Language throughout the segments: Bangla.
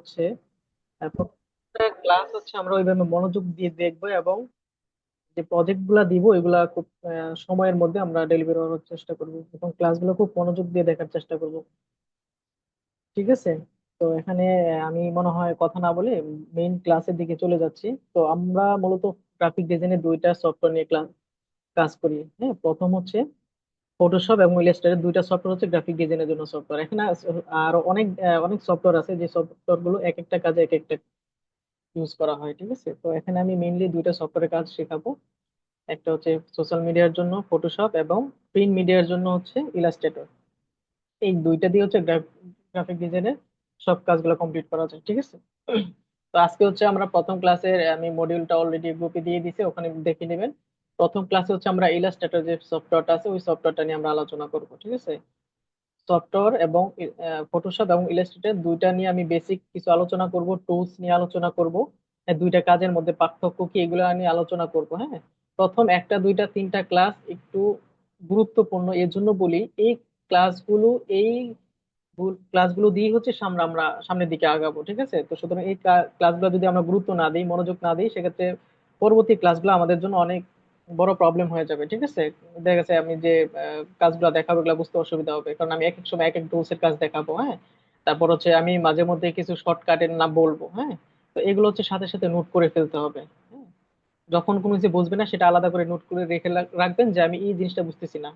হচ্ছে প্রত্যেকটা ক্লাস হচ্ছে আমরা ওইভাবে মনোযোগ দিয়ে দেখবো, এবং যে প্রজেক্ট গুলা দিব এগুলা খুব সময়ের মধ্যে আমরা ডেলিভারি করার চেষ্টা করব, এবং ক্লাসগুলো খুব মনোযোগ দিয়ে দেখার চেষ্টা করব। ঠিক আছে। তো এখানে আমি মনে হয় কথা না বলে মেইন ক্লাসের দিকে চলে যাচ্ছি। তো আমরা মূলত গ্রাফিক ডিজাইনের দুইটা সফটওয়্যার নিয়ে কাজ করি। হ্যাঁ, প্রথম হচ্ছে ফটোশপ এবং ইলাস্ট্রেটর, দুইটা সফটওয়্যার হচ্ছে গ্রাফিক ডিজাইনের জন্য সফটওয়্যার। এখানে আরো অনেক অনেক সফটওয়্যার আছে, যে সফটওয়্যার গুলো এক একটা কাজে এক একটা ইউজ করা হয়। ঠিক আছে, তো এখানে আমি মেইনলি দুইটা সফটওয়্যারের কাজ শেখাবো। একটা হচ্ছে সোশ্যাল মিডিয়ার জন্য ফটোশপ, এবং প্রিন্ট মিডিয়ার জন্য হচ্ছে ইলাস্ট্রেটর। এই দুইটা দিয়ে হচ্ছে গ্রাফিক ডিজাইনের সব কাজগুলো কমপ্লিট করা যায়। ঠিক আছে। তো আজকে হচ্ছে আমরা প্রথম ক্লাসের, আমি মডিউলটা অলরেডি গ্রুপে দিয়ে দিছি, ওখানে দেখে নেবেন। প্রথম ক্লাসে হচ্ছে আমরা ইলাস্ট্রেটর যে সফটওয়্যারটা আছে ওই সফটওয়্যারটা নিয়ে আমরা আলোচনা করব। ঠিক আছে। সফটওয়্যার এবং ফটোশপ এবং ইলাস্ট্রেটর দুইটা নিয়ে আমি বেসিক কিছু আলোচনা করব, টুলস নিয়ে আলোচনা করব, দুইটা কাজের মধ্যে পার্থক্য কি এগুলো নিয়ে আলোচনা করব। হ্যাঁ, প্রথম একটা দুইটা তিনটা ক্লাস একটু গুরুত্বপূর্ণ, এর জন্য বলি এই ক্লাসগুলো এই ক্লাসগুলো দিয়ে হচ্ছে আমরা সামনের দিকে আগাবো। ঠিক আছে, তো সুতরাং এই ক্লাসগুলো যদি আমরা গুরুত্ব না দিই, মনোযোগ না দিই, সেক্ষেত্রে পরবর্তী ক্লাসগুলো আমাদের জন্য অনেক বড় প্রবলেম হয়ে যাবে। ঠিক আছে, দেখা গেছে আমি যে কাজগুলো দেখাবো এগুলো বুঝতে অসুবিধা হবে, কারণ আমি এক এক সময় এক এক টুলস এর কাজ দেখাবো। হ্যাঁ, তারপর হচ্ছে আমি মাঝে মধ্যে কিছু শর্টকাটের নাম বলবো। হ্যাঁ, তো এগুলো হচ্ছে সাথে সাথে নোট করে ফেলতে হবে। হ্যাঁ, যখন কোনো কিছু বুঝবে না সেটা আলাদা করে নোট করে রেখে রাখবেন যে আমি এই জিনিসটা বুঝতেছি না।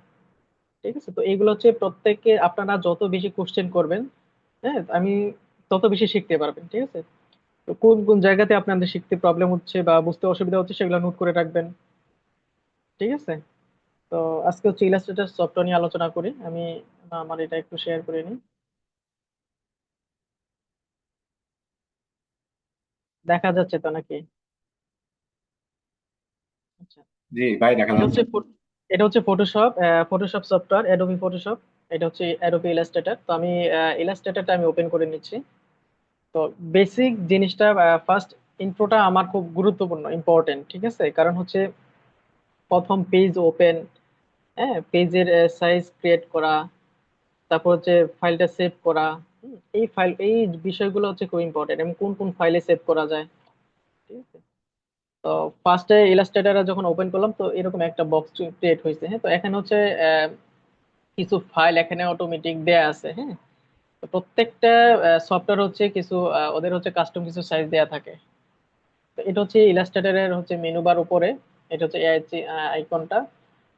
ঠিক আছে, তো এইগুলো হচ্ছে প্রত্যেককে আপনারা যত বেশি কোশ্চেন করবেন, হ্যাঁ, আমি তত বেশি শিখতে পারবেন। ঠিক আছে, তো কোন কোন জায়গাতে আপনাদের শিখতে প্রবলেম হচ্ছে বা বুঝতে অসুবিধা হচ্ছে সেগুলো নোট করে রাখবেন। ঠিক আছে। তো আজকে হচ্ছে ইলাস্ট্রেটর সফটওয়্যার নিয়ে আলোচনা করি। আমি আমার এটা একটু শেয়ার করে নিই। দেখা যাচ্ছে তো নাকি? আচ্ছা, জি ভাই, দেখা এটা যাচ্ছে। হচ্ছে এটা হচ্ছে Photoshop, Photoshop software, Adobe Photoshop. এটা হচ্ছে অ্যাডোবি ইলাস্ট্রেটর। তো আমি ইলাস্ট্রেটরটা আমি ওপেন করে নিচ্ছি। তো বেসিক জিনিসটা, ফার্স্ট ইন্ট্রোটা আমার খুব গুরুত্বপূর্ণ, ইম্পর্টেন্ট। ঠিক আছে, কারণ হচ্ছে প্রথম পেজ ওপেন, হ্যাঁ, পেজের সাইজ ক্রিয়েট করা, তারপর হচ্ছে ফাইলটা সেভ করা। এই বিষয়গুলো হচ্ছে খুব ইম্পর্টেন্ট, এবং কোন কোন ফাইলে সেভ করা যায়। ঠিক আছে। তো ফার্স্টে ইলাস্ট্রেটর যখন ওপেন করলাম তো এরকম একটা বক্স ক্রিয়েট হয়েছে। হ্যাঁ, তো এখানে হচ্ছে কিছু ফাইল এখানে অটোমেটিক দেয়া আছে। হ্যাঁ, তো প্রত্যেকটা সফটওয়্যার হচ্ছে কিছু ওদের হচ্ছে কাস্টম কিছু সাইজ দেয়া থাকে। তো এটা হচ্ছে ইলাস্ট্রেটরের হচ্ছে মেনু বার উপরে, এটা হচ্ছে এআই আইকনটা।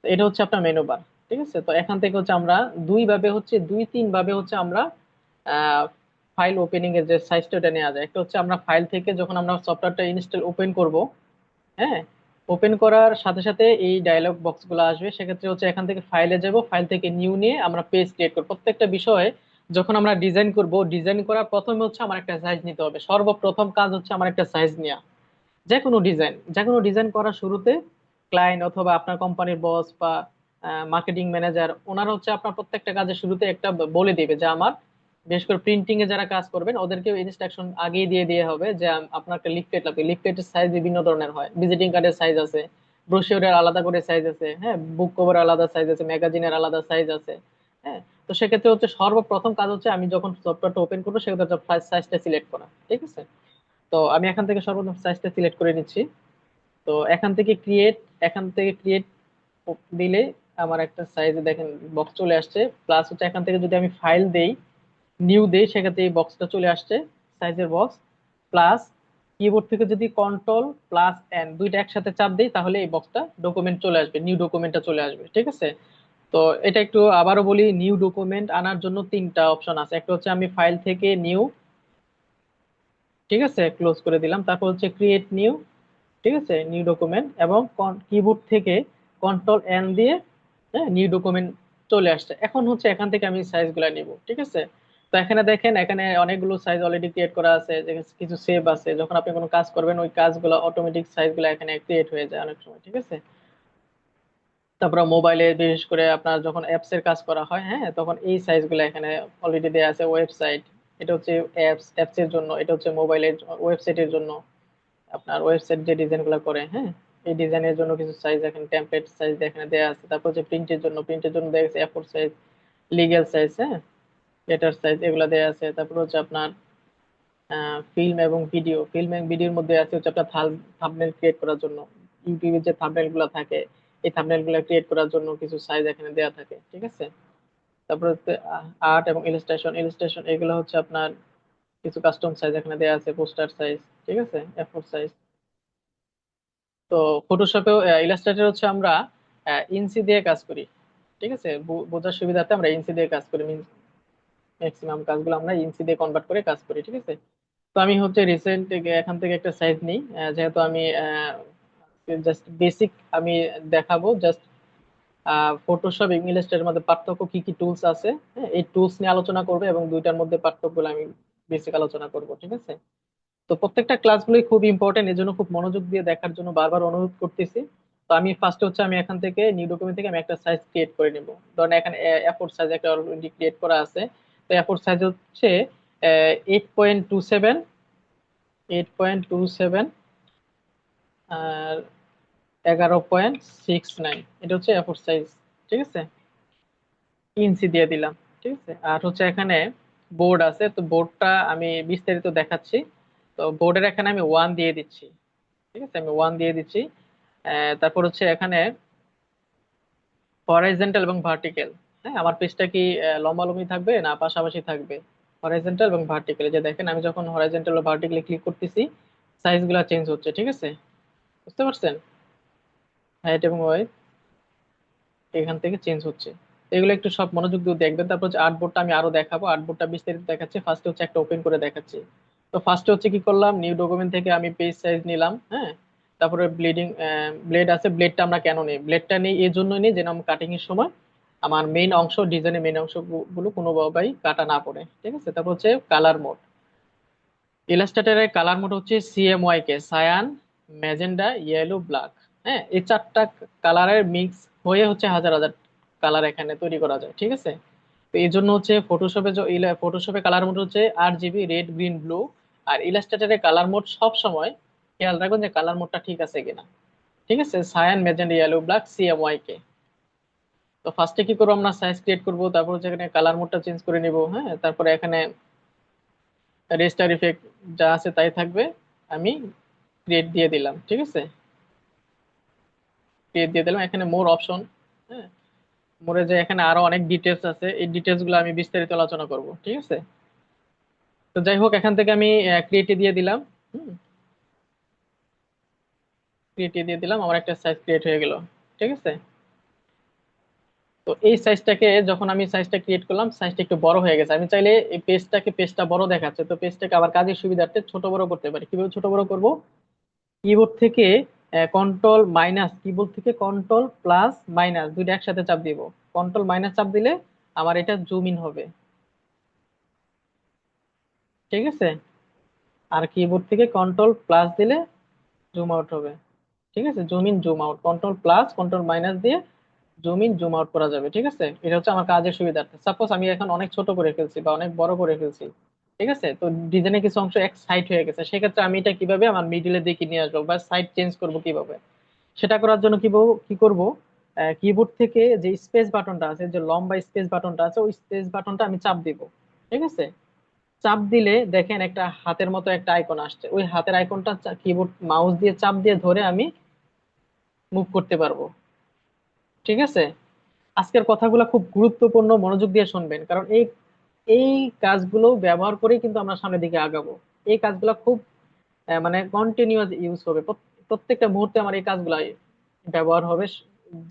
তো এটা হচ্ছে আপনার মেনু বার। ঠিক আছে, তো এখান থেকে হচ্ছে আমরা দুই তিন ভাবে হচ্ছে আমরা ফাইল ওপেনিং এর যে সাইজটা ওটা নেওয়া যায়। একটা হচ্ছে আমরা ফাইল থেকে যখন আমরা সফটওয়্যারটা ইনস্টল ওপেন করব, হ্যাঁ, ওপেন করার সাথে সাথে এই ডায়লগ বক্স গুলো আসবে। সেক্ষেত্রে হচ্ছে এখান থেকে ফাইলে যাব, ফাইল থেকে নিউ নিয়ে আমরা পেজ ক্রিয়েট করব। প্রত্যেকটা বিষয়ে যখন আমরা ডিজাইন করব, ডিজাইন করার প্রথমে হচ্ছে আমার একটা সাইজ নিতে হবে। সর্বপ্রথম কাজ হচ্ছে আমার একটা সাইজ নেওয়া। যে কোনো ডিজাইন করার শুরুতে ক্লায়েন্ট অথবা আপনার কোম্পানির বস বা মার্কেটিং ম্যানেজার, ওনারা হচ্ছে আপনার প্রত্যেকটা কাজের শুরুতে একটা বলে দিবে যে আমার, বিশেষ করে প্রিন্টিং এ যারা কাজ করবেন ওদেরকে ইনস্ট্রাকশন আগেই দিয়ে দিয়ে হবে যে আপনার একটা লিফলেট লাগবে। লিফলেটের সাইজ বিভিন্ন ধরনের হয়, ভিজিটিং কার্ডের সাইজ আছে, ব্রোশিওরের আলাদা করে সাইজ আছে, হ্যাঁ, বুক কভারের আলাদা সাইজ আছে, ম্যাগাজিনের আলাদা সাইজ আছে। হ্যাঁ, তো সেক্ষেত্রে হচ্ছে সর্বপ্রথম কাজ হচ্ছে আমি যখন সফটওয়্যারটা ওপেন করবো সেক্ষেত্রে সাইজটা সিলেক্ট করা। ঠিক আছে, তো আমি এখান থেকে সর্বপ্রথম সাইজটা সিলেক্ট করে নিচ্ছি। তো এখান থেকে ক্রিয়েট দিলে আমার একটা সাইজে দেখেন বক্স চলে আসছে। প্লাস হচ্ছে এখান থেকে যদি আমি ফাইল দেই, নিউ দেই, সেক্ষেত্রে এই বক্সটা চলে আসছে, সাইজের বক্স। প্লাস কিবোর্ড থেকে যদি কন্ট্রোল প্লাস এন দুইটা একসাথে চাপ দেই তাহলে এই বক্সটা ডকুমেন্ট চলে আসবে, নিউ ডকুমেন্টটা চলে আসবে। ঠিক আছে, তো এটা একটু আবারও বলি, নিউ ডকুমেন্ট আনার জন্য তিনটা অপশন আছে। একটা হচ্ছে আমি ফাইল থেকে নিউ, ঠিক আছে, ক্লোজ করে দিলাম। তারপর হচ্ছে ক্রিয়েট নিউ, ঠিক আছে, নিউ ডকুমেন্ট, এবং কিবোর্ড থেকে কন্ট্রোল এন দিয়ে, হ্যাঁ, নিউ ডকুমেন্ট চলে আসছে। এখন হচ্ছে এখান থেকে আমি সাইজ গুলা নিব। ঠিক আছে, তো এখানে দেখেন এখানে অনেকগুলো সাইজ অলরেডি ক্রিয়েট করা আছে, যে কিছু সেভ আছে। যখন আপনি কোনো কাজ করবেন ওই কাজগুলো অটোমেটিক সাইজ গুলো এখানে ক্রিয়েট হয়ে যায় অনেক সময়। ঠিক আছে, তারপরে মোবাইলে বিশেষ করে আপনার যখন অ্যাপস এর কাজ করা হয়, হ্যাঁ, তখন এই সাইজ গুলো এখানে অলরেডি দেওয়া আছে। ওয়েবসাইট, এটা হচ্ছে অ্যাপস এর জন্য, এটা হচ্ছে মোবাইলের ওয়েবসাইটের জন্য, আপনার ওয়েবসাইট যে ডিজাইন গুলো করে, হ্যাঁ, এই ডিজাইনের জন্য কিছু সাইজ এখানে টেমপ্লেট সাইজ এখানে দেওয়া আছে। তারপর হচ্ছে প্রিন্টের জন্য দেখা যাচ্ছে এ4 সাইজ, লিগ্যাল সাইজ, হ্যাঁ, লেটার সাইজ এগুলো দেওয়া আছে। তারপর হচ্ছে আপনার ফিল্ম এবং ভিডিও, ফিল্ম এবং ভিডিওর মধ্যে আছে হচ্ছে আপনার থাম্বনেল ক্রিয়েট করার জন্য। ইউটিউবে যে থাম্বনেল গুলো থাকে, এই থাম্বনেল গুলো ক্রিয়েট করার জন্য কিছু সাইজ এখানে দেওয়া থাকে, ঠিক আছে। তারপরে হচ্ছে আর্ট এবং ইলাস্ট্রেশন, ইলাস্ট্রেশন এগুলো হচ্ছে আপনার কিছু কাস্টম সাইজ এখানে দেওয়া আছে, পোস্টার সাইজ, ঠিক আছে, এ4 সাইজ। তো ফটোশপেও ইলাস্ট্রেটর হচ্ছে আমরা ইঞ্চি দিয়ে কাজ করি, ঠিক আছে। বোঝার সুবিধার্থে আমরা ইঞ্চি দিয়ে কাজ করি, ম্যাক্সিমাম কাজগুলো আমরা ইঞ্চি দিয়ে কনভার্ট করে কাজ করি, ঠিক আছে। তো আমি হচ্ছে রিসেন্ট এখান থেকে একটা সাইজ নিই, যেহেতু আমি জাস্ট বেসিক আমি দেখাবো জাস্ট ফটোশপ এবং ইলাস্ট্রেটরের মধ্যে পার্থক্য কি কি টুলস আছে, হ্যাঁ, এই টুলস নিয়ে আলোচনা করবে এবং দুইটার মধ্যে পার্থক্যগুলো আমি বেসিক আলোচনা করব, ঠিক আছে। তো প্রত্যেকটা ক্লাসগুলোই খুব ইম্পর্টেন্ট, এর জন্য খুব মনোযোগ দিয়ে দেখার জন্য বারবার অনুরোধ করতেছি। তো আমি ফার্স্ট হচ্ছে আমি এখান থেকে নিউ ডকুমেন্ট থেকে আমি একটা সাইজ ক্রিয়েট করে নিব। ধরেন এখানে এ4 সাইজ একটা অলরেডি ক্রিয়েট করা আছে। তো এ4 সাইজ হচ্ছে 8.27, 8.27 আর 11.69, এটা হচ্ছে এ4 সাইজ, ঠিক আছে। ইঞ্চি দিয়ে দিলাম, ঠিক আছে। আর হচ্ছে এখানে বোর্ড আছে, তো বোর্ডটা আমি বিস্তারিত দেখাচ্ছি। তো বোর্ডের এখানে আমি 1 দিয়ে দিচ্ছি, ঠিক আছে, আমি 1 দিয়ে দিচ্ছি। তারপর হচ্ছে এখানে হরাইজন্টাল এবং ভার্টিক্যাল, হ্যাঁ, আমার পেজটা কি লম্বালম্বি থাকবে না পাশাপাশি থাকবে? হরাইজন্টাল এবং ভার্টিক্যাল, যে দেখেন আমি যখন হরাইজন্টাল বা ভার্টিক্যালে ক্লিক করতেছি সাইজ গুলা চেঞ্জ হচ্ছে, ঠিক আছে, বুঝতে পারছেন? হাইট এবং ওয়েট এখান থেকে চেঞ্জ হচ্ছে। এগুলো একটু সব মনোযোগ দিয়ে দেখবেন। তারপর হচ্ছে আর্টবোর্ডটা আমি আরো দেখাবো, আর্টবোর্ডটা বিস্তারিত দেখাচ্ছি। ফার্স্টে হচ্ছে একটা ওপেন করে দেখাচ্ছি। তো ফার্স্টে হচ্ছে কি করলাম, নিউ ডকুমেন্ট থেকে আমি পেজ সাইজ নিলাম, হ্যাঁ। তারপরে ব্লেড আছে, ব্লেডটা আমরা কেন নিই, ব্লেডটা নিই এই জন্যই নিই যেন কাটিং এর সময় আমার মেইন অংশ, ডিজাইনের মেইন অংশ গুলো কোনোভাবেই কাটা না পড়ে, ঠিক আছে। তারপর হচ্ছে কালার মোড, ইলাস্ট্রেটরের কালার মোড হচ্ছে CMY cyan, magenta, yellow, black, হ্যাঁ, এই চারটা কালারের মিক্স হয়ে হচ্ছে হাজার হাজার কালার এখানে তৈরি করা যায়, ঠিক আছে। তো এই জন্য হচ্ছে ফটোশপে কালার মোড হচ্ছে 8 জিবি, রেড, গ্রিন, ব্লু। আর ইলাস্ট্রেটরের কালার মোড সব সময় খেয়াল রাখবেন যে কালার মোডটা ঠিক আছে কিনা, ঠিক আছে, cyan, magenta, yellow, black, CMY. তো ফার্স্টে কি করবো, আমরা সাইজ ক্রিয়েট করবো, তারপর হচ্ছে এখানে কালার মোডটা চেঞ্জ করে নিব, হ্যাঁ। তারপরে এখানে রেস্টার ইফেক্ট যা আছে তাই থাকবে, আমি ক্রিয়েট দিয়ে দিলাম, ঠিক আছে, ক্রিয়েট দিয়ে দিলাম। এখানে মোর অপশন, হ্যাঁ, মোরে যে এখানে আরো অনেক ডিটেলস আছে, এই ডিটেলস গুলো আমি বিস্তারিত আলোচনা করব, ঠিক আছে। তো যাই হোক, এখান থেকে আমি ক্রিয়েটে দিয়ে দিলাম, হুম, ক্রিয়েটে দিয়ে দিলাম, আমার একটা সাইজ ক্রিয়েট হয়ে গেল, ঠিক আছে। তো এই সাইজটাকে যখন আমি সাইজটা ক্রিয়েট করলাম, সাইজটা একটু বড় হয়ে গেছে, আমি চাইলে এই পেজটা বড় দেখাচ্ছে, তো পেজটাকে আবার কাজের সুবিধার্থে ছোট বড় করতে পারি। কিভাবে ছোট বড় করব, কিবোর্ড থেকে কিবোর্ড থেকে কন্ট্রোল প্লাস মাইনাস দুইটা একসাথে চাপ দিব। কন্ট্রোল মাইনাস চাপ দিলে আমার এটা জুম ইন হবে, ঠিক আছে। আর কিবোর্ড থেকে কন্ট্রোল প্লাস দিলে জুম আউট হবে, ঠিক আছে, zoom in zoom out, control plus control minus দিয়ে জুম ইন জুম আউট করা যাবে, ঠিক আছে। এটা হচ্ছে আমার কাজের সুবিধার্থে। সাপোজ আমি এখন অনেক ছোট করে ফেলছি বা অনেক বড় করে ফেলছি, ঠিক আছে, তো ডিজাইনের কিছু অংশ এক সাইড হয়ে গেছে, সেক্ষেত্রে আমি এটা কিভাবে আমার মিডিলের দিকে নিয়ে আসবো বা সাইড চেঞ্জ করবো কিভাবে, সেটা করার জন্য কি করব, কিবোর্ড থেকে যে স্পেস বাটনটা আছে, যে লম্বা স্পেস বাটনটা আছে, ওই স্পেস বাটনটা আমি চাপ দিব, ঠিক আছে। চাপ দিলে দেখেন একটা হাতের মতো একটা আইকন আসছে, ওই হাতের আইকনটা কিবোর্ড মাউস দিয়ে চাপ দিয়ে ধরে আমি মুভ করতে পারবো, ঠিক আছে। আজকের কথাগুলো খুব গুরুত্বপূর্ণ, মনোযোগ দিয়ে শুনবেন, কারণ এই এই কাজগুলো ব্যবহার করেই কিন্তু আমরা সামনের দিকে আগাবো। এই কাজগুলো খুব মানে কন্টিনিউয়াস ইউজ হবে, প্রত্যেকটা মুহূর্তে আমার এই কাজগুলো ব্যবহার হবে।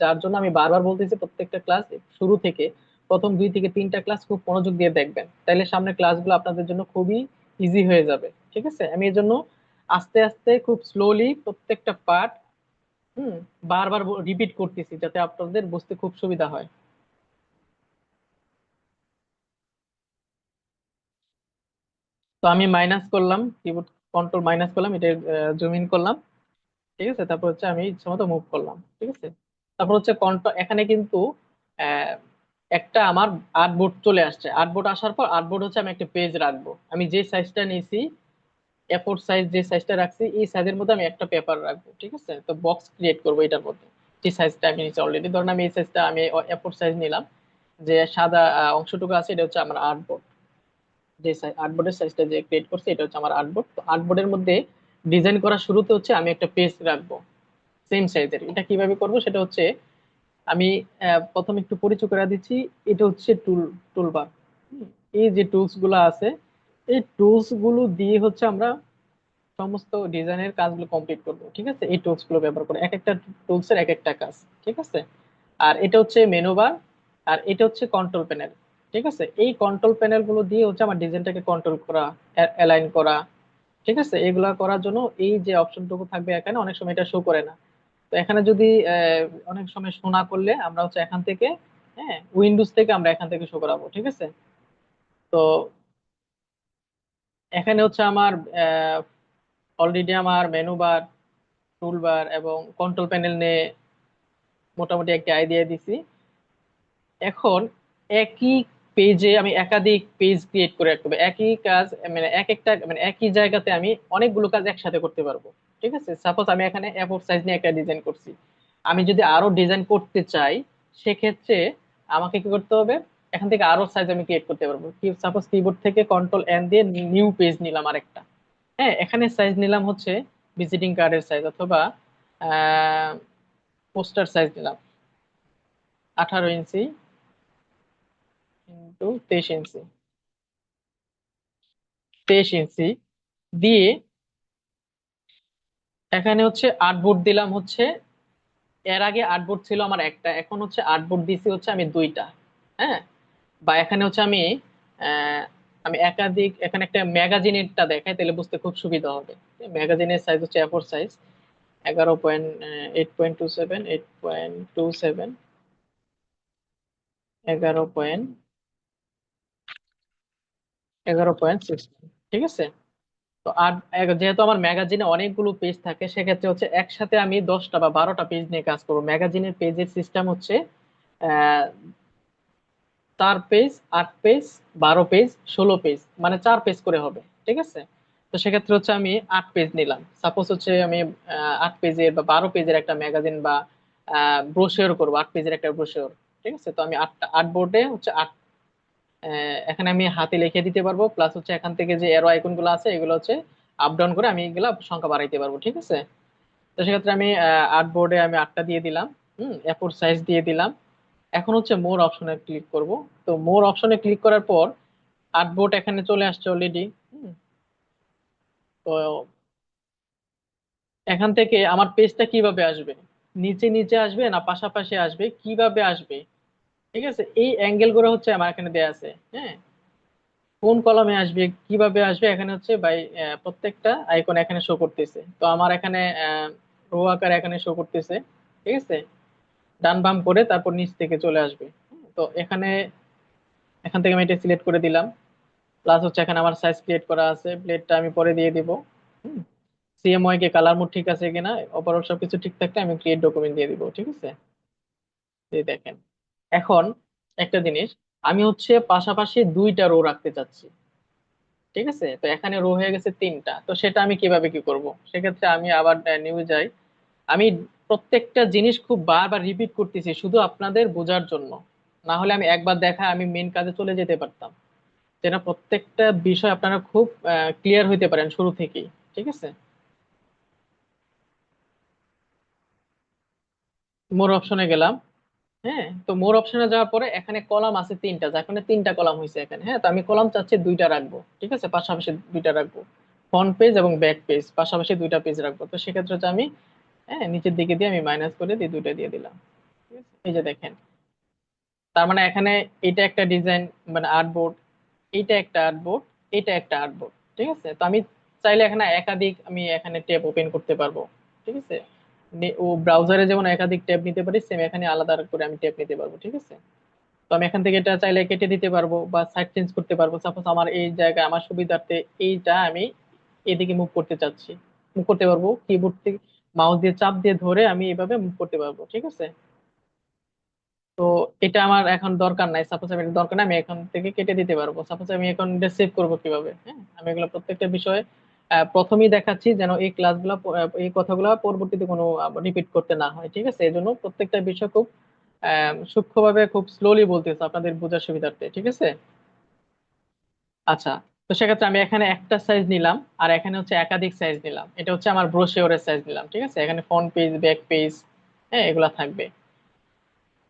যার জন্য আমি বারবার বলতেছি প্রত্যেকটা ক্লাস শুরু থেকে প্রথম 2 থেকে 3টা ক্লাস খুব মনোযোগ দিয়ে দেখবেন, তাইলে সামনে ক্লাসগুলো আপনাদের জন্য খুবই ইজি হয়ে যাবে, ঠিক আছে। আমি এই জন্য আস্তে আস্তে খুব স্লোলি প্রত্যেকটা পার্ট, হুম, বারবার রিপিট করতেছি যাতে আপনাদের বুঝতে খুব সুবিধা হয়। তো আমি মাইনাস করলাম, কিবোর্ড কন্ট্রোল মাইনাস করলাম, এটা জুম ইন করলাম, ঠিক আছে। তারপর হচ্ছে আমি ইচ্ছা মতো মুভ করলাম, ঠিক আছে। তারপর হচ্ছে কন্ট্রোল, এখানে কিন্তু আহ, একটা আমার আর্টবোর্ড চলে আসছে। আর্টবোর্ড আসার পর আর্টবোর্ড হচ্ছে আমি একটা পেজ রাখবো, আমি যে সাইজটা নিয়েছি, এ4 সাইজ যে সাইজটা রাখছি, এই সাইজের মধ্যে আমি একটা পেপার রাখবো, ঠিক আছে। তো বক্স ক্রিয়েট করবো এটার মধ্যে, যে সাইজটা আমি নিচ্ছি অলরেডি, ধরুন আমি এই সাইজটা আমি এ4 সাইজ নিলাম, যে সাদা অংশটুকু আছে এটা হচ্ছে আমার আর্টবোর্ড, যে আর্টবোর্ডের সাইজটা যে ক্রিয়েট করছি এটা হচ্ছে আমার আর্টবোর্ড। তো আর্টবোর্ডের মধ্যে ডিজাইন করার শুরুতে হচ্ছে আমি একটা পেজ রাখবো সেম সাইজের। এটা কিভাবে করব সেটা হচ্ছে আমি প্রথমে একটু পরিচয় করে দিচ্ছি। এটা হচ্ছে টুলবার। এই যে টুলস গুলো আছে, এই টুলস গুলো দিয়ে হচ্ছে আমরা সমস্ত ডিজাইনের কাজগুলো কমপ্লিট করব। ঠিক আছে, এই টুলস গুলো ব্যবহার করে এক একটা টুলস এর এক একটা কাজ। ঠিক আছে, আর এটা হচ্ছে মেনু বার, আর এটা হচ্ছে কন্ট্রোল প্যানেল। ঠিক আছে, এই কন্ট্রোল প্যানেল গুলো দিয়ে হচ্ছে আমার ডিজাইনটাকে কন্ট্রোল করা, অ্যালাইন করা। ঠিক আছে, এগুলা করার জন্য এই যে অপশনটুকু থাকবে এখানে, অনেক সময় এটা শো করে না। তো এখানে যদি অনেক সময় শো না করলে আমরা হচ্ছে এখান থেকে, হ্যাঁ, উইন্ডোজ থেকে আমরা এখান থেকে শো করাবো। ঠিক আছে, তো এখানে হচ্ছে আমার অলরেডি আমার মেনু বার, টুল বার এবং কন্ট্রোল প্যানেল নিয়ে মোটামুটি একটা আইডিয়া দিছি। এখন একই পেজে আমি একাধিক পেজ ক্রিয়েট করে রাখতে হবে। একই কাজ, মানে এক একটা, মানে একই জায়গাতে আমি অনেকগুলো কাজ একসাথে করতে পারবো। ঠিক আছে, সাপোজ আমি এখানে এ4 সাইজ নিয়ে একটা ডিজাইন করছি, আমি যদি আরো ডিজাইন করতে চাই সেক্ষেত্রে আমাকে কি করতে হবে, এখান থেকে আরো সাইজ আমি ক্রিয়েট করতে পারবো। কি, সাপোজ কিবোর্ড থেকে কন্ট্রোল এন দিয়ে নিউ পেজ নিলাম আরেকটা। হ্যাঁ, এখানে সাইজ নিলাম হচ্ছে ভিজিটিং কার্ডের সাইজ, অথবা পোস্টার সাইজ নিলাম 18 ইঞ্চি ইন্টু 23 ইঞ্চি, 23 ইঞ্চি দিয়ে এখানে হচ্ছে আর্টবোর্ড দিলাম হচ্ছে, এর আগে আর্টবোর্ড ছিল আমার একটা, এখন হচ্ছে আর্টবোর্ড দিছি হচ্ছে আমি দুইটা। হ্যাঁ, বা এখানে হচ্ছে আমি আহ, আমি একাধিক, এখানে একটা ম্যাগাজিনেরটা দেখাই তাহলে বুঝতে খুব সুবিধা হবে। ম্যাগাজিনের সাইজ হচ্ছে এ4 সাইজ, 11.8.27, 8.27, 11.6। ঠিক আছে, তো আর যেহেতু আমার ম্যাগাজিনে অনেকগুলো পেজ থাকে সেক্ষেত্রে হচ্ছে একসাথে আমি 10টা বা 12টা পেজ নিয়ে কাজ করবো। ম্যাগাজিনের পেজের সিস্টেম হচ্ছে আহ 4 পেজ, 8 পেজ, 12 পেজ, 16 পেজ, মানে 4 পেজ করে হবে। ঠিক আছে, তো সেক্ষেত্রে হচ্ছে আমি 8 পেজ নিলাম। সাপোজ হচ্ছে আমি 8 পেজের বা 12 পেজের একটা ম্যাগাজিন বা ব্রোশিওর করবো, 8 পেজের একটা ব্রোশিওর। ঠিক আছে, তো আমি আট বোর্ডে হচ্ছে এখানে আমি হাতে লিখে দিতে পারবো, প্লাস হচ্ছে এখান থেকে যে এরো আইকন গুলো আছে এগুলো হচ্ছে আপ ডাউন করে আমি এগুলা সংখ্যা বাড়াইতে পারবো। ঠিক আছে, তো সেক্ষেত্রে আমি আর্ট বোর্ডে আমি 8টা দিয়ে দিলাম। এ4 সাইজ দিয়ে দিলাম। এখন হচ্ছে মোর অপশনে ক্লিক করব। তো মোর অপশনে ক্লিক করার পর আর্ট বোর্ড এখানে চলে আসছে অলরেডি। তো এখান থেকে আমার পেজটা কিভাবে আসবে, নিচে নিচে আসবে না পাশাপাশি আসবে, কিভাবে আসবে? ঠিক আছে, এই অ্যাঙ্গেল গুলো হচ্ছে আমার এখানে দেয়া আছে। হ্যাঁ, কোন কলামে আসবে, কিভাবে আসবে, এখানে হচ্ছে বাই প্রত্যেকটা আইকন এখানে শো করতেছে। তো আমার এখানে রো আকারে এখানে শো করতেছে। ঠিক আছে, ডান বাম করে তারপর নিচ থেকে চলে আসবে। তো এখানে, এখান থেকে আমি এটা সিলেক্ট করে দিলাম। প্লাস হচ্ছে এখানে আমার সাইজ ক্রিয়েট করা আছে, ব্লেডটা আমি পরে দিয়ে দিব। সিএমওয়াই কে কালার মোড ঠিক আছে কিনা, ওভারঅল সবকিছু ঠিক থাকলে আমি ক্রিয়েট ডকুমেন্ট দিয়ে দিব। ঠিক আছে, এই দেখেন। এখন একটা জিনিস, আমি হচ্ছে পাশাপাশি দুইটা রো রাখতে চাচ্ছি। ঠিক আছে, তো এখানে রো হয়ে গেছে 3টা। তো সেটা আমি কিভাবে কি করব, সেক্ষেত্রে আমি আবার নিউ যাই। আমি প্রত্যেকটা জিনিস খুব বারবার রিপিট করতেছি শুধু আপনাদের বোঝার জন্য, না হলে আমি একবার দেখা আমি মেন কাজে চলে যেতে পারতাম। যেন প্রত্যেকটা বিষয় আপনারা খুব ক্লিয়ার হইতে পারেন শুরু থেকেই। ঠিক আছে, মোর অপশনে গেলাম। হ্যাঁ, তো মোর অপশনে যাওয়ার পরে এখানে কলাম আছে 3টা, যার কারণে 3টা কলাম হয়েছে এখানে। হ্যাঁ, তো আমি কলাম চাচ্ছি দুইটা রাখবো। ঠিক আছে, পাশাপাশি দুইটা রাখবো, ফ্রন্ট পেজ এবং ব্যাক পেজ পাশাপাশি দুইটা পেজ রাখবো। তো সেক্ষেত্রে হচ্ছে আমি, হ্যাঁ, নিচের দিকে দিয়ে আমি মাইনাস করে দিয়ে দুইটা দিয়ে দিলাম। ঠিক আছে, এই যে দেখেন, তার মানে এখানে এটা একটা ডিজাইন, মানে আর্টবোর্ড, এইটা একটা আর্টবোর্ড, এটা একটা আর্টবোর্ড। ঠিক আছে, তো আমি চাইলে এখানে একাধিক আমি এখানে ট্যাব ওপেন করতে পারবো। ঠিক আছে, ও ব্রাউজারে যেমন একাধিক ট্যাব নিতে পারি, সেম এখানে আলাদা করে আমি ট্যাব নিতে পারবো। ঠিক আছে, তো আমি এখান থেকে এটা চাইলে কেটে দিতে পারবো বা সাইড চেঞ্জ করতে পারবো। সাপোজ আমার এই জায়গায় আমার সুবিধার্থে এইটা আমি এদিকে মুভ করতে চাচ্ছি, মুভ করতে পারবো কিবোর্ড থেকে, মাউস দিয়ে চাপ দিয়ে ধরে আমি এভাবে মুভ করতে পারবো। ঠিক আছে, তো এটা আমার এখন দরকার নাই। সাপোজ আমি এটা দরকার নাই, আমি এখন থেকে কেটে দিতে পারবো। সাপোজ আমি এখন এটা সেভ করবো কিভাবে? হ্যাঁ, আমি এগুলো প্রত্যেকটা বিষয়ে প্রথমেই দেখাচ্ছি যেন এই ক্লাসগুলো, এই কথাগুলো পরবর্তীতে কোনো রিপিট করতে না হয়। ঠিক আছে, এই জন্য প্রত্যেকটা বিষয় খুব সূক্ষ্মভাবে খুব স্লোলি বলতেছে আপনাদের বোঝার সুবিধার্থে। ঠিক আছে, আচ্ছা, তো সেক্ষেত্রে আমি এখানে একটা সাইজ নিলাম, আর এখানে হচ্ছে একাধিক সাইজ নিলাম। এটা হচ্ছে আমার ব্রোশিওরের সাইজ নিলাম, ঠিক আছে। এখানে ফ্রন্ট পেজ, ব্যাক পেজ, হ্যাঁ, এগুলা থাকবে।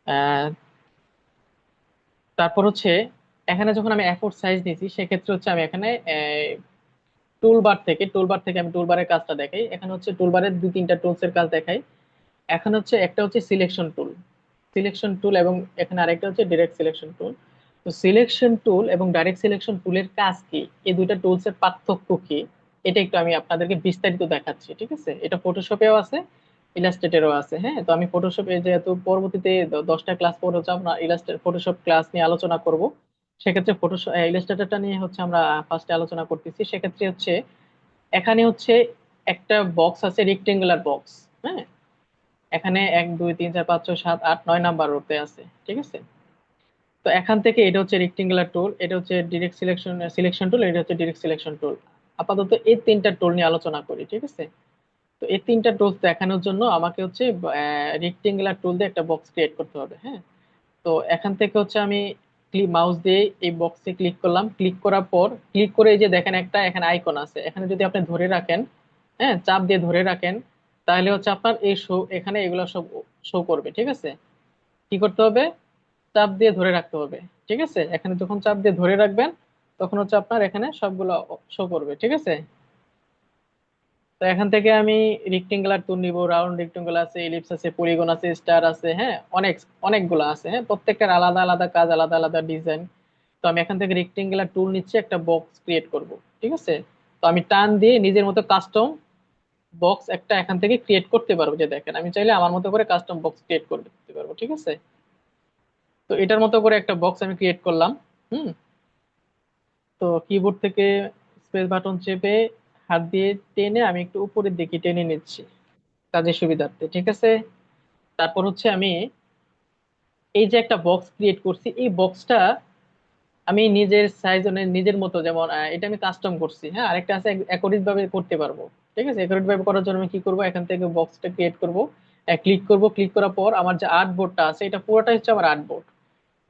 আহ, তারপর হচ্ছে এখানে যখন আমি A4 সাইজ নিয়েছি, সেক্ষেত্রে হচ্ছে আমি এখানে টুলবার থেকে আমি টুলবারের কাজটা দেখাই। এখানে হচ্ছে টুলবারের দুই তিনটা টুলস এর কাজ দেখাই। এখন হচ্ছে একটা হচ্ছে সিলেকশন টুল এবং এখানে আরেকটা হচ্ছে ডিরেক্ট সিলেকশন টুল। তো সিলেকশন টুল এবং ডাইরেক্ট সিলেকশন টুলের কাজ কি, এই দুইটা টুলস এর পার্থক্য কি, এটা একটু আমি আপনাদেরকে বিস্তারিত দেখাচ্ছি, ঠিক আছে। এটা ফটোশপেও আছে, ইলাস্ট্রেটরেও আছে। হ্যাঁ, তো আমি ফটোশপে যেহেতু পরবর্তীতে 10টা ক্লাস পর হচ্ছে আমরা ফটোশপ ক্লাস নিয়ে আলোচনা করব, সেক্ষেত্রে ফটোশপ ইলাস্ট্রেটরটা নিয়ে হচ্ছে আমরা ফার্স্টে আলোচনা করতেছি। সেক্ষেত্রে হচ্ছে এখানে হচ্ছে একটা বক্স আছে, রেক্টেঙ্গুলার বক্স। হ্যাঁ, এখানে 1 2 3 4 5 6 7 8 9 নাম্বার রোতে আছে, ঠিক আছে। তো এখান থেকে এটা হচ্ছে রেক্টেঙ্গুলার টুল, এটা হচ্ছে ডিরেক্ট সিলেকশন টুল, এটা হচ্ছে ডিরেক্ট সিলেকশন টুল। আপাতত এই তিনটা টুল নিয়ে আলোচনা করি, ঠিক আছে। তো এই তিনটা টুলস দেখানোর জন্য আমাকে হচ্ছে রেক্টেঙ্গুলার টুল দিয়ে একটা বক্স ক্রিয়েট করতে হবে। হ্যাঁ, তো এখান থেকে হচ্ছে আমি মাউস দিয়ে এই বক্সে ক্লিক করলাম। ক্লিক করার পর ক্লিক করে এই যে দেখেন একটা এখানে আইকন আছে, এখানে যদি আপনি ধরে রাখেন, হ্যাঁ, চাপ দিয়ে ধরে রাখেন, তাহলে হচ্ছে আপনার এই শো এখানে এগুলো সব শো করবে, ঠিক আছে। কি করতে হবে? চাপ দিয়ে ধরে রাখতে হবে, ঠিক আছে। এখানে যখন চাপ দিয়ে ধরে রাখবেন, তখন হচ্ছে আপনার এখানে সবগুলো শো করবে, ঠিক আছে। তো এখান থেকে আমি রেক্টেঙ্গুলার টুল নিব, রাউন্ড রেক্টেঙ্গুলার আছে, এলিপস আছে, পলিগন আছে, স্টার আছে, হ্যাঁ, অনেকগুলো আছে। হ্যাঁ, প্রত্যেকটার আলাদা আলাদা কাজ, আলাদা আলাদা ডিজাইন। তো আমি এখান থেকে রেক্টেঙ্গুলার টুল নিচ্ছি, একটা বক্স ক্রিয়েট করব, ঠিক আছে। তো আমি টান দিয়ে নিজের মতো কাস্টম বক্স একটা এখান থেকে ক্রিয়েট করতে পারবো। যে দেখেন, আমি চাইলে আমার মতো করে কাস্টম বক্স ক্রিয়েট করতে পারবো, ঠিক আছে। তো এটার মতো করে একটা বক্স আমি ক্রিয়েট করলাম। হুম। তো কিবোর্ড থেকে স্পেস বাটন চেপে হাত দিয়ে টেনে আমি একটু উপরের দিকে টেনে নিচ্ছি কাজের সুবিধার্থে, ঠিক আছে। তারপর হচ্ছে আমি এই যে একটা বক্স ক্রিয়েট করছি, এই বক্সটা আমি নিজের সাইজ নিজের মতো, যেমন এটা আমি কাস্টম করছি। হ্যাঁ, আরেকটা আছে একরিট ভাবে করতে পারবো, ঠিক আছে। একরিট ভাবে করার জন্য আমি কি করব, এখান থেকে বক্সটা ক্রিয়েট করব, ক্লিক করার পর আমার যে আর্ট বোর্ডটা আছে, এটা পুরোটা হচ্ছে আমার আর্ট বোর্ড।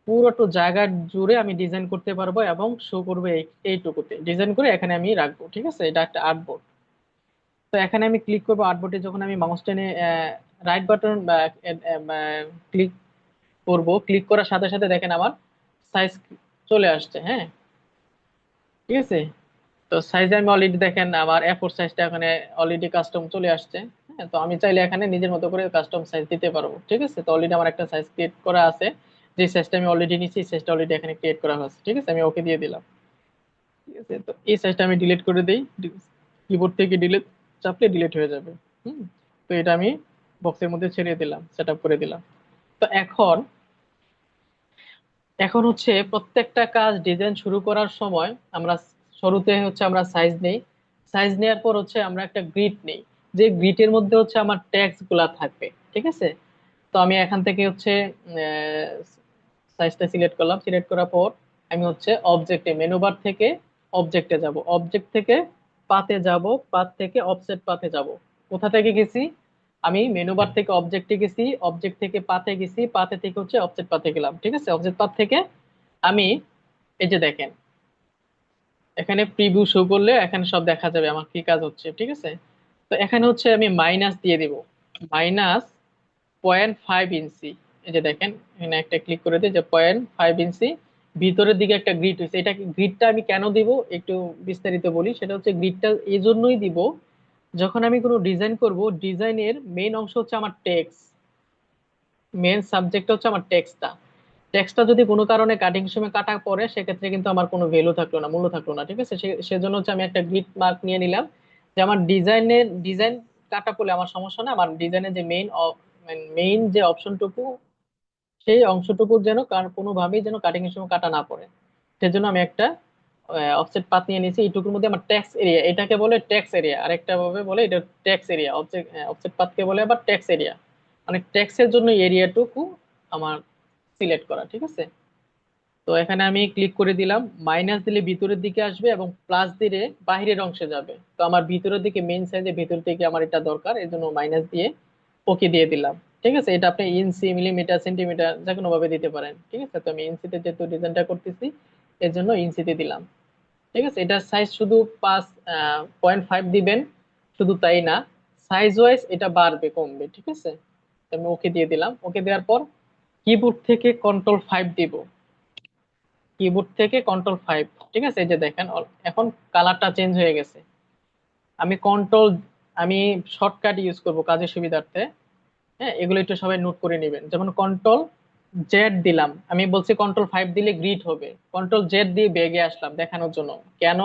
পুরোটা জায়গা জুড়ে আমি ডিজাইন করতে পারবো এবং শো করবে এইটুকুতে ডিজাইন করে এখানে আমি রাখবো, ঠিক আছে। এটা একটা আর্ট বোর্ড। তো এখানে আমি ক্লিক করবো আর্ট বোর্ডে, যখন আমি মাউস টেনে রাইট বাটন ক্লিক করব, ক্লিক করার সাথে সাথে দেখেন আমার সাইজ চলে আসছে। হ্যাঁ, ঠিক আছে। তো সাইজে আমি অলরেডি দেখেন আমার A4 সাইজটা এখানে অলরেডি কাস্টম চলে আসছে। হ্যাঁ, তো আমি চাইলে এখানে নিজের মতো করে কাস্টম সাইজ দিতে পারবো, ঠিক আছে। তো অলরেডি আমার একটা সাইজ ক্রিয়েট করা আছে, যে সাইজটা আমি অলরেডি নিচ্ছি, সাইজটা অলরেডি এখানে ক্রিয়েট করা হয়েছে, ঠিক আছে। আমি ওকে দিয়ে দিলাম, ঠিক আছে। তো এই সাইজটা আমি ডিলিট করে দিই, কিবোর্ড থেকে ডিলিট চাপলে ডিলিট হয়ে যাবে। হুম। তো এটা আমি বক্সের মধ্যে ছেড়ে দিলাম, সেট আপ করে দিলাম। তো এখন এখন হচ্ছে প্রত্যেকটা কাজ ডিজাইন শুরু করার সময় আমরা শুরুতে হচ্ছে আমরা সাইজ নেই। সাইজ নেওয়ার পর হচ্ছে আমরা একটা গ্রিড নেই, যে গ্রিডের মধ্যে হচ্ছে আমার ট্যাক্স গুলা থাকবে, ঠিক আছে। তো আমি এখান থেকে হচ্ছে সাইজটা সিলেক্ট করলাম। সিলেক্ট করার পর আমি হচ্ছে অবজেক্টে, মেনু বার থেকে অবজেক্টে যাব, অবজেক্ট থেকে পাতে যাব, পাত থেকে অফসেট পাতে যাব। কোথা থেকে গেছি? আমি মেনু বার থেকে অবজেক্টে গেছি, অবজেক্ট থেকে পাতে গেছি, পাতে থেকে হচ্ছে অফসেট পাতে গেলাম, ঠিক আছে। অফসেট পাত থেকে আমি এই যে দেখেন, এখানে প্রিভিউ শো করলে এখানে সব দেখা যাবে আমার কি কাজ হচ্ছে, ঠিক আছে। তো এখানে হচ্ছে আমি মাইনাস দিয়ে দিব, -0.5 ইঞ্চি। এই যে দেখেন, এখানে একটা ক্লিক করে দিই, যে 0.5 ইঞ্চি ভিতরের দিকে একটা গ্রিড হয়েছে। এটা গ্রিডটা আমি কেন দিব একটু বিস্তারিত বলি। সেটা হচ্ছে গ্রিডটা এই জন্যই দিব, যখন আমি কোনো ডিজাইন করব, ডিজাইনের মেইন অংশ হচ্ছে আমার টেক্সট, মেইন সাবজেক্ট হচ্ছে আমার টেক্সটটা। টেক্সটটা যদি কোনো কারণে কাটিং সময় কাটা পড়ে, সেক্ষেত্রে কিন্তু আমার কোনো ভ্যালু থাকলো না, মূল্য থাকলো না, ঠিক আছে। সেজন্য হচ্ছে আমি একটা গ্রিড মার্ক নিয়ে নিলাম, যে আমার ডিজাইন কাটা পড়লে আমার সমস্যা না। আমার ডিজাইনের যে মেইন যে অপশনটুকু, সেই অংশটুকু যেন কোনোভাবেই যেন কাটিং এর সময় কাটা না পড়ে। সেজন্য আমি একটা অফসেট পাথ নিয়ে নিয়েছি। এইটুকুর মধ্যে আমার ট্যাক্স এরিয়া, এটাকে বলে ট্যাক্স এরিয়া, আরেকটা ভাবে বলে এটা ট্যাক্স এরিয়া। অফসেট পাথকে বলে আবার ট্যাক্স এরিয়া, মানে ট্যাক্সের জন্য এরিয়াটুকু আমার সিলেক্ট করা, ঠিক আছে। তো এখানে আমি ক্লিক করে দিলাম। মাইনাস দিলে ভিতরের দিকে আসবে এবং প্লাস দিলে বাহিরের অংশে যাবে। তো আমার ভিতরের দিকে, মেইন সাইজে ভিতর দিকে আমার এটা দরকার, এই জন্য মাইনাস দিয়ে ওকে দিয়ে দিলাম, ঠিক আছে। এটা আপনি ইঞ্চি, মিলিমিটার, সেন্টিমিটার যে কোনো ভাবে দিতে পারেন, ঠিক আছে। তো আমি ইঞ্চিতে যেহেতু ডিজাইনটা করতেছি, এর জন্য ইঞ্চিতে দিলাম। ঠিক আছে, এটার সাইজ শুধু 5.5 দিবেন, শুধু তাই না, সাইজ ওয়াইজ এটা বাড়বে কমবে। ঠিক আছে, তো আমি ওকে দিয়ে দিলাম। ওকে দেওয়ার পর কিবোর্ড থেকে কন্ট্রোল 5 দিব, কিবোর্ড থেকে কন্ট্রোল 5। ঠিক আছে, এই যে দেখেন এখন কালারটা চেঞ্জ হয়ে গেছে। আমি কন্ট্রোল আমি শর্টকাট ইউজ করব কাজের সুবিধার্থে। হ্যাঁ, এগুলো একটু সবাই নোট করে নেবেন। যেমন কন্ট্রোল Z দিলাম, আমি বলছি কন্ট্রোল 5 দিলে গ্রিড হবে, কন্ট্রোল Z দিয়ে ব্যাগে আসলাম দেখানোর জন্য। কেন,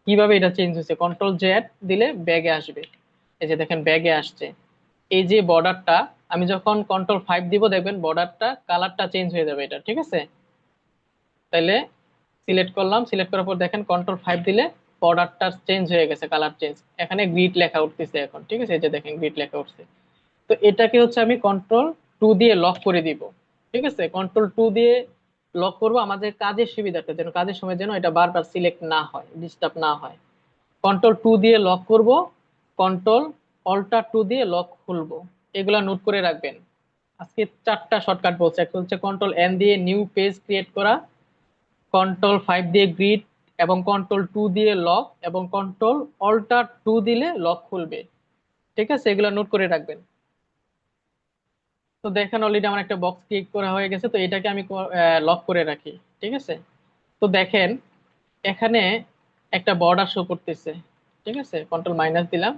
কিভাবে এটা চেঞ্জ হয়েছে, কন্ট্রোল Z দিলে ব্যাগে আসবে। এই যে দেখেন ব্যাগে আসছে। এই যে বর্ডারটা, আমি যখন কন্ট্রোল 5 দিব দেখবেন বর্ডারটা কালারটা চেঞ্জ হয়ে যাবে এটা। ঠিক আছে, তাহলে সিলেক্ট করলাম, সিলেক্ট করার পর দেখেন কন্ট্রোল 5 দিলে বর্ডারটা চেঞ্জ হয়ে গেছে, কালার চেঞ্জ। এখানে গ্রিড লেখা উঠতেছে এখন। ঠিক আছে, এই যে দেখেন গ্রিড লেখা উঠছে। তো এটাকে হচ্ছে আমি কন্ট্রোল 2 দিয়ে লক করে দিব। ঠিক আছে, কন্ট্রোল 2 দিয়ে লক করব আমাদের কাজের সুবিধাটা, যেন কাজের সময় যেন এটা বারবার সিলেক্ট না হয়, ডিস্টার্ব না হয়। কন্ট্রোল 2 দিয়ে লক করব, কন্ট্রোল অল্টার 2 দিয়ে লক খুলবো। এগুলা নোট করে রাখবেন। আজকে 4টা শর্টকাট বলছে। একটা হচ্ছে কন্ট্রোল N দিয়ে নিউ পেজ ক্রিয়েট করা, কন্ট্রোল 5 দিয়ে গ্রিড, এবং কন্ট্রোল 2 দিয়ে লক, এবং কন্ট্রোল অল্টার 2 দিলে লক খুলবে। ঠিক আছে, এগুলো নোট করে রাখবেন। তো দেখেন অলরেডি আমার একটা বক্স ক্রিয়েট করা হয়ে গেছে, তো এটাকে আমি লক করে রাখি। ঠিক আছে, তো দেখেন এখানে একটা বর্ডার শো করতেছে। ঠিক আছে, কন্ট্রোল- দিলাম।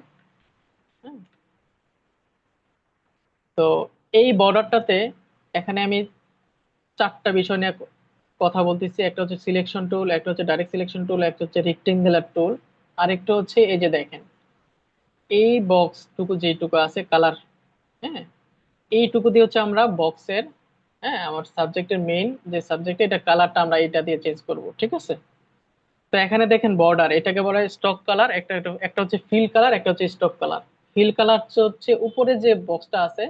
হ্যাঁ, তো এই বর্ডারটাতে এখানে আমি 4টা বিষয় নিয়ে কথা বলতেছি। একটা হচ্ছে সিলেকশন টুল, একটা হচ্ছে ডাইরেক্ট সিলেকশন টুল, একটা হচ্ছে রেক্টেঙ্গুলার টুল, আর একটা হচ্ছে এই যে দেখেন এই বক্স টুকু যেটুকু আছে কালার। হ্যাঁ, এইটুকু দিয়ে হচ্ছে আমরা বক্সের, হ্যাঁ আমার সাবজেক্টের মেইন যে সাবজেক্ট, এটা কালারটা আমরা এটা দিয়ে চেঞ্জ করব। ঠিক আছে, তো এখানে দেখেন বর্ডার, এটাকে বলা হয় স্টক কালার। একটা একটা একটা হচ্ছে ফিল কালার, একটা হচ্ছে স্টক কালার। ফিল কালার হচ্ছে উপরে যে বক্সটা আছে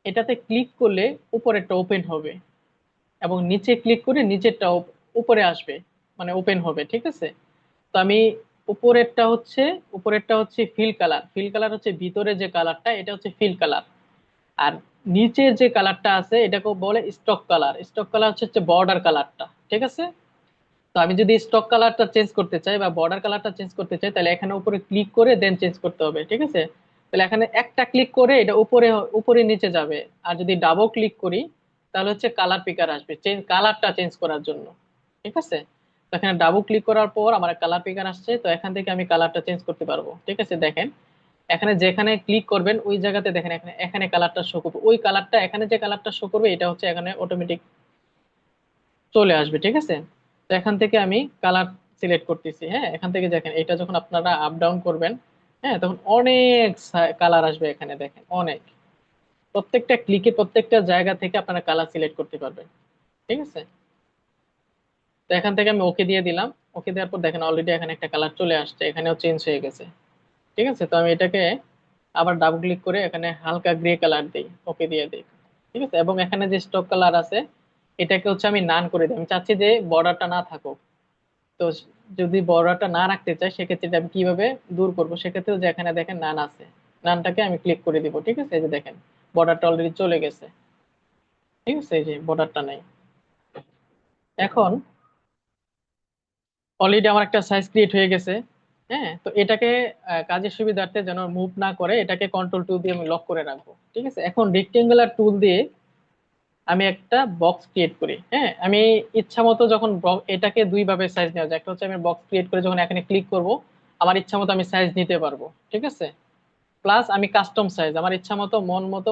এটাতে ক্লিক করলে উপরেরটা ওপেন হবে, এবং নিচে ক্লিক করে নিচেরটা উপরে আসবে, মানে ওপেন হবে। ঠিক আছে, তো আমি উপরেরটা হচ্ছে উপরেরটা হচ্ছে ফিল কালার। ফিল কালার হচ্ছে ভিতরে যে কালারটা, এটা হচ্ছে ফিল কালার। আর নিচের যে কালারটা আছে এটাকে বলে স্টক কালার। স্টক কালার হচ্ছে বর্ডার কালারটা। ঠিক আছে, তো আমি যদি স্টক কালারটা চেঞ্জ করতে চাই বা বর্ডার কালারটা চেঞ্জ করতে চাই, তাহলে এখানে উপরে ক্লিক করে দেন চেঞ্জ করতে হবে। ঠিক আছে, তাহলে এখানে একটা ক্লিক করে এটা উপরে উপরে নিচে যাবে। আর যদি ডাবল ক্লিক করি তাহলে হচ্ছে কালার পিকার আসবে চেঞ্জ, কালারটা চেঞ্জ করার জন্য। ঠিক আছে, তো এখানে ডাবল ক্লিক করার পর আমার কালার পিকার আসছে, তো এখান থেকে আমি কালারটা চেঞ্জ করতে পারবো। ঠিক আছে, দেখেন এখানে যেখানে ক্লিক করবেন ওই জায়গাতে দেখেন এখানে এখানে কালারটা শো করবে, ওই কালারটা এখানে যে কালারটা শো করবে এটা হচ্ছে এখানে অটোমেটিক চলে আসবে। ঠিক আছে, তো এখান থেকে আমি কালার সিলেক্ট করতেছি। হ্যাঁ, এখান থেকে দেখেন এটা যখন আপনারা আপ ডাউন করবেন, হ্যাঁ তখন অনেক কালার আসবে। এখানে দেখেন অনেক, প্রত্যেকটা ক্লিকে প্রত্যেকটা জায়গা থেকে আপনারা কালার সিলেক্ট করতে পারবেন। ঠিক আছে, তো এখান থেকে আমি ওকে দিয়ে দিলাম। ওকে দেওয়ার পর দেখেন অলরেডি এখানে একটা কালার চলে আসছে, এখানেও চেঞ্জ হয়ে গেছে। ঠিক আছে, তো আমি এটাকে আবার ডাবল ক্লিক করে এখানে হালকা গ্রে কালার দিই, ওকে দিয়ে দিই। ঠিক আছে, এবং এখানে যে স্টক কালার আছে এটাকে হচ্ছে আমি নান করে দিই। আমি চাচ্ছি যে বর্ডারটা না থাকুক। তো যদি বর্ডারটা না রাখতে চাই সেক্ষেত্রে এটা আমি কিভাবে দূর করবো, সেক্ষেত্রে যে এখানে দেখেন নান আছে, নানটাকে আমি ক্লিক করে দিব। ঠিক আছে, এই যে দেখেন বর্ডারটা অলরেডি চলে গেছে। ঠিক আছে, এই যে বর্ডারটা নাই। এখন অলরেডি আমার একটা সাইজ ক্রিয়েট হয়ে গেছে। হ্যাঁ, তো এটাকে কাজের সুবিধার্থে যেন মুভ না করে এটাকে কন্ট্রোল 2 দিয়ে আমি লক করে রাখবো। ঠিক আছে, এখন রেক্টেঙ্গুলার টুল দিয়ে আমি একটা বক্স ক্রিয়েট করি। হ্যাঁ, আমি ইচ্ছা মতো যখন এটাকে দুই ভাবে সাইজ নেওয়া যায়। একটা হচ্ছে আমি বক্স ক্রিয়েট করে যখন এখানে ক্লিক করব আমার ইচ্ছা মতো আমি সাইজ নিতে পারবো। ঠিক আছে, প্লাস আমি কাস্টম সাইজ আমার ইচ্ছা মতো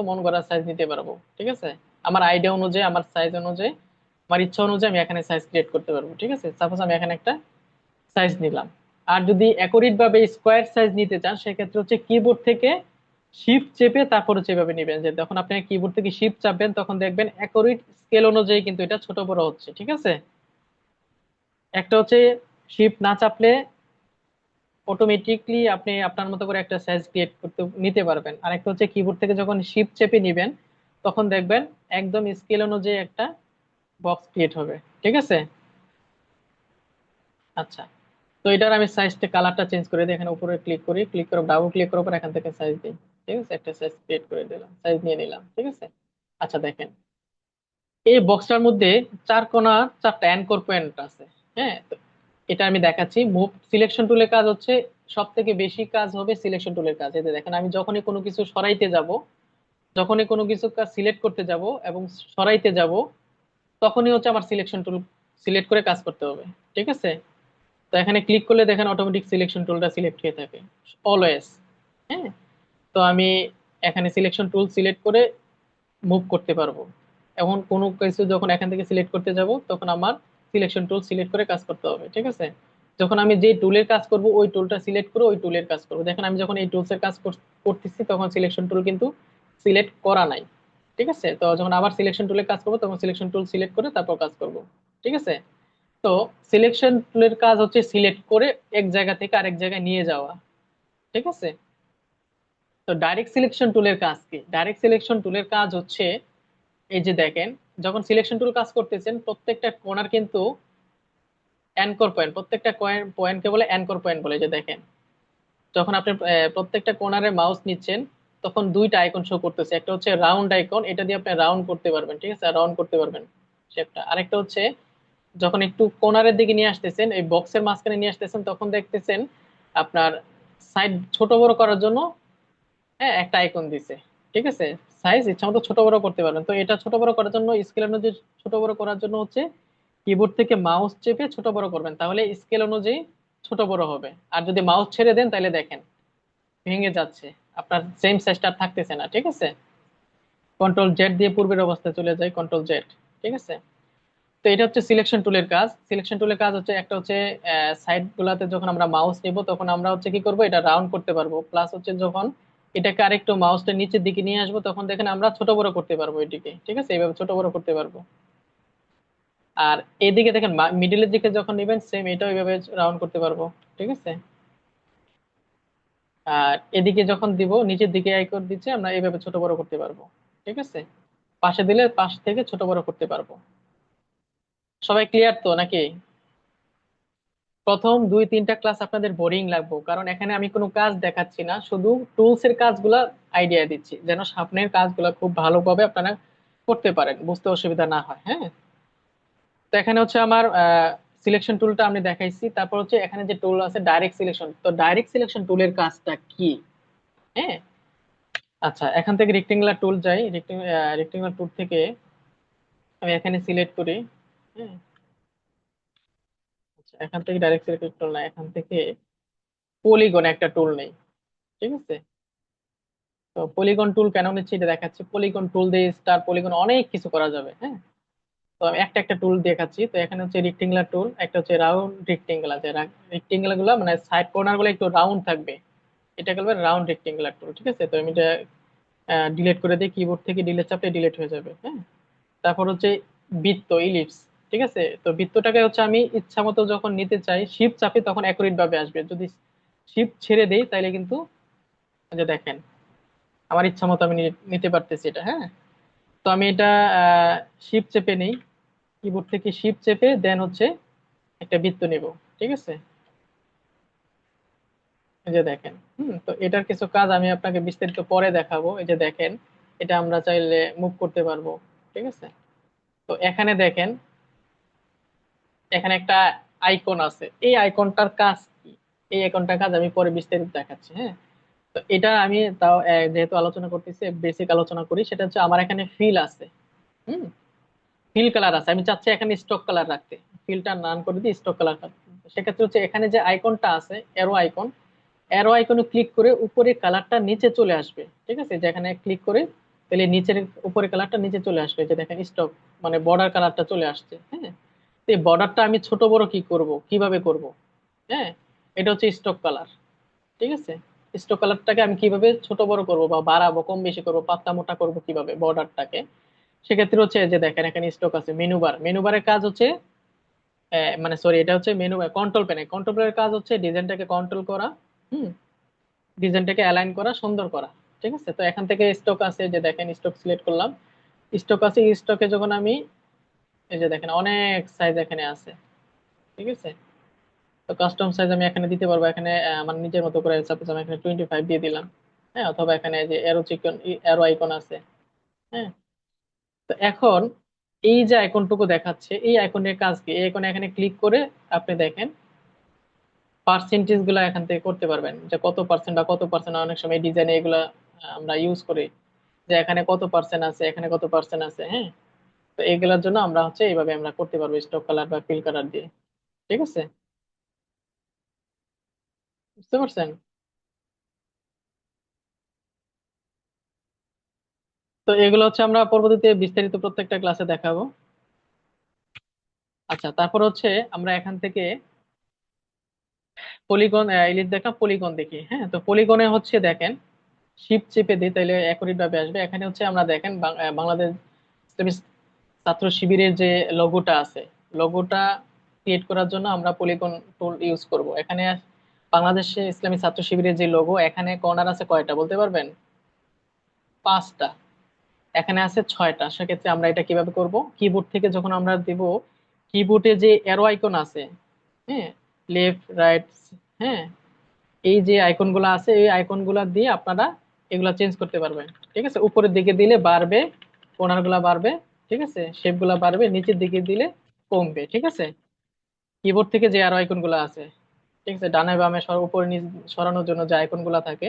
মন গড়া সাইজ নিতে পারবো। ঠিক আছে, আমার আইডিয়া অনুযায়ী আমার সাইজ অনুযায়ী আমার ইচ্ছা অনুযায়ী আমি এখানে সাইজ ক্রিয়েট করতে পারবো। ঠিক আছে, সাপোজ আমি এখানে একটা সাইজ নিলাম। আর যদি অ্যাকুরেট ভাবে স্কোয়ার সাইজ নিতে চান সেক্ষেত্রে হচ্ছে কিবোর্ড থেকে শিফট চেপে তারপর হচ্ছে এভাবে নিবেন। যে যখন আপনি কিবোর্ড থেকে শিফট চাপবেন তখন দেখবেন অ্যাকুরেট স্কেল অনুযায়ী কিন্তু এটা ছোট বড় হচ্ছে। ঠিক আছে, একটা হচ্ছে শিফট না চাপলে অটোমেটিকলি আপনি আপনার মতো করে একটা সাইজ ক্রিয়েট করতে নিতে পারবেন। আর একটা হচ্ছে কিবোর্ড থেকে যখন শিফট চেপে নিবেন তখন দেখবেন একদম স্কেল অনুযায়ী একটা বক্স ক্রিয়েট হবে। ঠিক আছে, আচ্ছা, তো এটার আমি সাইজটা কালারটা চেঞ্জ করে দিই। এখানে উপরে ক্লিক করি, ক্লিক করে ডাবল ক্লিক করার পর এখান থেকে সাইজ দিই। ঠিক আছে, একটা সাইজ ক্রিয়েট করে দিলাম, সাইজ নিয়ে নিলাম। ঠিক আছে, আচ্ছা দেখেন এই বক্সটার মধ্যে চার কোণা 4টা অ্যানকর পয়েন্ট আছে। হ্যাঁ, তো এটা আমি দেখাচ্ছি। মুভ সিলেকশন টুলের কাজ হচ্ছে, সব থেকে বেশি কাজ হবে সিলেকশন টুলের কাজ। এই যে দেখেন, আমি যখনই কোনো কিছু সরাইতে যাব, যখনই কোনো কিছু কাজ সিলেক্ট করতে যাব এবং সরাইতে যাব, তখনই হচ্ছে আমার সিলেকশন টুল সিলেক্ট করে কাজ করতে হবে। ঠিক আছে? তো এখানে ক্লিক করলে দেখেন অটোমেটিক সিলেকশন টুলটা সিলেক্ট হয়ে থাকে অলওয়েজ। হ্যাঁ, তো আমি এখানে সিলেকশন টুল সিলেক্ট করে মুভ করতে পারবো। এখন কোনো কিছু যখন এখান থেকে সিলেক্ট করতে যাব, তখন আমার সিলেকশন টুল সিলেক্ট করে কাজ করতে হবে। ঠিক আছে? যখন আমি যে টুলের কাজ করব, ওই টুলটা সিলেক্ট করে ওই টুলের কাজ করবো। দেখেন আমি যখন এই টুলসের কাজ করতেছি, তখন সিলেকশন টুল কিন্তু সিলেক্ট করা নাই। ঠিক আছে? তো যখন আবার সিলেকশন টুলের কাজ করবো, তখন সিলেকশন টুল সিলেক্ট করে তারপর কাজ করব। ঠিক আছে? তো সিলেকশন টুলের কাজ হচ্ছে সিলেক্ট করে এক জায়গা থেকে আরেক জায়গায় নিয়ে যাওয়া। ঠিক আছে? তো ডাইরেক্ট সিলেকশন টুলের কাজ কি? ডাইরেক্ট সিলেকশন টুলের কাজ হচ্ছে, এই যে দেখেন, যখন সিলেকশন টুল কাজ করতেছেন, প্রত্যেকটা কোণার কিন্তু অ্যানকর পয়েন্ট, প্রত্যেকটা পয়েন্টকে বলে অ্যানকর পয়েন্ট বলে। এই যে দেখেন, যখন আপনি প্রত্যেকটা কোণারে মাউস নিচ্ছেন, তখন দুইটা আইকন শো করতেছে। একটা হচ্ছে রাউন্ড আইকন, এটা দিয়ে আপনি রাউন্ড করতে পারবেন। ঠিক আছে? রাউন্ড করতে পারবেন শেপটা। আরেকটা হচ্ছে, যখন একটু কোণারের দিকে নিয়ে আসতেছেন, এই বক্সের মাঝখানে নিয়ে আসতেছেন, তখন দেখতেছেন আপনার সাইড ছোট বড় করার জন্য, হ্যাঁ, একটা আইকন দিছে। ঠিক আছে? সাইজ ইচ্ছা মতো ছোট বড় করতে পারবেন। তো এটা ছোট বড় করার জন্য, স্কেল অনুযায়ী ছোট বড় করার জন্য হচ্ছে কিবোর্ড থেকে মাউস চেপে ছোট বড় করবেন, তাহলে স্কেল অনুযায়ী ছোট বড় হবে। আর যদি মাউস ছেড়ে দেন, তাহলে দেখেন ভেঙে যাচ্ছে, আপনার সেম সাইজটা থাকতেছে না। ঠিক আছে? কন্ট্রোল জেড দিয়ে পূর্বের অবস্থায় চলে যায়, কন্ট্রোল জেড। ঠিক আছে? তো এটা হচ্ছে সিলেকশন টুলের কাজ। সিলেকশন টুলের কাজ হচ্ছে, একটা হচ্ছে সাইড গুলাতে যখন আমরা মাউস নিব, তখন আমরা হচ্ছে কি করব, এটা রাউন্ড করতে পারবো। প্লাস হচ্ছে যখন এটাকে আরেকটু মাউসটা নিচের দিকে নিয়ে আসবো, তখন দেখেন আমরা ছোট বড় করতে পারবো এটিকে। ঠিক আছে? এইভাবে ছোট বড় করতে পারবো। আর এদিকে দেখেন মিডিলের দিকে যখন নেবেন, সেম এটাও এইভাবে রাউন্ড করতে পারবো। ঠিক আছে? আর এদিকে যখন দিব, নিচের দিকে আইকন দিচ্ছে, আমরা এইভাবে ছোট বড় করতে পারবো। ঠিক আছে? পাশে দিলে পাশ থেকে ছোট বড় করতে পারবো। সবাই ক্লিয়ার তো নাকি? প্রথম 2-3টা ক্লাস আপনাদের বোরিং লাগবে, কারণ এখানে আমি কোনো কাজ দেখাচ্ছি না, শুধু টুলস এর কাজগুলা আইডিয়া দিচ্ছি, যেন সামনের কাজগুলো খুব ভালোভাবে আপনারা করতে পারেন, বুঝতে অসুবিধা না হয়। হ্যাঁ, তো এখানে হচ্ছে আমার সিলেকশন টুলটা আমি দেখাইছি। তারপর হচ্ছে এখানে যে টুল আছে ডাইরেক্ট সিলেকশন, তো ডাইরেক্ট সিলেকশন টুলের কাজটা কি? হ্যাঁ, আচ্ছা, এখান থেকে রেক্টেঙ্গুলার টুল যাই। রেক্টেঙ্গুলার টুল থেকে আমি এখানে সিলেক্ট করি। হ্যাঁ, আচ্ছা, এখান থেকে ডাইরেক্ট সিলেকশন টুল না, এখান থেকে পলিগন একটা টুল নেই। ঠিক আছে? তো পলিগন টুল কেন নিচ্ছি এটা দেখাচ্ছি। পলিগন টুল দিয়ে স্টার পলিগন অনেক কিছু করা যাবে। হ্যাঁ, তো আমি একটা একটা টুল দেখাচ্ছি। তো এখানে হচ্ছে রেক্টেঙ্গুলার টুল, একটা হচ্ছে রাউন্ড রেক্টেঙ্গুলার, যে রেক্টেঙ্গুলার গুলো মানে সাইড কর্নার গুলো একটু রাউন্ড থাকবে, এটা বলবে রাউন্ড রেক্টেঙ্গুলার টুল। ঠিক আছে? তো আমি এটা ডিলিট করে দিই, কিবোর্ড থেকে ডিলিট চাপলে ডিলিট হয়ে যাবে। হ্যাঁ, তারপর হচ্ছে বৃত্ত, ইলিপস। ঠিক আছে? তো বৃত্তটাকে হচ্ছে আমি ইচ্ছা মতো যখন নিতে চাই, শিফট চাপি, তখন অ্যাকুরেট ভাবে আসবে। যদি শিফট ছেড়ে দেই, তাহলে কিন্তু এই যে দেখেন, আমার ইচ্ছা মতো আমি নিতে পারতেছি এটা। হ্যাঁ, তো আমি এটা শিফট চেপে নেই, কিবোর্ড থেকে শিফট চেপে দেন হচ্ছে একটা বৃত্ত নিব। ঠিক আছে? এই যে দেখেন, তো এটার কিছু কাজ আমি আপনাকে বিস্তারিত পরে দেখাবো। এই যে দেখেন, এটা আমরা চাইলে মুভ করতে পারবো। ঠিক আছে? তো এখানে দেখেন, এখানে একটা আইকন আছে, এই আইকনটার কাজ কি? এই আইকনটার কাজ আমি পরে বিস্তারিত দেখাচ্ছি। হ্যাঁ, তো এটা আমি তাও যেহেতু আলোচনা করতেছি, বেসিক আলোচনা করি। সেটা হচ্ছে, আমার এখানে ফিল আছে। হুম, ফিল কালার আছে, আমি চাচ্ছি এখানে স্টক কালার রাখতে। ফিলটা নান করে দিই, স্টক কালার রাখতে। সেক্ষেত্রে হচ্ছে এখানে যে আইকনটা আছে, এরো আইকন, এরো আইকনে ক্লিক করে উপরে কালারটা নিচে চলে আসবে। ঠিক আছে? যেখানে ক্লিক করে, তাহলে নিচের উপরে কালারটা নিচে চলে আসবে। যে দেখেন স্টক, মানে বর্ডার কালারটা চলে আসছে। হ্যাঁ, তো এই বর্ডারটা আমি ছোট বড় কি করব, কিভাবে করব? হ্যাঁ, এটা হচ্ছে স্টক কালার। ঠিক আছে? স্টক কালারটাকে আমি কিভাবে ছোট বড় করব বা বাড়াবো, কম বেশি করব, পাতলা মোটা করব কিভাবে বর্ডারটাকে? সেক্ষেত্রে হচ্ছে এই যে দেখেন, এখানে স্টক আছে। মেনু বার, মেনু বারের কাজ হচ্ছে মানে সরি, এটা হচ্ছে মেনু বার। কন্ট্রোল প্যানে, কন্ট্রোল প্যানের কাজ হচ্ছে ডিজাইনটাকে কন্ট্রোল করা। হুম, ডিজাইনটাকে অ্যালাইন করা, সুন্দর করা। ঠিক আছে? তো এখান থেকে স্টক আছে, যে দেখেন স্টক সিলেক্ট করলাম, স্টক আছে। স্টকে যখন আমি, এই যে দেখেন অনেক সাইজ এখানে আছে। ঠিক আছে? তো কাস্টম সাইজ আমি এখানে দিতে পারবো। এখানে আমার নিজের মতো করে, সাপোজ আমি এখানে 25 দিয়ে দিলাম। হ্যাঁ, অথবা এখানে যে এরো চিকন, এরো আইকন আছে। হ্যাঁ, তো এখন এই যে আইকনটুকু দেখাচ্ছে, এই আইকনের কাজ কি? এই আইকনে এখানে ক্লিক করে আপনি দেখেন, পার্সেন্টেজ গুলা এখান থেকে করতে পারবেন, যে কত পার্সেন্ট বা কত পার্সেন্ট, অনেক সময় ডিজাইনে এগুলা আমরা ইউজ করি, যে এখানে কত পার্সেন্ট আছে, এখানে কত পার্সেন্ট আছে। হ্যাঁ, তো এগুলোর জন্য আমরা হচ্ছে এইভাবে আমরা করতে পারবো স্টক কালার বা ফিল কালার দিয়ে। ঠিক আছে, বুঝতে পারছেন? তো এগুলো হচ্ছে আমরা পরবর্তীতে বিস্তারিত প্রত্যেকটা ক্লাসে দেখাবো। আচ্ছা, তারপর হচ্ছে আমরা এখান থেকে পলিগন, ইলিশ দেখলাম, পলিগন দেখি। হ্যাঁ, তো পলিগনে হচ্ছে দেখেন, শিফট চেপে দিই তাইলে অ্যাকুরেট ভাবে আসবে। এখানে হচ্ছে আমরা দেখেন বাংলাদেশ ইসলামী ছাত্র শিবিরের যে লোগোটা আছে, লোগোটা ক্রিয়েট করার জন্য আমরা পলিগন টুল ইউজ করব। এখানে বাংলাদেশে ইসলামী ছাত্র শিবিরের যে লোগো, এখানে কর্নার আছে কয়টা বলতে পারবেন? 5টা। এখানে আছে 6টা। সেক্ষেত্রে আমরা এটা কিভাবে করব, কিবোর্ড থেকে যখন আমরা দেব, কিবোর্ডে যে অ্যারো আইকন আছে, হ্যাঁ, লেফট রাইট, হ্যাঁ, এই যে আইকন গুলো আছে, এই আইকন গুলা দিয়ে আপনারা এগুলা চেঞ্জ করতে পারবেন। ঠিক আছে, উপরের দিকে দিলে বাড়বে, কোণার গুলা বাড়বে, ঠিক আছে, শেপ গুলা বাড়বে, নিচের দিকে দিলে কমবে। ঠিক আছে, কিবোর্ড থেকে যে আরো আইকন গুলা আছে, ঠিক আছে, ডানে বামে উপরে নিচ সরানোর জন্য যে আইকন গুলা থাকে,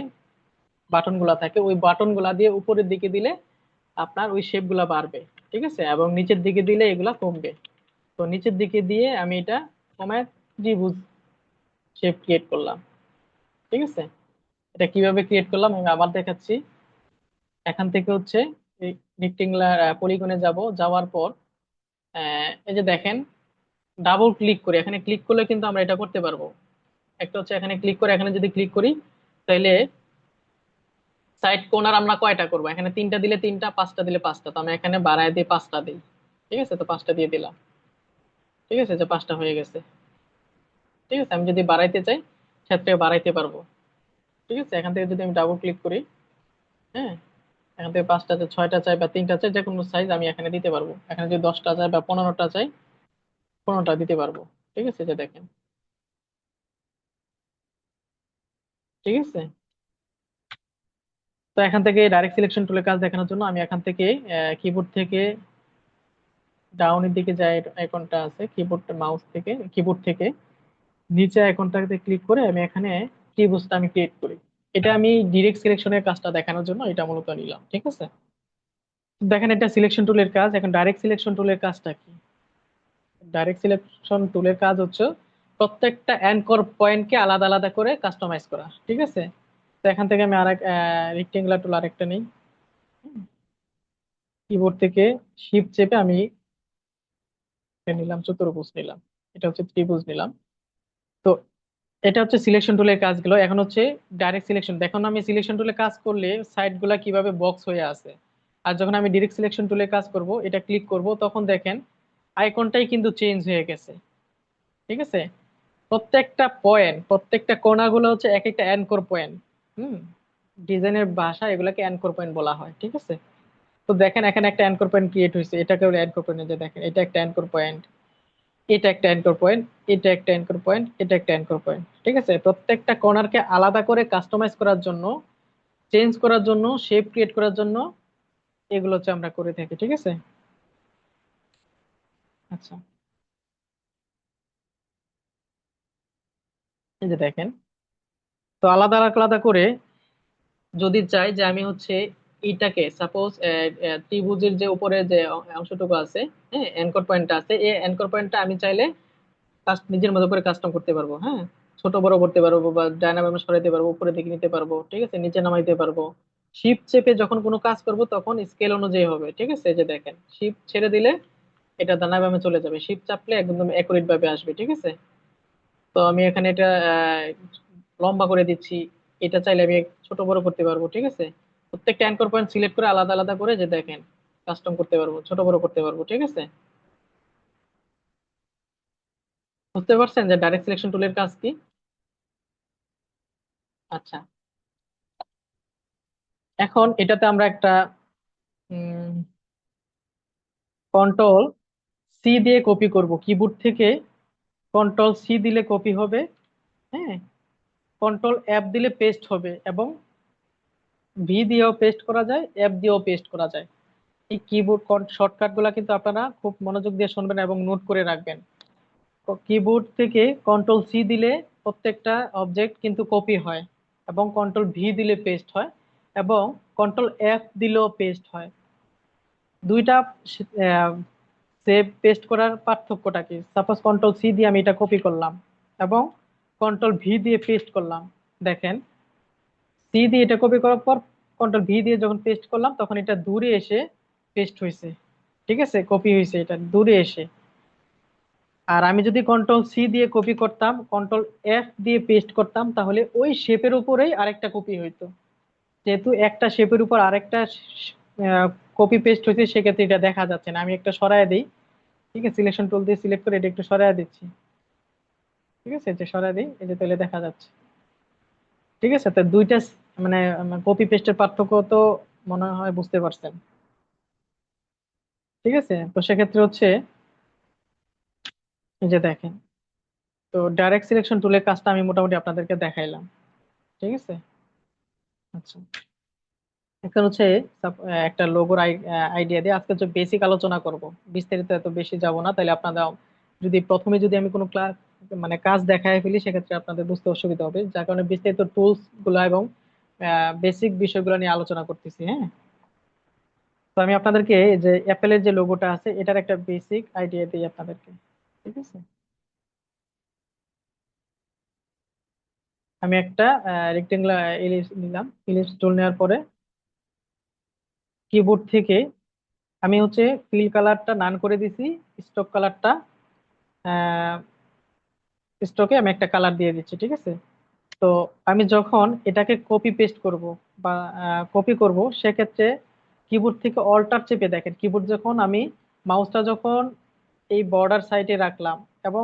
বাটন গুলা থাকে, ওই বাটন গুলা দিয়ে উপরের দিকে দিলে আপনার ওই শেপ গুলা বাড়বে। ঠিক আছে, এবং নিচের দিকে দিলে এগুলা কমবে। তো নিচের দিকে দিয়ে আমি এটা কমায় ত্রিভুজ শেপ ক্রিয়েট করলাম। ঠিক আছে, এটা কিভাবে ক্রিয়েট করলাম আমি আবার দেখাচ্ছি। এখান থেকে হচ্ছে এই রেক্টেঙ্গুলার পলিগনে যাব, যাওয়ার পর এই যে দেখেন, ডাবল ক্লিক করে এখানে ক্লিক করলে কিন্তু আমরা এটা করতে পারবো। একটা হচ্ছে এখানে ক্লিক করে, এখানে যদি ক্লিক করি তাহলে সাইড কর্নার আমরা কয়টা করবো, এখানে 3টা দিলে 3টা, 5টা দিলে 5টা, তো আমি এখানে বাড়ায় দিয়ে 5টা দিই। ঠিক আছে, তো 5টা দিয়ে দিলাম। ঠিক আছে, যে 5টা হয়ে গেছে। ঠিক আছে, আমি যদি বাড়াইতে চাই সেক্ষেত্রে বাড়াইতে পারবো। ঠিক আছে, এখান থেকে যদি আমি ডাবল ক্লিক করি, হ্যাঁ, এখান থেকে 5টা চাই, 6টা চাই বা 3টা চাই, যে কোনো সাইজ আমি এখানে দিতে পারবো। এখানে যদি 10টা চাই বা 15টা চাই, 15টা দিতে পারবো। ঠিক আছে, যে দেখেন। ঠিক আছে, তো এখান থেকে ডাইরেক্ট সিলেকশন টুলের কাজ দেখানোর জন্য আমি এখান থেকে কিবোর্ড থেকে ডাউনের দিকে যে আইকনটা আছে, কিবোর্ড মাউস থেকে কিবোর্ড থেকে নিচে আইকনটাতে ক্লিক করে আমি এখানে ত্রিভুজটা আমি ক্রিয়েট করি। এটা আমি ডিরেক্ট সিলেকশনের কাজটা দেখানোর জন্য এটা মূলত নিলাম। ঠিক আছে, দেখেন এটা সিলেকশন টুলের কাজ। এখন ডাইরেক্ট সিলেকশন টুলের কাজটা কি? ডাইরেক্ট সিলেকশন টুলের কাজ হচ্ছে প্রত্যেকটা অ্যাঙ্কর পয়েন্টকে আলাদা আলাদা করে কাস্টমাইজ করা। ঠিক আছে, তো এখান থেকে আমি আরেক রেক্টেঙ্গুলার টুল আরেকটা নিই, কিবোর্ড থেকে শিফট চেপে আমি এটা নিলাম, চতুর্ভুজ নিলাম, এটা হচ্ছে ত্রিভুজ নিলাম। তো এটা হচ্ছে সিলেকশন টুলের কাজগুলো। এখন হচ্ছে ডাইরেক্ট সিলেকশন। দেখুন আমি সিলেকশন টুলে কাজ করলে সাইড গুলা কিভাবে বক্স হয়ে আছে, আর যখন আমি ডিরেক্ট সিলেকশন টুলে কাজ করব, এটা ক্লিক করব, তখন দেখেন আইকনটাই কিন্তু চেঞ্জ হয়ে গেছে। ঠিক আছে, প্রত্যেকটা পয়েন্ট, প্রত্যেকটা কোণাগুলো হচ্ছে এক একটা অ্যানকর পয়েন্ট। হুম, ডিজাইনের ভাষা এগুলাকে অ্যানকর পয়েন্ট বলা হয়। ঠিক আছে, তো দেখেন এখানে একটা অ্যানকর পয়েন্ট ক্রিয়েট হয়েছে, এটাকে বলে অ্যানকর পয়েন্ট। যে দেখেন এটা একটা অ্যানকর পয়েন্ট, এটা একটা অ্যানকর পয়েন্ট, এটা একটা অ্যানকর পয়েন্ট, এটা একটা অ্যানকর পয়েন্ট। ঠিক আছে, প্রত্যেকটা কর্নারকে আলাদা করে কাস্টমাইজ করার জন্য, চেঞ্জ করার জন্য, শেপ ক্রিয়েট করার জন্য এগুলো হচ্ছে আমরা করে থাকি। ঠিক আছে, আচ্ছা, এই যে দেখেন, তো আলাদা আলাদা করে যদি চাই যে আমি হচ্ছে এইটাকে সাপোজ ত্রিভুজের যে উপরে যে অংশটুকু আছে, হ্যাঁ, অ্যাঙ্কর পয়েন্টটা আছে, এই অ্যাঙ্কর পয়েন্টটা আমি চাইলে নিজের মতো করে কাস্টম করতে পারবো। হ্যাঁ, ছোট বড় করতে পারবো বা ডায়নামো বামে সরাইতে পারবো, উপরে দিকে নিতে পারবো। ঠিক আছে, নিচে নামাইতে পারবো। শিফট চেপে যখন কোনো কাজ করব তখন স্কেল অনুযায়ী হবে। ঠিক আছে, এই যে দেখেন, শিফট ছেড়ে দিলে এটা ডানা বামে চলে যাবে, শিফট চাপলে একদম একুরেট ভাবে আসবে। ঠিক আছে, তো আমি এখানে এটা লম্বা করে দিচ্ছি, এটা চাইলে আমি ছোট বড় করতে পারবো। ঠিক আছে, প্রত্যেকটা অ্যাঙ্কর পয়েন্ট সিলেক্ট করে আলাদা আলাদা করে যে দেখেন কাস্টম করতে পারবো, ছোট বড় করতে পারবো। ঠিক আছে, বুঝতে পারছেন যে ডাইরেক্ট সিলেকশন টুলের কাজ কি? আচ্ছা, এখন এটাতে আমরা একটা কন্ট্রোল সি দিয়ে কপি করব কিবোর্ড থেকে। কন্ট্রোল সি দিলে কপি হবে, হ্যাঁ, কন্ট্রোল এফ দিলে পেস্ট হবে, এবং ভি দিয়েও পেস্ট করা যায়, এফ দিয়েও পেস্ট করা যায়। এই কিবোর্ড শর্টকাট গুলা কিন্তু আপনারা খুব মনোযোগ দিয়ে শুনবেন এবং নোট করে রাখবেন। কিবোর্ড থেকে কন্ট্রোল সি দিলে প্রত্যেকটা অবজেক্ট কিন্তু কপি হয়, এবং কন্ট্রোল ভি দিলে পেস্ট হয়, এবং কন্ট্রোল এফ দিলেও পেস্ট হয়। দুইটা সেভ পেস্ট করার পার্থক্যটা কি? সাপোজ কন্ট্রোল সি দিয়ে আমি এটা কপি করলাম এবং কন্ট্রোল ভি দিয়ে পেস্ট করলাম। দেখেন, সি দিয়ে এটা কপি করার পর কন্ট্রোল ভি দিয়ে যখন পেস্ট করলাম তখন এটা দূরে এসে পেস্ট হয়েছে, ঠিক আছে, কপি হয়েছে এটা দূরে এসে। আর আমি যদি কন্ট্রোল সি দিয়ে কপি করতাম, কন্ট্রোল এফ দিয়ে পেস্ট করতাম, তাহলে ওই শেপের উপরেই আরেকটা কপি হইতো। যেহেতু একটা শেপের উপর আরেকটা কপি পেস্ট হয়েছে, সেক্ষেত্রে এটা দেখা যাচ্ছে না। আমি একটা সরায় দিই, ঠিক আছে, সিলেকশন টুল দিয়ে সিলেক্ট করে এটা একটু সরায় দিচ্ছি, ঠিক আছে, যে সরায় দিই, এই যে তাহলে দেখা যাচ্ছে। ঠিক আছে, তো দুইটা মানে কপি পেস্টের পার্থক্য তো মনে হয় বুঝতে পারছেন। ঠিক আছে, তো সেক্ষেত্রে হচ্ছে এই যে দেখেন, তো ডাইরেক্ট সিলেকশন টুলের কাজটা আমি মোটামুটি আপনাদেরকে দেখাইলাম। ঠিক আছে, আচ্ছা, এখন হচ্ছে একটা লোগোর আইডিয়া দিয়ে আজকে যে বেসিক আলোচনা করব, বিস্তারিত এত বেশি যাব না, তাহলে আপনাদের যদি প্রথমে যদি আমি কোনো ক্লাস মানে কাজ দেখায় ফেলি, সেক্ষেত্রে আপনাদের বুঝতে অসুবিধা হবে, যার কারণে বিস্তারিত টুলস গুলা এবং বেসিক বিষয়গুলো নিয়ে আলোচনা করতেছি। হ্যাঁ, তো আমি আপনাদেরকে এই যে অ্যাপেলের যে লোগোটা আছে এটার একটা বেসিক আইডিয়া দিই আপনাদেরকে। ঠিক আছে, আমি একটা রেক্টেঙ্গুলার ইলিপস নিলাম, ইলিপস টুল নেওয়ার পরে কিবোর্ড থেকে আমি হচ্ছে ফিল কালারটা নান করে দিছি, স্টক কালারটা স্টকে আমি একটা কালার দিয়ে দিচ্ছি। ঠিক আছে, তো আমি যখন এটাকে কপি পেস্ট করব বা কপি করব, সেক্ষেত্রে কিবোর্ড থেকে অল্টার চেপে দেখেন, কিবোর্ড যখন আমি মাউসটা যখন এই বর্ডার সাইডে রাখলাম এবং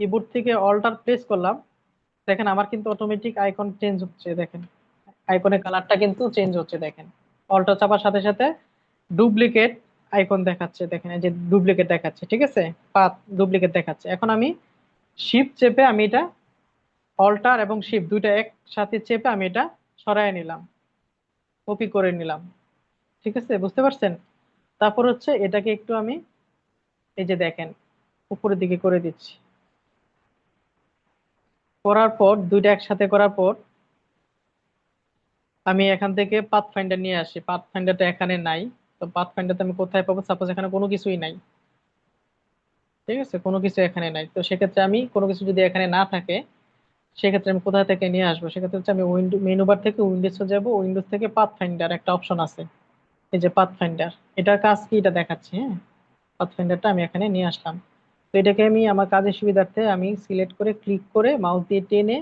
কিবোর্ড থেকে অল্টার প্রেস করলাম, দেখেন আমার কিন্তু অটোমেটিক আইকন চেঞ্জ হচ্ছে। দেখেন আইকনের কালারটা কিন্তু চেঞ্জ হচ্ছে। দেখেন অল্টার চাপার সাথে সাথে ডুপ্লিকেট আইকন দেখাচ্ছে। দেখেন এই যে ডুপ্লিকেট দেখাচ্ছে, ঠিক আছে, পাথ ডুপ্লিকেট দেখাচ্ছে। এখন আমি শিফট চেপে আমি এটা অল্টার এবং শিফট দুইটা একসাথে চেপে আমি এটা সরায় নিলাম, কপি করে নিলাম। ঠিক আছে, বুঝতে পারছেন? তারপর হচ্ছে এটাকে একটু আমি এই যে দেখেন উপরের দিকে করে দিচ্ছি। করার পর দুইটা একসাথে করার পর আমি এখান থেকে পাথ ফাইন্ডার নিয়ে আসি। পাথ ফাইন্ডারটা এখানে নাই, তো পাথ ফাইন্ডারটা আমি কোথায় পাবো? সাপোজ এখানে কোনো কিছুই নাই, ঠিক আছে, কোনো কিছু এখানে নাই, তো সেক্ষেত্রে আমি কোনো কিছু যদি এখানে না থাকে, সেক্ষেত্রে আমি কোথা থেকে নিয়ে আসবো? সেক্ষেত্রে হচ্ছে আমি উইন্ডো মেনু বার থেকে উইন্ডোজে যাব, উইন্ডোজ থেকে পাথ ফাইন্ডার একটা অপশন আছে, এই যে পাথ ফাইন্ডার, এটার কাজ কি এটা দেখাচ্ছি। হ্যাঁ, পাথ ফাইন্ডারটা আমি এখানে নিয়ে আসলাম। তো এটাকে আমি আমার কাজের সুবিধার্থে আমি সিলেক্ট করে ক্লিক করে মাউস দিয়ে টেনে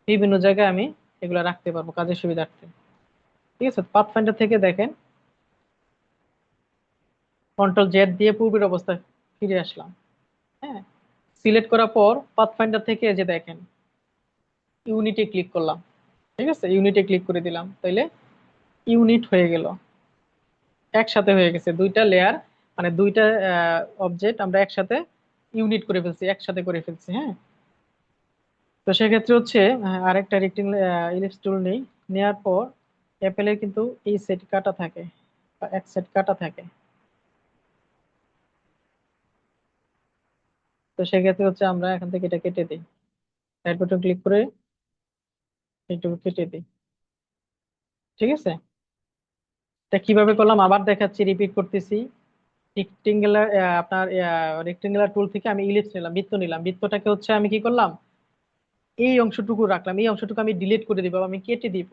বিভিন্ন জায়গায় আমি এগুলো রাখতে পারবো কাজের সুবিধার্থে। ঠিক আছে, পাথ ফাইন্ডার থেকে দেখেন কন্ট্রোল জেড দিয়ে পূর্বের অবস্থায় ফিরে আসলাম। হ্যাঁ, সিলেক্ট করার পর পাথ ফাইন্ডার থেকে এই যে দেখেন ইউনিটে ক্লিক করলাম। ঠিক আছে, ইউনিটে ক্লিক করে দিলাম, তাইলে ইউনিট হয়ে গেল, একসাথে হয়ে গেছে দুইটা লেয়ার, মানে দুইটা অবজেক্ট আমরা একসাথে ইউনিট করে ফেলছি, একসাথে করে ফেলছি। হ্যাঁ, তো সেক্ষেত্রে হচ্ছে আরেকটা রেক্টেঙ্গুলার ইলিপস টুল নেই, নেওয়ার পর অ্যাপেলের কিন্তু এই সেট কাটা থাকে বা এক সেট কাটা থাকে। তো সেক্ষেত্রে হচ্ছে আমরা এখান থেকে এটা কেটে দিই, রাইট বাটন ক্লিক করে এইটুকু কেটে দিই। ঠিক আছে, এটা কিভাবে করলাম আবার দেখাচ্ছি, রিপিট করতেছি। রেক্টেঙ্গুলার আপনার রেক্টেঙ্গুলার টুল থেকে আমি ইলিপস নিলাম, বৃত্ত নিলাম, বৃত্তটাকে হচ্ছে আমি কি করলাম, এই অংশটুকু রাখলাম, এই অংশটুকু আমি ডিলিট করে দিব বা আমি কেটে দিব।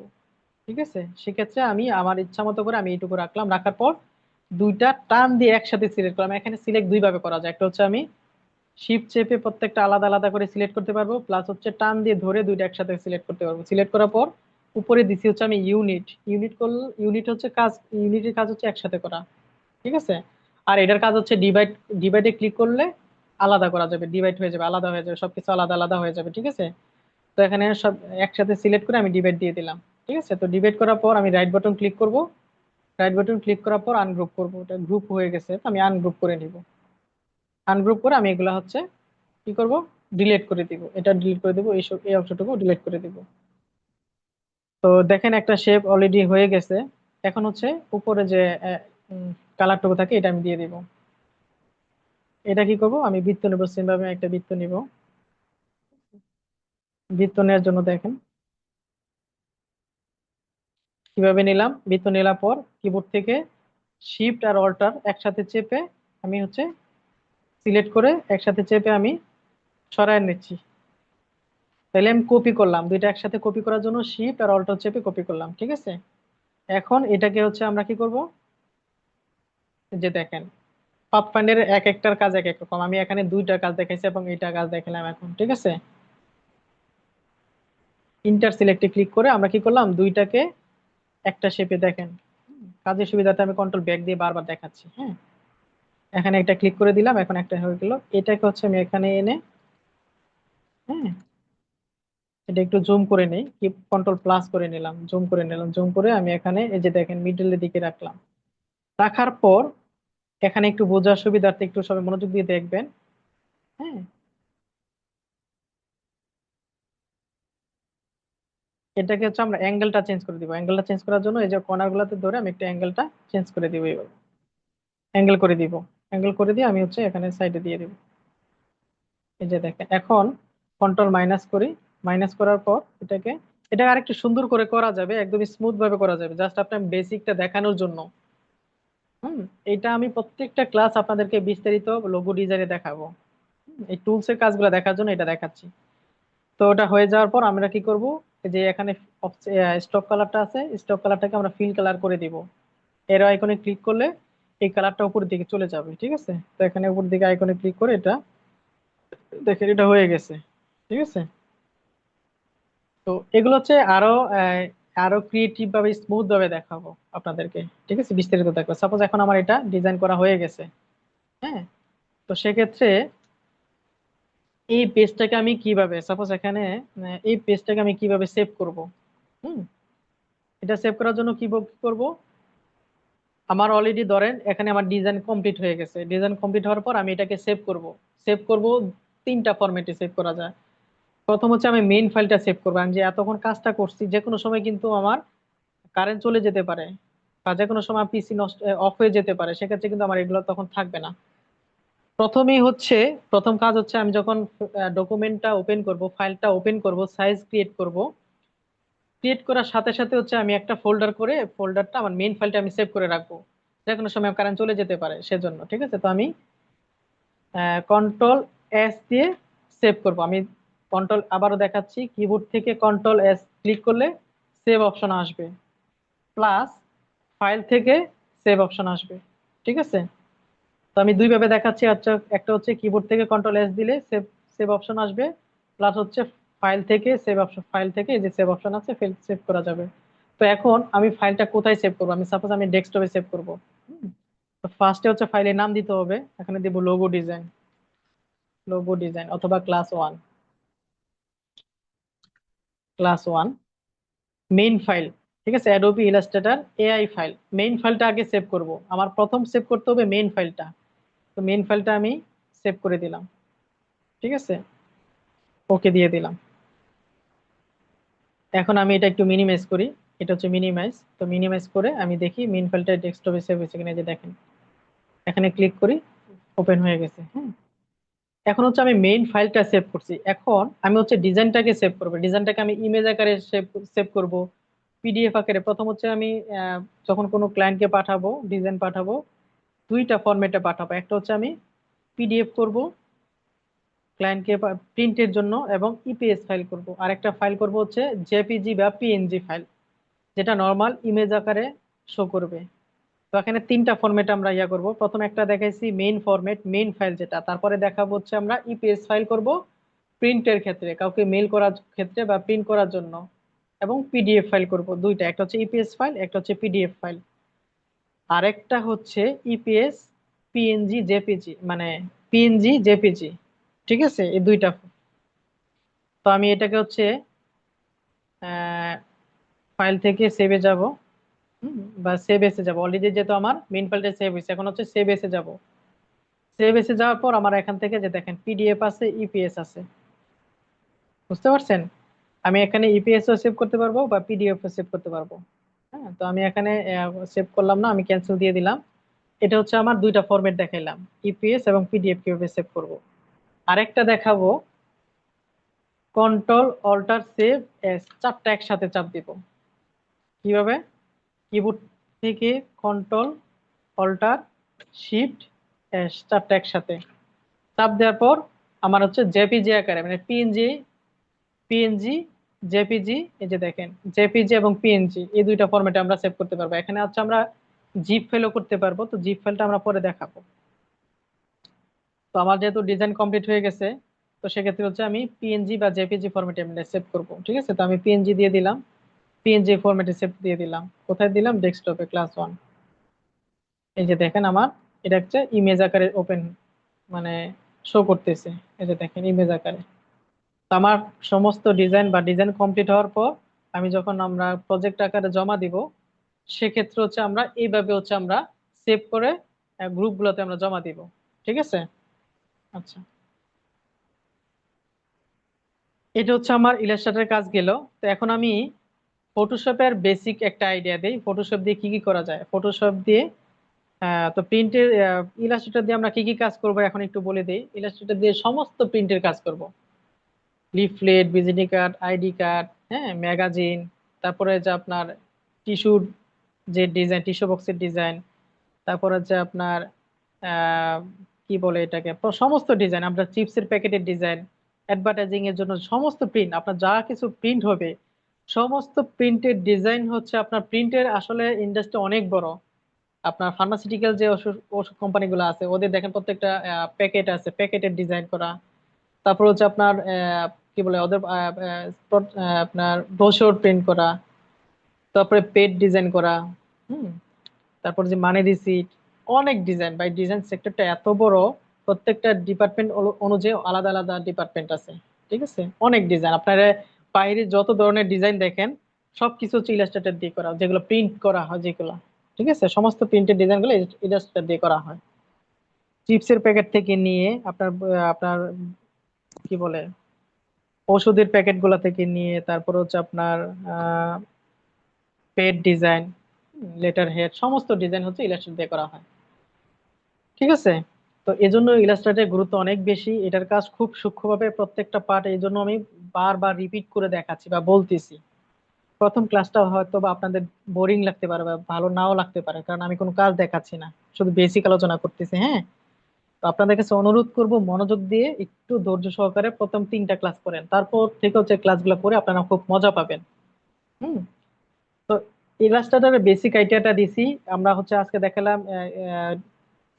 ঠিক আছে, সেক্ষেত্রে আমি আমার ইচ্ছা মতো করে আমি এইটুকু রাখলাম, রাখার পর দুইটা টান দিয়ে একসাথে সিলেক্ট করলাম। এখানে সিলেক্ট দুই ভাবে করা যায়, একটা হচ্ছে আমি শিফট চেপে প্রত্যেকটা আলাদা আলাদা করে সিলেক্ট করতে পারবো, প্লাস হচ্ছে টান দিয়ে ধরে দুইটা একসাথে সিলেক্ট করতে পারবো। সিলেক্ট করার পর উপরে দিছি হচ্ছে আমি ইউনিট, ইউনিট করলে ইউনিট হচ্ছে কাজ, ইউনিটের কাজ হচ্ছে একসাথে করা। ঠিক আছে, আর এটার কাজ হচ্ছে ডিভাইড, ডিভাইডে ক্লিক করলে আলাদা করা যাবে, ডিভাইড হয়ে যাবে, আলাদা হয়ে যাবে, সবকিছু আলাদা আলাদা হয়ে যাবে। ঠিক আছে, তো এখানে সব একসাথে সিলেক্ট করে আমি ডিভাইড দিয়ে দিলাম। ঠিক আছে, তো ডিভাইড করার পর আমি রাইট বাটন ক্লিক করব, রাইট বাটন ক্লিক করার পর আনগ্রুপ করব, এটা গ্রুপ হয়ে গেছে, তো আমি আনগ্রুপ করে নিব। আনগ্রুপ করে আমি এগুলা হচ্ছে কি করব, ডিলিট করে দিব, এটা ডিলিট করে দিব, এই অংশটুকু ডিলিট করে দিব। তো দেখেন একটা শেপ অলরেডি হয়ে গেছে। এখন হচ্ছে উপরে যে কালারটুকু থাকে এটা আমি দিয়ে দিব। এটা কি করব, আমি বৃত্ত নেব, সেম ভাবে একটা বৃত্ত নিব। বৃত্ত নেওয়ার জন্য দেখেন কিভাবে নিলাম। বৃত্ত নেওয়ার পর কিবোর্ড থেকে শিফট আর অল্টার একসাথে চেপে আমি হচ্ছে সিলেক্ট করে একসাথে চেপে আমি সরায় নিচ্ছি। তাহলে আমি কপি করলাম, দুইটা একসাথে কপি করার জন্য শিফট আর অল্টার চেপে কপি করলাম, ঠিক আছে। এখন এটাকে হচ্ছে আমরা কি করব, যে দেখেন পাথফাইন্ডারের এক একটার কাজ এক এক রকম। আমি এখানে দুইটা কাজ দেখাইছি এবং এইটা কাজ দেখালাম এখন, ঠিক আছে। ইন্টার সিলেক্টে ক্লিক করে আমরা কি করলাম, দুইটাকে একটা শেপে দেখেন। কাজের সুবিধাতে আমি কন্ট্রোল ব্যাক দিয়ে বারবার দেখাচ্ছি, হ্যাঁ। এখানে একটা ক্লিক করে দিলাম, এখন একটা হয়ে গেল। এটাকে হচ্ছে আমি এখানে এনে, হ্যাঁ, এটা একটু জুম করে নেই, কি কন্ট্রোল প্লাস করে নিলাম, জুম করে নিলাম, জুম করে আমি এখানে এই যে দেখেন মিডলের দিকে রাখলাম। রাখার পর এখানে একটু বোঝার সুবিধার্থে একটু সবাই মনোযোগ দিয়ে দেখবেন, হ্যাঁ। এটাকে হচ্ছে আমরা অ্যাঙ্গেলটা চেঞ্জ করে দিব। অ্যাঙ্গেলটা চেঞ্জ করার জন্য এই যে কর্নার গুলাতে ধরে আমি একটা অ্যাঙ্গেলটা চেঞ্জ করে দিব, এইভাবে অ্যাঙ্গেল করে দিব। অ্যাঙ্গেল করে দিয়ে আমি হচ্ছে এখানে সাইডে দিয়ে দিব। এই যে দেখেন এখন কন্ট্রোল মাইনাস করি। মাইনাস করার পর এটা আরেকটু সুন্দর করে করা যাবে, একদম স্মুথ ভাবে করা যাবে, জাস্ট আপনার বেসিকটা দেখানোর জন্য। হুম। এটা আমি প্রত্যেকটা ক্লাস আপনাদেরকে বিস্তারিত লোগো ডিজাইনে দেখাবো। এই টুলস এর কাজগুলো দেখার জন্য এটা দেখাচ্ছি। তো ওটা হয়ে যাওয়ার পর আমরা কি করব, এই যে এখানে স্টক কালারটা আছে, স্টক কালারটাকে আমরা ফিল কালার করে দিব। এর আইকনে ক্লিক করলে এই কালারটা উপরের দিকে চলে যাবে, ঠিক আছে। তো এখানে উপর দিকে আইকনে ক্লিক করে এটা দেখেন এটা হয়ে গেছে, ঠিক আছে। তো এগুলো হচ্ছে আরো আরো ক্রিয়েটিভ ভাবে স্মুথ ভাবে দেখাবো আপনাদেরকে, ঠিক আছে, বিস্তারিত দেখবো। সাপোজ এখন আমার এটা ডিজাইন করা হয়ে গেছে, হ্যাঁ। তো সেক্ষেত্রে এই পেজটাকে আমি কিভাবে, সাপোজ এখানে এই পেজটাকে আমি কিভাবে সেভ করব। হুম। এটা সেভ করার জন্য কি করব, আমার অলরেডি ধরেন এখানে আমার ডিজাইন কমপ্লিট হয়ে গেছে। ডিজাইন কমপ্লিট হওয়ার পর আমি এটাকে সেভ করব। সেভ করব তিনটা ফরম্যাটে সেভ করা যায়। প্রথম হচ্ছে আমি মেইন ফাইলটা সেভ করবো। আমি যে এতক্ষণ কাজটা করছি, যে কোনো সময় কিন্তু আমার কারেন্ট চলে যেতে পারে বা যে কোনো সময় পিসি নষ্ট অফ হয়ে যেতে পারে, সেক্ষেত্রে কিন্তু আমার এগুলো তখন থাকবে না। প্রথমেই হচ্ছে, প্রথম কাজ হচ্ছে আমি যখন ডকুমেন্টটা ওপেন করব, ফাইলটা ওপেন করব, সাইজ ক্রিয়েট করব। ক্রিয়েট করার সাথে সাথে হচ্ছে আমি একটা ফোল্ডার করে ফোল্ডারটা আমার মেইন ফাইলটা আমি সেভ করে রাখবো, যে কোনো সময় কারেন্ট চলে যেতে পারে সেজন্য, ঠিক আছে। তো আমি কন্ট্রোল এস দিয়ে সেভ করব। আমি কন্ট্রোল আবারও দেখাচ্ছি, কিবোর্ড থেকে কন্ট্রোল এস ক্লিক করলে সেভ অপশন আসবে, প্লাস ফাইল থেকে সেভ অপশন আসবে, ঠিক আছে। তো আমি দুইভাবে দেখাচ্ছি। আচ্ছা, একটা হচ্ছে কিবোর্ড থেকে কন্ট্রোল এস দিলে সেভ সেভ অপশন আসবে, প্লাস হচ্ছে ফাইল থেকে সেভ অপশন, ফাইল থেকে এই যে সেভ অপশন আছে সেভ করা যাবে। তো এখন আমি ফাইলটা কোথায় সেভ করবো, আমি সাপোজ আমি ডেস্কটপে সেভ করবো। তো ফার্স্টে হচ্ছে ফাইলের নাম দিতে হবে, এখানে দিব লোগো ডিজাইন, লোগো ডিজাইন অথবা ক্লাস 1, ক্লাস 1 মেইন ফাইল, ঠিক আছে। Adobe Illustrator AI file, main ফাইলটা আগে সেভ করব। আমার প্রথম সেভ করতে হবে মেইন ফাইলটা। তো মেইন ফাইলটা আমি সেভ করে দিলাম, ঠিক আছে, ওকে দিয়ে দিলাম। এখন আমি এটা একটু মিনিমাইজ করি। এটা হচ্ছে মিনিমাইজ। তো মিনিমাইজ করে আমি দেখি মেইন ফাইলটা ডেস্কটপে সেভ হয়েছে কিনা, এই যে দেখেন এখানে ক্লিক করি, ওপেন হয়ে গেছে, হ্যাঁ। এখন হচ্ছে আমি মেইন ফাইলটা সেভ করছি, এখন আমি হচ্ছে ডিজাইনটাকে সেভ করবো। ডিজাইনটাকে আমি ইমেজ আকারে সেভ সেভ করব, পিডিএফ আকারে। প্রথম হচ্ছে আমি যখন কোনো ক্লায়েন্টকে পাঠাবো, ডিজাইন পাঠাবো, দুইটা ফরম্যাটে পাঠাবো। একটা হচ্ছে আমি পিডিএফ করব ক্লায়েন্টকে প্রিন্টের জন্য এবং ইপিএস ফাইল করব, আর একটা ফাইল করব হচ্ছে জেপিজি বা পিএনজি ফাইল, যেটা নর্মাল ইমেজ আকারে শো করবে। তো এখানে তিনটা ফরম্যাট আমরা ইয়া করব। প্রথম একটা দেখাইছি মেইন ফরম্যাট, মেইন ফাইল যেটা, তারপরে দেখাবো হচ্ছে আমরা ইপিএস ফাইল করব প্রিন্টের ক্ষেত্রে, কাউকে মেইল করার ক্ষেত্রে বা প্রিন্ট করার জন্য, এবং পিডিএফ ফাইল করব দুইটা, একটা হচ্ছে ইপিএস ফাইল, একটা হচ্ছে পিডিএফ ফাইল। আরেকটা হচ্ছে ইপিএস পিএনজি জেপিজি, মানে পিএনজি জেপিজি, ঠিক আছে, এই দুইটা। তো আমি এটাকে হচ্ছে ফাইল থেকে সেভে যাব, বা সেভ এসে যাব। অলরেডি যেহেতু আমার মেইন ফাইলটা সেভ হয়েছে, এখন হচ্ছে সেভ এসে যাব। সেভ এসে যাওয়ার পর আমার এখান থেকে যে দেখেন পিডিএফ আছে, ইপিএস আছে, বুঝতে পারছেন। আমি এখানে ইপিএস ও সেভ করতে পারবো বা পিডিএফ ও সেভ করতে পারবো। হ্যাঁ, তো আমি এখানে সেভ করলাম না, আমি ক্যান্সেল দিয়ে দিলাম। এটা হচ্ছে আমার দুইটা ফরম্যাট দেখাইলাম, ইপিএস এবং পিডিএফ কিভাবে সেভ করব। আরেকটা দেখাবো, কন্ট্রোল অল্টার সেভ এস, চারটা একসাথে চাপ দিব। কিভাবে? কিবোর্ড থেকে কন্ট্রোল অল্টার শিফট এস, চারটা একসাথে চাপ দেওয়ার পর আমার হচ্ছে জেপিজি আকারে, মানে পিএনজি, পিএনজি, জেপিজি, এই যে দেখেন জেপিজি এবং পিএনজি এই দুইটা ফরম্যাটে আমরা সেভ করতে পারবো। এখানে হচ্ছে আমরা জিপ ফাইলও করতে পারবো, তো জিপ ফাইলটা আমরা পরে দেখাবো। তো আমার যেহেতু ডিজাইন কমপ্লিট হয়ে গেছে, তো সেক্ষেত্রে হচ্ছে আমি পিএনজি বা জেপিজি ফরম্যাটে আমি সেভ করব। ঠিক আছে, তো আমি পিএনজি দিয়ে দিলাম, পিএনজি ফরম্যাটে সেভ দিয়ে দিলাম। কোথায় দিলাম? ডেস্কটপে, ক্লাস 1। এই যে দেখেন আমার এটা হচ্ছে ইমেজ আকারে ওপেন, মানে শো করতেছে। এই যে দেখেন ইমেজ আকারে। তো আমার সমস্ত ডিজাইন বা ডিজাইন কমপ্লিট হওয়ার পর আমি যখন আমরা প্রজেক্ট আকারে জমা দিব, সেক্ষেত্রে হচ্ছে আমরা এইভাবে হচ্ছে আমরা সেভ করে গ্রুপগুলোতে আমরা জমা দিব। ঠিক আছে। আচ্ছা, এটা হচ্ছে আমার ইলাস্ট্রেটরের কাজ গেল। তো এখন আমি ফটোশপের বেসিক একটা আইডিয়া দেই, ফটোশপ দিয়ে কি কি করা যায়। ফটোশপ দিয়ে তো প্রিন্টের, ইলাস্ট্রেটর দিয়ে আমরা কি কি কাজ করব এখন একটু বলে দিই। ইলাস্ট্রেটর দিয়ে সমস্ত প্রিন্টের কাজ করব, leaflet, visiting card, ID card, হ্যাঁ, ম্যাগাজিন, তারপরে যে আপনার টিস্যুর যে ডিজাইন, টিস্যু বক্সের ডিজাইন, তারপর হচ্ছে আপনার আহ, কি বলে এটাকে, সমস্ত ডিজাইন, আমরা চিপসের প্যাকেটের ডিজাইন, অ্যাডভার্টাইজিং এর জন্য সমস্ত প্রিন্ট, আপনার যা কিছু প্রিন্ট হবে সমস্ত প্রিন্টের ডিজাইন হচ্ছে। আপনার প্রিন্টের আসলে ইন্ডাস্ট্রি অনেক বড়। আপনার ফার্মাসিউটিক্যাল যে ওষুধ ওষুধ কোম্পানিগুলো আছে, ওদের দেখেন প্রত্যেকটা প্যাকেট আছে, প্যাকেটের ডিজাইন করা। তারপর হচ্ছে আপনার কি বলে ওদের আপনার ব্রোশর প্রিন্ট করা, তারপরে পেড ডিজাইন করা, হুম, তারপর যে মানি রিসিট, অনেক ডিজাইন। বাই ডিজাইন সেক্টরটা এত বড়, প্রত্যেকটা ডিপার্টমেন্ট অনুযায়ী আলাদা আলাদা ডিপার্টমেন্ট আছে। ঠিক আছে, অনেক ডিজাইন। আপনারা বাইরে যত ধরনের ডিজাইন দেখেন সবকিছু হচ্ছে ইলাস্ট্রেটর দিয়ে করা, যেগুলো প্রিন্ট করা হয় যেগুলো। ঠিক আছে, সমস্ত প্রিন্টের ডিজাইনগুলো ইলাস্ট্রেটর দিয়ে করা হয়। চিপসের প্যাকেট থেকে নিয়ে আপনার কি বলে ওষুধের প্যাকেট গুলা থেকে নিয়ে, তারপর হচ্ছে আপনার পেড ডিজাইন, লেটার হেড, সমস্ত ডিজাইন হচ্ছে ইলাস্ট্রেটর দিয়ে করা হয়। ঠিক আছে। তো এজন্য ইলাস্ট্রেটরের গুরুত্ব অনেক বেশি, এটার কাজ খুব সূক্ষ্মভাবে প্রত্যেকটা পার্ট। এই জন্য আমি বারবার রিপিট করে দেখাচ্ছি বা বলতেছি। প্রথম ক্লাসটা হয়তো বা আপনাদের বোরিং লাগতে পারে বা ভালো নাও লাগতে পারে, কারণ আমি কোনো কাজ দেখাচ্ছি না, শুধু বেসিক আলোচনা করতেছি। হ্যাঁ, তো আপনাদের কাছে অনুরোধ করব মনোযোগ দিয়ে একটু ধৈর্য সহকারে প্রথম 3টা ক্লাস করেন, তারপর থেকে হচ্ছে ক্লাসগুলো করে আপনারা খুব মজা পাবেন। হুম। তো ইলাস্ট্রেটরের বেসিক আইডিয়াটা দিছি। আমরা হচ্ছে আজকে দেখালাম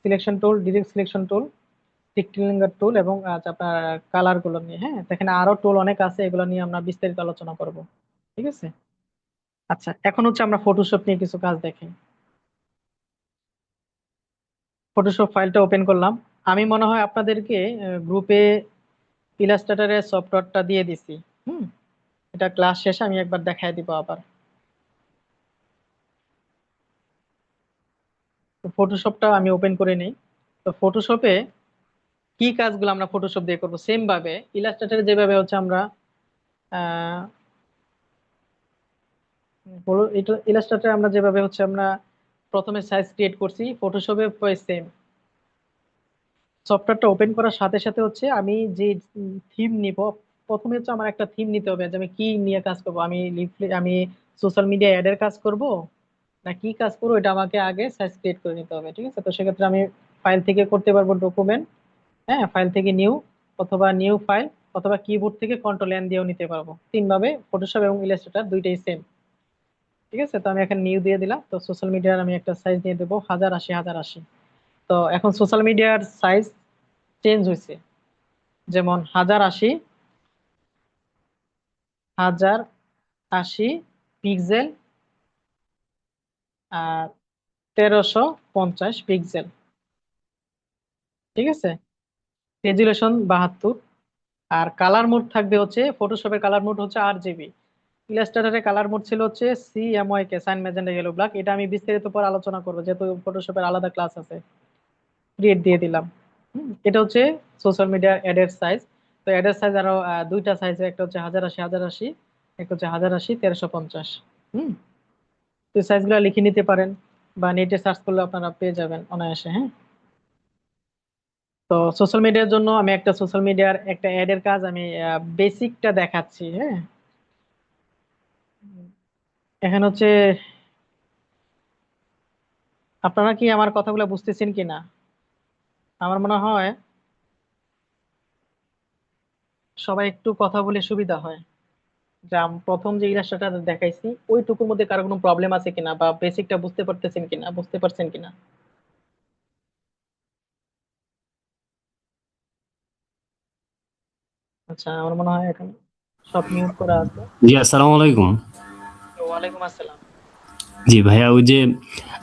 selection tool, direct selection tool, rectangular tool, এবং আপনার কালার গুলো নিয়ে। হ্যাঁ, এখানে আরো টুল অনেক আছে, এগুলো নিয়ে আমরা বিস্তারিত আলোচনা করব। ঠিক আছে। আচ্ছা, এখন হচ্ছে আমরা ফটোশপ নিয়ে কিছু কাজ দেখি। ফটোশপ ফাইলটা ওপেন করলাম। আমি মনে হয় আপনাদেরকে গ্রুপে ইলাস্ট্রেটরের সফটওয়্যারটা দিয়ে দিছি। হুম। এটা ক্লাস শেষে আমি একবার দেখাই দিব আবার। তো ফটোশপটা আমি ওপেন করে নিই। তো ফটোশপে কি কাজগুলো আমরা ফটোশপ দিয়ে করবো, সেম ভাবে ইলাস্ট্রেটরে যেভাবে হচ্ছে আমরা আহ ইলাস্ট্রেটরে আমরা যেভাবে হচ্ছে আমরা প্রথমে সাইজ ক্রিয়েট করছি, ফটোশপে সেম। সফটওয়্যারটা ওপেন করার সাথে সাথে হচ্ছে আমি যে থিম নিব, প্রথমে হচ্ছে আমার একটা থিম নিতে হবে যে আমি কি নিয়ে কাজ করব। আমি আমি সোশ্যাল মিডিয়া অ্যাডের কাজ করব না কি কাজ করবো, এটা আমাকে আগে সাইজ ক্রিয়েট করে নিতে হবে। ঠিক আছে, তো সেক্ষেত্রে আমি ফাইল থেকে করতে পারবো, ডকুমেন্ট, হ্যাঁ, ফাইল থেকে নিউ, অথবা নিউ ফাইল, অথবা কিবোর্ড থেকে কন্ট্রোল এন দিয়েও নিতে পারবো। তিনভাবে ফটোশপ এবং ইলাস্ট্রেটর দুইটাই সেম। ঠিক আছে, তো আমি এখন নিউ দিয়ে দিলাম। তো সোশ্যাল মিডিয়ার আমি একটা সাইজ দিয়ে দেবো 1080 1080। তো এখন সোশ্যাল মিডিয়ার সাইজ চেঞ্জ হয়েছে, যেমন 1080 1080 পিক্সেল আর 1350 পিক্সেল। ঠিক আছে, রেজুলেশন 72। আর কালার মোড থাকবে হচ্ছে, ফটোশপের কালার মোড হচ্ছে RGB। ইলাস্ট্রেটরের কালার মোড ছিল হচ্ছে CMYK, cyan magenta yellow black. এটা আমি বিস্তারিত পর আলোচনা করবো, যেহেতু ফটোশপের আলাদা ক্লাস আছে। ক্রিয়েট দিয়ে দিলাম। এটা হচ্ছে সোশ্যাল মিডিয়া অ্যাডের সাইজ। তো অ্যাডের সাইজ আরো দুইটা সাইজ, একটা হচ্ছে 1080 1080, একটা হচ্ছে 1080 1350। হুম। তো সাইজ গুলা লিখে নিতে পারেন বা নেটে সার্চ করলে আপনারা পেয়ে যাবেন অনায়াসে। হ্যাঁ। তো সোশ্যাল মিডিয়ার জন্য আমি একটা সোশ্যাল মিডিয়ার একটা অ্যাড এর কাজ আমি বেসিকটা দেখাচ্ছি। হ্যাঁ, এখানে হচ্ছে আপনারা কি আমার কথাগুলো বুঝতেছেন কিনা? আমার মনে হয় সবাই একটু কথা বলে সুবিধা হয়। যে প্রথম যে ইলাস্ট্রেটর দেখাইছি ওইটুকুর মধ্যে কারো কোনো প্রবলেম আছে কিনা, বা বেসিকটা বুঝতে পারতেছেন কিনা, বুঝতে পারছেন কিনা? আচ্ছা, আমার মনে হয় এখন সব মিউট করা আছে। জি, আসসালামু আলাইকুম। ওয়ালাইকুম আসসালাম। জি ভাইয়া, ওই যে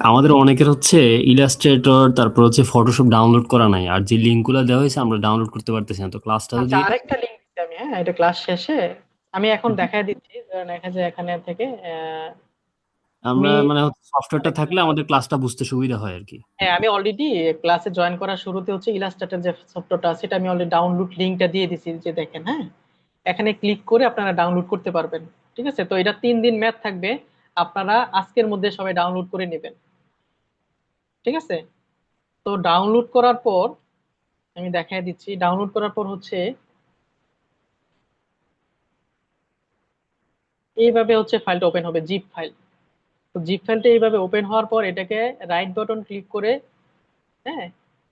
আমাদের অনেকের হচ্ছে ইলাস্ট্রেটর, তারপর হচ্ছে ফটোশপ ডাউনলোড করা নাই, আর যে লিঙ্কগুলো দেওয়া হয়েছে আমরা ডাউনলোড করতে পারতেছি না। তো ক্লাসটা আচ্ছা, যদি আরেকটা লিঙ্ক দিচ্ছি আমি। হ্যাঁ, এটা ক্লাস শেষে আমি এখন দেখাই দিচ্ছি। দেখা যায় এখানে থেকে আমরা আমি মানে সফটওয়্যারটা আরেকটা, থাকলে আমাদের ক্লাসটা বুঝতে সুবিধা হয় আর কি। হ্যাঁ আমি অলরেডি ক্লাসে জয়েন করার শুরুতে হচ্ছে ইলাস্ট্রেটর যে সফটওয়্যারটা আছে সেটা আমি অলরেডি ডাউনলোড লিঙ্কটা দিয়ে দিছি, যে দেখেন। হ্যাঁ, এখানে ক্লিক করে আপনারা ডাউনলোড করতে পারবেন। ঠিক আছে, তো এটা 3 দিন ম্যাথ থাকবে, আপনারা আজকের মধ্যে সবাই ডাউনলোড করে নেবেন। ঠিক আছে, তো ডাউনলোড করার পর আমি দেখাই দিচ্ছি। ডাউনলোড করার পর হচ্ছে এইভাবে হচ্ছে ফাইলটা ওপেন হবে, জিপ ফাইল। তো জিপ ফাইলটা এইভাবে ওপেন হওয়ার পর এটাকে রাইট বাটন ক্লিক করে, হ্যাঁ,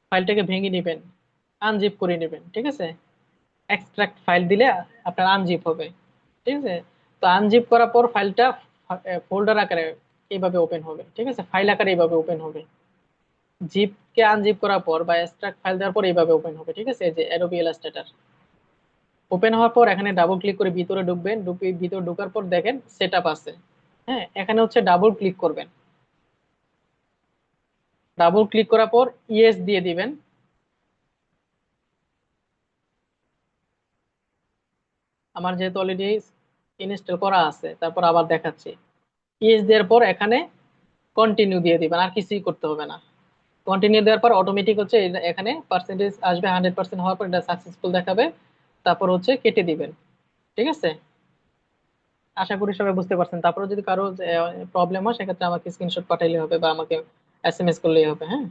ফাইলটাকে ভেঙে নেবেন, আনজিপ করে নেবেন। ঠিক আছে, এক্সট্রাক্ট ফাইল দিলে আপনার আনজিপ হবে। ঠিক আছে, তো আনজিপ করার পর ফাইলটা ফোল্ডার আকারে এইভাবে ওপেন হবে। ঠিক আছে, ফাইল আকারে এইভাবে ওপেন হবে। জিপ কে আনজিপ করার পর বা এক্সট্রাক্ট ফাইল দেওয়ার পর এইভাবে ওপেন হবে। ঠিক আছে, এই যে অ্যাডোবি ইলাস্ট্রেটর ওপেন হওয়ার পর এখানে ডাবল ক্লিক করে ভিতরে ঢুকবেন। ভিতরে ঢোকার পর দেখেন সেটআপ আছে। হ্যাঁ, এখানে হচ্ছে ডাবল ক্লিক করবেন। ডাবল ক্লিক করার পর ইয়েস দিয়ে দিবেন। আমার যেহেতু অলরেডি ইনস্টল করা আছে, তারপর আবার দেখাচ্ছি। ইয়েস দেওয়ার পর এখানে কন্টিনিউ দিয়ে দিবেন, আর কিছুই করতে হবে না। কন্টিনিউ দেওয়ার পর অটোমেটিক হচ্ছে এখানে পার্সেন্টেজ আসবে, 100% হওয়ার পর এটা সাকসেসফুল দেখাবে। তারপর হচ্ছে কেটে দিবেন। ঠিক আছে, আশা করি সবাই বুঝতে পারছেন। তারপরে যদি কারো প্রবলেম হয় সেক্ষেত্রে আমাকে স্ক্রিনশট পাঠাইলে হবে বা আমাকে এসএমএস করলেই হবে। হ্যাঁ,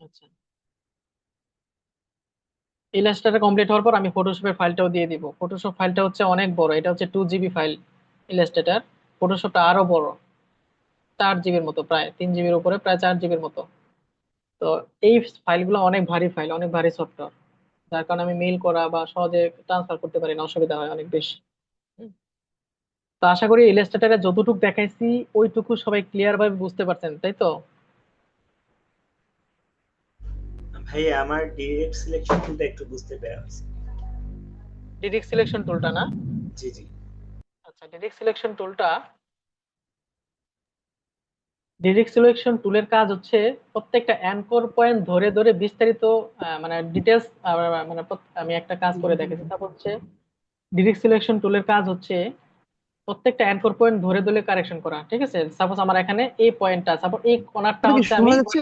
আচ্ছা। ইলাস্ট্রেটর কমপ্লিট হওয়ার পর আমি ফটোশপের ফাইলটাও দিয়ে দিব। ফটোশপ ফাইলটা হচ্ছে অনেক বড়, এটা হচ্ছে 2 জিবি ফাইল। ইলাস্ট্রেটর, ফটোশপটা আরো বড়, 4 জিবির মতো, প্রায় 3 জিবির উপরে, প্রায় 4 জিবির মতো। তো এই ফাইলগুলো অনেক ভারী ফাইল, অনেক ভারী সফটওয়্যার, যার কারণে আমি মেইল করা বা সহজে ট্রান্সফার করতে পারি না, অসুবিধা হয় অনেক বেশি। হুম। তো আশা করি ইলাস্ট্রেটরে যতটুকু দেখাইছি ওইটুকু সবাই ক্লিয়ার ভাবে বুঝতে পারছেন, তাই তো? ভাই আমার ডিরেক্ট সিলেকশন টুলটা একটু বুঝতে পারা হয়েছে। ডিরেক্ট সিলেকশন টুলটা না? জি জি। আচ্ছা, ডিরেক্ট সিলেকশন টুলের কাজ হচ্ছে প্রত্যেকটা অ্যাঙ্কর পয়েন্ট ধরে ধরে বিস্তারিত মানে ডিটেলস, মানে আমি একটা কাজ করে দেখেছি। তারপর হচ্ছে ডিরেক্ট সিলেকশন টুলের কাজ হচ্ছে প্রত্যেকটা অ্যাঙ্কর পয়েন্ট ধরে ধরে কারেকশন করা। ঠিক আছে, সাপোজ আমার এখানে এই পয়েন্টটা, সাপোজ এই কর্নারটা এটা কি হচ্ছে আমি শোনা যাচ্ছে?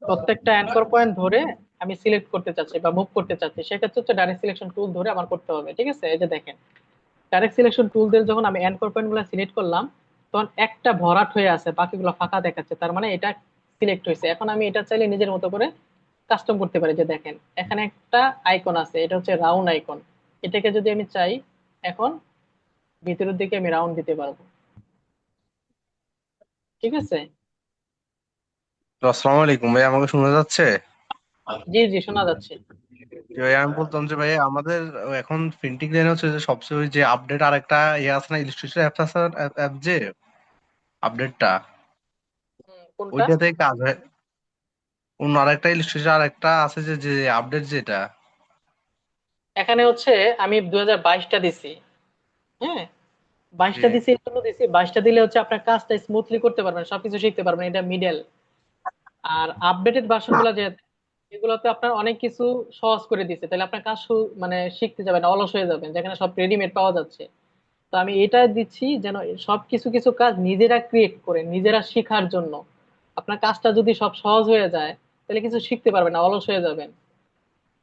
প্রত্যেকটা অ্যাঙ্কর পয়েন্ট ধরে আমি সিলেক্ট করতে চাচ্ছি বা মুভ করতে চাচ্ছি, সেক্ষেত্রে হচ্ছে ডাইরেক্ট সিলেকশন টুল ধরে আমার করতে হবে। ঠিক আছে, এই যে দেখেন, ডাইরেক্ট সিলেকশন টুল দিয়ে যখন আমি অ্যাঙ্কর পয়েন্ট গুলো সিলেক্ট করলাম, তখন একটা ভরাট হয়ে আছে, বাকিগুলো ফাঁকা দেখাচ্ছে, তার মানে এটা সিলেক্ট হয়েছে। এখন আমি এটা চাইলে নিজের মতো করে কাস্টম করতে পারি। যে দেখেন, এখানে একটা আইকন আছে, এটা হচ্ছে রাউন্ড আইকন। এটাকে যদি আমি চাই এখন ভিতরের দিকে আমি রাউন্ড দিতে পারবো। ঠিক আছে, তো আসসালামু আলাইকুম ভাই, আমাকে শোনা যাচ্ছে? জি জি শোনা যাচ্ছে। যে ভাই আমি বলতাম যে ভাই আমাদের এখন প্রিন্টিং লাইনে হচ্ছে যে সবচেয়ে ওই যে আপডেট আরেকটা ইয়ে আছে না, ইলিস্ট্রেটর অ্যাপ আছে, অ্যাপ যে আপডেটটা, কোনটা? ওইটাতে কাজ হয়। অন্য আরেকটা ইলিস্ট্রেটর আরেকটা আছে যে যে আপডেট যেটা। এখানে হচ্ছে আমি 2022টা দিছি। হ্যাঁ, জি 22টা দিছি, এই জন্য দিছি 22টা দিলে হচ্ছে আপনার কাজটা স্মুথলি করতে পারবেন, সবকিছু শিখতে পারবেন। এটা মিডল। আর আপডেটেড ভার্সন গুলা যে এগুলোতে আপনার অনেক কিছু সহজ করে দিচ্ছে, তাহলে আপনার কাজ মানে শিখতে যাবেন না, অলস হয়ে যাবেন, যেখানে সব রেডিমেড পাওয়া যাচ্ছে। তো আমি এটা দিচ্ছি যেন সব কিছু কিছু কাজ নিজেরা ক্রিয়েট করে নিজেরা শেখার জন্য। আপনার কাজটা যদি সব সহজ হয়ে যায় তাহলে কিছু শিখতে পারবেন না, অলস হয়ে যাবেন।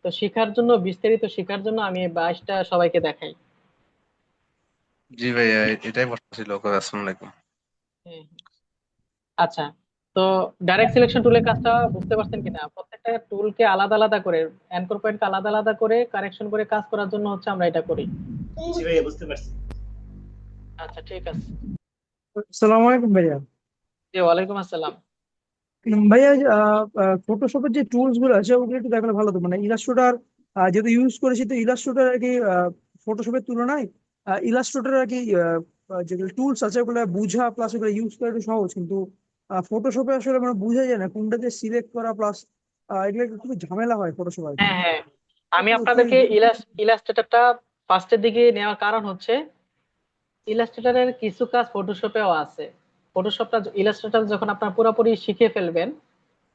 তো শেখার জন্য, বিস্তারিত শেখার জন্য আমি এই 22টা সবাইকে দেখাই। জি ভাইয়া, এটাই প্রশ্ন ছিল। আসসালামু আলাইকুম। হুম, হুম। আচ্ছা, তো ডাইরেক্ট সিলেকশন টুলের কাজটা বুঝতে পারছেন কিনা? প্রত্যেকটা টুলকে আলাদা আলাদা করে, অ্যাঙ্কর পয়েন্টকে আলাদা আলাদা করে কারেকশন করে কাজ করার জন্য হচ্ছে আমরা এটা করি। জি ভাইয়া, বুঝতে পারছি। আচ্ছা, ঠিক আছে। আসসালামু আলাইকুম ভাইয়া। জি, ওয়ালাইকুম আসসালাম। ভাইয়া, ফটোশপের যে টুলস গুলো আছে ওগুলো একটু দেখালে ভালো হতো। মানে ইলাস্ট্রেটর যেহেতু ইউজ করেছি, তো ইলাস্ট্রেটর আর কি ফটোশপের তুলনায় ইলাস্ট্রেটর আর কি যেগুলো টুলস আছে ওগুলো বুঝা প্লাস ওগুলো ইউজ করা একটু সহজ, কিন্তু ফটোশপে আসলে মানে বোঝা যায় না কোনটা যে সিলেক্ট করা, প্লাস এগুলো একটু খুবই ঝামেলা হয় ফটোশপ আর কি। হ্যাঁ, হ্যাঁ, আমি একটু একটু আপনাদেরকে ইলাস্ট্রেটরটা ফার্স্টের দিকে নেওয়ার কারণ হচ্ছে ইলাস্ট্রেটরের কিছু কাজ ফটোশপেও আছে। ফটোশপটা ইলাস্ট্রেটর যখন আপনার পুরোপুরি শিখে ফেলবেন,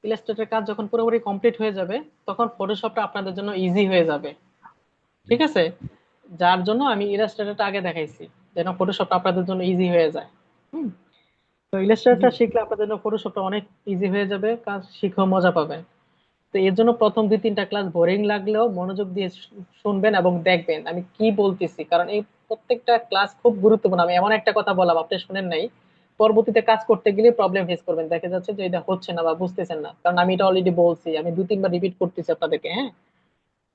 ইলাস্ট্রেটরের কাজ যখন পুরোপুরি কমপ্লিট হয়ে যাবে, তখন ফটোশপটা আপনাদের জন্য ইজি হয়ে যাবে। ঠিক আছে, যার জন্য আমি ইলাস্ট্রেটরটা আগে দেখাইছি, যেন ফটোশপটা আপনাদের জন্য ইজি হয়ে যায়। হুম। তো জি। ইলাস্ট্রেটরটা শিখলে আপনাদের জন্য ফটোশপটা অনেক ইজি হয়ে যাবে, কাজ শিখেও মজা পাবেন। তো এর জন্য প্রথম 2-3টা ক্লাস বোরিং লাগলেও মনোযোগ দিয়ে শুনবেন এবং দেখবেন আমি কি বলতেছি, কারণ এই প্রত্যেকটা ক্লাস খুব গুরুত্বপূর্ণ। আমি এমন একটা কথা বললাম আপনি শুনেন নাই, পরবর্তীতে কাজ করতে গেলে প্রবলেম ফেস করবেন, দেখা যাচ্ছে যে এটা হচ্ছে না বা বুঝতেছেন না, কারণ আমি এটা অলরেডি বলছি, আমি 2-3বার রিপিট করতেছি আপনাদেরকে। হ্যাঁ,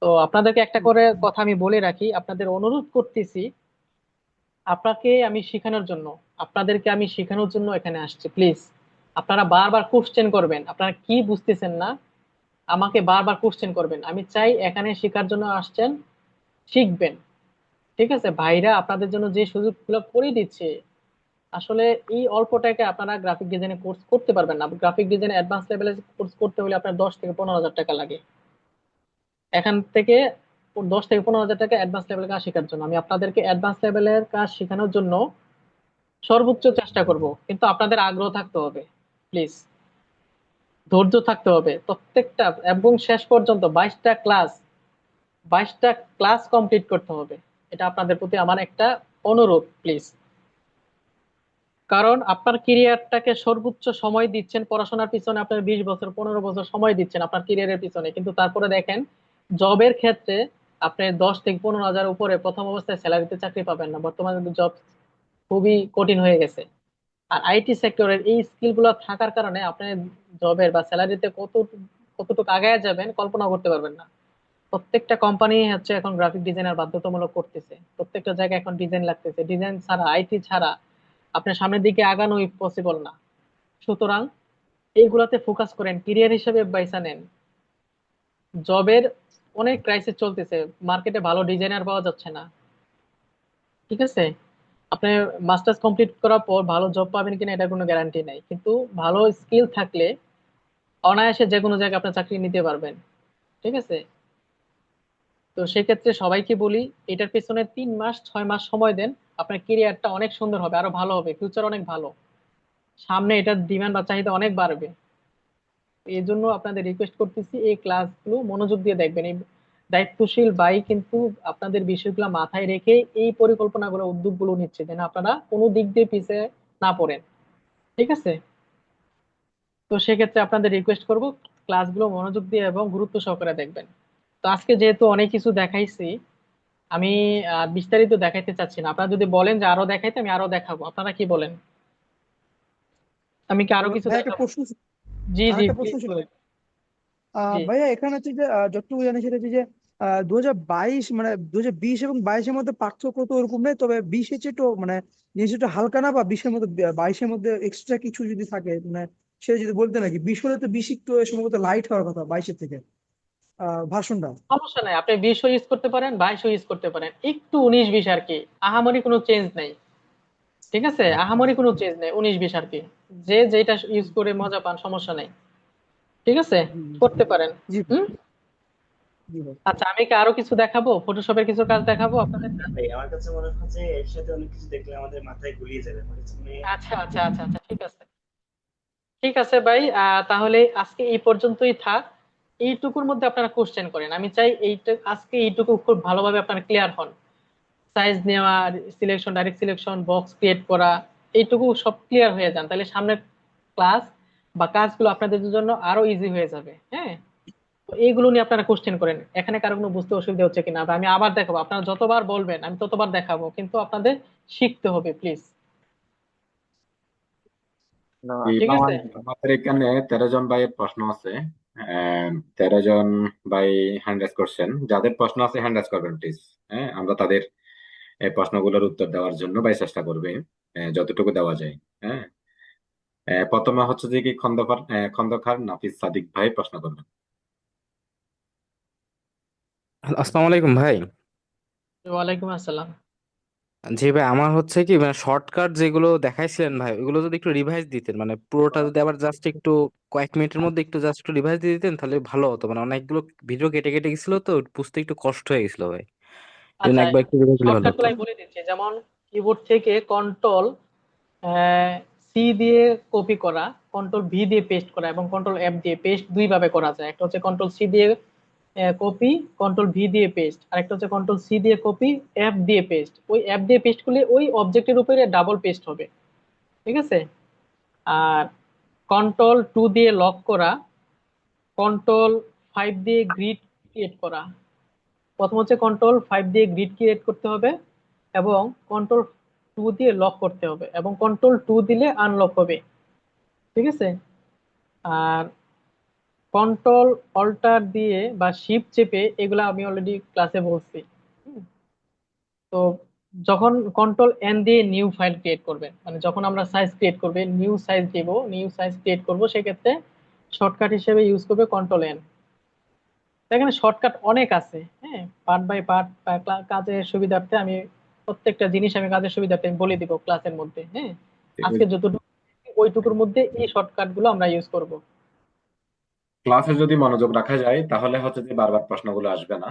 তো আপনাদেরকে একটা করে কথা আমি বলে রাখি, আপনাদের অনুরোধ করতেছি, আপনাকে আমি শেখানোর জন্য, আপনাদেরকে আমি শেখানোর জন্য এখানে আসছি। প্লিজ আপনারা বারবার কোশ্চেন করবেন, আপনারা কি বুঝতেছেন না আমাকে বারবার কোশ্চেন করবেন। আমি চাই এখানে শেখার জন্য আসছেন, শিখবেন। ঠিক আছে, ভাইরা আপনাদের জন্য যে সুযোগগুলো করে দিচ্ছে, আসলে এই অল্প টাকায় আপনারা গ্রাফিক ডিজাইনে কোর্স করতে পারবেন না। গ্রাফিক ডিজাইন অ্যাডভান্স লেভেলে কোর্স করতে হলে আপনার 10 থেকে 15 হাজার টাকা লাগে। এখান থেকে 10 থেকে 15 হাজার টাকা অ্যাডভান্স লেভেলের কাজ শেখার জন্য, আমি আপনাদেরকে অ্যাডভান্স লেভেলের কাজ শেখানোর জন্য সর্বোচ্চ চেষ্টা করব, কিন্তু আপনাদের আগ্রহ থাকতে হবে। প্লিজ ধৈর্য থাকতে হবে প্রত্যেকটা, এবং শেষ পর্যন্ত 22টা ক্লাস কমপ্লিট করতে হবে। এটা আপনাদের প্রতি আমার একটা অনুরোধ, প্লিজ। কারণ আপনার ক্যারিয়ারটাকে সর্বোচ্চ সময় দিচ্ছেন পড়াশোনার পিছনে, আপনার 20 বছর 15 বছর সময় দিচ্ছেন আপনার ক্যারিয়ারের পিছনে, কিন্তু তারপরে দেখেন জবের ক্ষেত্রে আপনি 10 থেকে 15 হাজার উপরে প্রথম অবস্থায় স্যালারিতে চাকরি পাবেন না। বর্তমানে কিন্তু জব খুবই কঠিন হয়ে গেছে। আর আইটি সেক্টরের এই স্কিল গুলো থাকার কারণে আপনি জবের বা স্যালারিতে কতটুকু আগায় যাবেন কল্পনা করতে পারবেন না। প্রত্যেকটা কোম্পানি হচ্ছে এখন গ্রাফিক ডিজাইনার বাধ্যতামূলক করতেছে, প্রত্যেকটা জায়গায় এখন ডিজাইন লাগতেছে, ডিজাইন ছাড়া আইটি ছাড়া আপনার সামনের দিকে আগানোই পসিবল না। সুতরাং এইগুলাতে ফোকাস করেন, ক্যারিয়ার হিসেবে বাইসা নেন। জবের অনেক ক্রাইসিস চলতেছে, মার্কেটে ভালো ডিজাইনার পাওয়া যাচ্ছে না। ঠিক আছে, আপনি মাস্টার্স কমপ্লিট করার পর ভালো জব পাবেন কিনা এটা কোনো গ্যারান্টি নাই, কিন্তু ভালো স্কিল থাকলে অনায়াসে যে কোনো জায়গায় আপনার চাকরি নিতে পারবেন। ঠিক আছে, তো সেক্ষেত্রে সবাইকে বলি, এটার পেছনে 3 মাস 6 মাস সময় দেন, আপনার কেরিয়ারটা অনেক সুন্দর হবে, আরো ভালো হবে, ফিউচার অনেক ভালো, সামনে এটার ডিমান্ড বা চাহিদা অনেক বাড়বে। এই জন্য আপনাদের রিকোয়েস্ট করতেছি এই ক্লাসগুলো মনোযোগ দিয়ে দেখবেন। এই দায়িত্বশীল ভাই কিন্তু আপনাদের বিষয়গুলো মাথায় রেখে এই পরিকল্পনাগুলো উদ্যোগগুলো নিচ্ছে, যেন আপনারা কোনো দিক দিয়ে পিছিয়ে না পড়েন। ঠিক আছে, তো সেক্ষেত্রে আপনাদের রিকোয়েস্ট করব ক্লাসগুলো মনোযোগ দিয়ে এবং গুরুত্ব সহকারে দেখবেন। তো আজকে যেহেতু অনেক কিছু দেখাইছি, আমি বিস্তারিত দেখাইতে চাচ্ছি না। আপনারা যদি বলেন যে আরো দেখাইতে, আমি আরো দেখাবো। আপনারা কি বলেন, আমি কি আরো কিছু ভাই, একটা দেখাবো? প্রশ্ন জি, আর জি, একটা প্রশ্ন প্লিজ ছিল বলেন। ভাই। জি, ভাইয়া, এখানে হচ্ছে যে যতটুকু জানি সেটা হচ্ছে যে 2022 মানে 2020 এবং 22-এর মধ্যে পার্থক্য তো ওরকম নেই, তবে 20-এর চেয়ে একটু মানে জিনিসটা একটু হালকা না, বা 20-এর মধ্যে 22-এর মধ্যে এক্সট্রা কিছু যদি থাকে মানে সেটা যদি বলতে নাকি। 20 হলে তো 20 একটু সম্ভবত লাইট হওয়ার কথা 22-এর থেকে ভার্সনটা। সমস্যা নাই, আপনি 20ও ইউজ করতে পারেন 22ও ইউজ করতে পারেন, একটু 19-20 আর কি, আহামরি কোনো চেঞ্জ নাই। ঠিক আছে, আহামরি কোনো চেঞ্জ নেই, 19-20 আর কি, যে যেটা ইউজ করে মজা পান সমস্যা নাই। ঠিক আছে, জি করতে পারেন। জি ভাই। হুম। জি ভাই। আচ্ছা, আমি কি আরো কিছু দেখাবো, ফটোশপের কিছু কাজ দেখাবো আপনাদের? না ভাই, আমার কাছে মনে হচ্ছে এর সাথে অনেক কিছু দেখলে আমাদের মাথায় গুলিয়ে যাবে। আমার কাছে মনে হয় আচ্ছা, আচ্ছা, আচ্ছা, আচ্ছা, ঠিক আছে। ঠিক আছে ভাই, তাহলে আজকে এই পর্যন্তই থাক। এইটুকুর মধ্যে আপনারা কোশ্চেন করেন, আমি চাই আজকে এইটুকু খুব ভালোভাবে আপনারা ক্লিয়ার হন। সাইজ নেওয়া, selection, direct selection, box create করা, এইটুকু সব ক্লিয়ার হয়ে যান, তাহলে সামনের ক্লাস বা কাজগুলো আপনাদের জন্য আরো ইজি হয়ে যাবে। হ্যাঁ, তো এইগুলো নিয়ে আপনারা কোশ্চেন করেন, এখানে কারো কোনো বুঝতে অসুবিধা হচ্ছে কিনা, বা আমি আবার দেখাবো, আপনারা যতবার বলবেন আমি ততবার দেখাবো, কিন্তু আপনাদের শিখতে হবে প্লিজ। ঠিক আছে। আমাদের এখানে 13 জন ভাইয়ের প্রশ্ন আছে। 13 জন ভাই হ্যান্ড রাইজ করছেন, যাদের প্রশ্ন আছে হ্যান্ড রাইজ করবেন প্লিজ। হ্যাঁ, আমরা তাদের এই প্রশ্নগুলোর উত্তর দেওয়ার জন্য ভাই চেষ্টা করবে, যতটুকু দেওয়া যায়। হ্যাঁ, প্রথমে হচ্ছে যে কি খন্দকার নাফিস সাদিক ভাই প্রশ্ন করবেন। আসসালামু আলাইকুম ভাই। ওয়ালাইকুম আসসালাম। জি ভাই, আমার হচ্ছে কি মানে শর্টকাট যেগুলো দেখাইছিলেন ভাই, ওগুলো যদি একটু রিভাইজ দিতেন, মানে পুরোটা যদি আবার জাস্ট একটু কয়েক মিনিটের মধ্যে একটু জাস্ট একটু রিভাইজ দিয়ে দিতেন তাহলে ভালো হতো। মানে অনেকগুলো ভিডিও কেটে কেটে গেছিল তো বুঝতে একটু কষ্ট হয়ে গেছিল ভাই। এই জন্য আচ্ছা, একবার একটু রিভাইজ দিলে ভালো শর্টকাট হতো। গুলো আমি বলে দিচ্ছি। যেমন কিবোর্ড থেকে কন্ট্রোল সি দিয়ে কপি করা, কন্ট্রোল ভি দিয়ে পেস্ট করা এবং কন্ট্রোল এফ দিয়ে পেস্ট দুই ভাবে করা যায়। একটা হচ্ছে কন্ট্রোল সি দিয়ে কপি, কন্ট্রোল ভি দিয়ে পেস্ট, আর একটা হচ্ছে কন্ট্রোল সি দিয়ে কপি, এফ দিয়ে পেস্ট। ওই এফ দিয়ে পেস্ট করলে ওই অবজেক্টের উপরে ডাবল পেস্ট হবে। ঠিক আছে। আর কন্ট্রোল টু দিয়ে লক করা, কন্ট্রোল ফাইভ দিয়ে গ্রিড ক্রিয়েট করা। প্রথম হচ্ছে কন্ট্রোল ফাইভ দিয়ে গ্রিড ক্রিয়েট করতে হবে, এবং কন্ট্রোল টু দিয়ে লক করতে হবে, এবং কন্ট্রোল টু দিলে আনলক হবে। ঠিক আছে। আর কন্ট্রোল অল্টার দিয়ে বা শিফট চেপে, এগুলা আমি অলরেডি ক্লাসে বলছি। হুম। তো যখন কন্ট্রোল এন দিয়ে নিউ ফাইল ক্রিয়েট করবেন, মানে যখন আমরা সাইজ ক্রিয়েট করবে, নিউ সাইজ দেব, নিউ সাইজ ক্রিয়েট করব, সেক্ষেত্রে শর্টকাট হিসেবে ইউজ করবে কন্ট্রোল এন। এখানে শর্টকাট অনেক আছে। হ্যাঁ, পার্ট বাই পার্ট কাজের সুবিধার্থে আমি প্রত্যেকটা জিনিস আমি কাজের সুবিধার্থে আমি বলে দিব ক্লাসের মধ্যে। হ্যাঁ, আজকে যতটুকু ওইটুকুর মধ্যে এই শর্টকাট গুলো আমরা ইউজ করব। ক্লাসে যদি মনোযোগ রাখা যায় তাহলে হচ্ছে যে বারবার প্রশ্নগুলো আসবে না।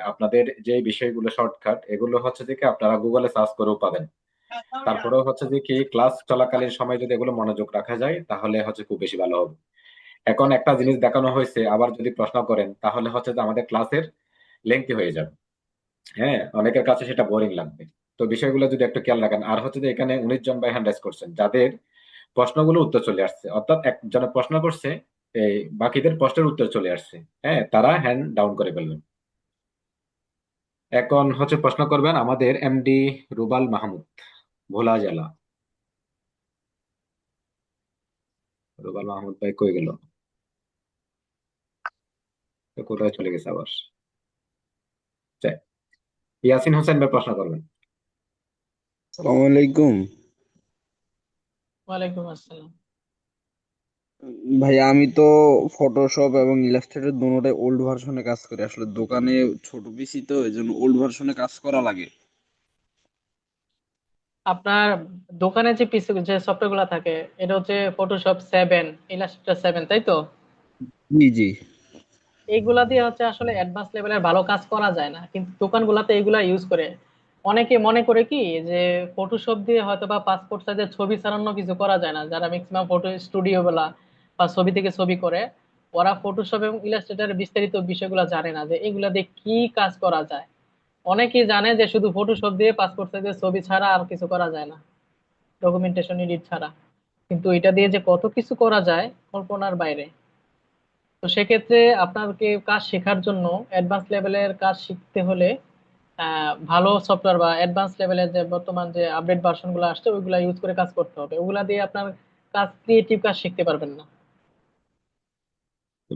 আপনাদের যে বিষয়গুলো শর্টকাট, এগুলো হচ্ছে যে কি আপনারা গুগলে সার্চ করেও পাবেন। তারপরেও হচ্ছে যে কি ক্লাস চলাকালীন সময় যদি এগুলো মনোযোগ রাখা যায় তাহলে হচ্ছে খুব বেশি ভালো হবে। এখন একটা জিনিস দেখানো হয়েছে, আবার যদি প্রশ্ন করেন তাহলে হচ্ছে যে আমাদের ক্লাসের লেংথি হয়ে যাবে। হ্যাঁ, অনেকের কাছে সেটা বোরিং লাগবে। তো বিষয়গুলো যদি একটু খেয়াল রাখেন। আর হচ্ছে যে এখানে 19 জন ভাই হ্যান্ড রাইজ করছেন, যাদের প্রশ্নগুলো উত্তর চলে আসছে, অর্থাৎ একজনের প্রশ্ন করছে, এই বাকিদের প্রশ্নের উত্তর চলে আসছে। হ্যাঁ, তারা হ্যান্ড ডাউন করে ফেলবেন। এখন হচ্ছে প্রশ্ন করবেন আমাদের এমডি রুবাল মাহমুদ, ভোলা জেলা। রুবাল মাহমুদ ভাই কই গেল? তো কোথায় চলে গেছে আবার? যাই, ইয়াসিন হোসেন ভাই প্রশ্ন করবেন। আসসালামু আলাইকুম। ওয়ালাইকুম আসসালাম। ভাই আমি তো ফটোশপ এবং ইলাস্ট্রেটর দুটোটাই ওল্ড ভার্সনে কাজ করি, আসলে দোকানে ছোট পিসি তো এই জন্য ওল্ড ভার্সনে কাজ করা লাগে। আপনার দোকানে যে পিসি যে সফটওয়্যার গুলো থাকে, এটা হচ্ছে ফটোশপ 7, ইলাস্ট্রেটর 7, তাই তো? জি জি। এইগুলা দিয়ে হচ্ছে আসলে অ্যাডভান্স লেভেলের ভালো কাজ করা যায় না, কিন্তু দোকানগুলোতে এগুলা ইউজ করে। অনেকে মনে করে কি যে ফটোশপ দিয়ে হয়তো বা পাসপোর্ট সাইজের ছবি ছাড়ানো কিছু করা যায় না, যারা ম্যাক্সিমাম ফটো স্টুডিও গুলা বা ছবি থেকে ছবি করে, ওরা ফটোশপ এবং ইলাস্ট্রেটরের বিস্তারিত বিষয়গুলো জানে না যে এগুলা দিয়ে কি কাজ করা যায়। অনেকেই জানে যে শুধু ফটোশপ দিয়ে পাসপোর্ট সাইজের ছবি ছাড়া আর কিছু করা যায় না, ডকুমেন্টেশন এডিট ছাড়া। কিন্তু এটা দিয়ে যে কত কিছু করা যায় কল্পনার বাইরে। তো সেক্ষেত্রে আপনাকে কাজ শেখার জন্য অ্যাডভান্স লেভেলের কাজ শিখতে হলে ভালো সফটওয়্যার বা অ্যাডভান্স লেভেলের যে বর্তমান যে আপডেট ভার্সন গুলো আসছে ওইগুলা ইউজ করে কাজ করতে হবে। ওগুলা দিয়ে আপনার কাজ, ক্রিয়েটিভ কাজ শিখতে পারবেন না।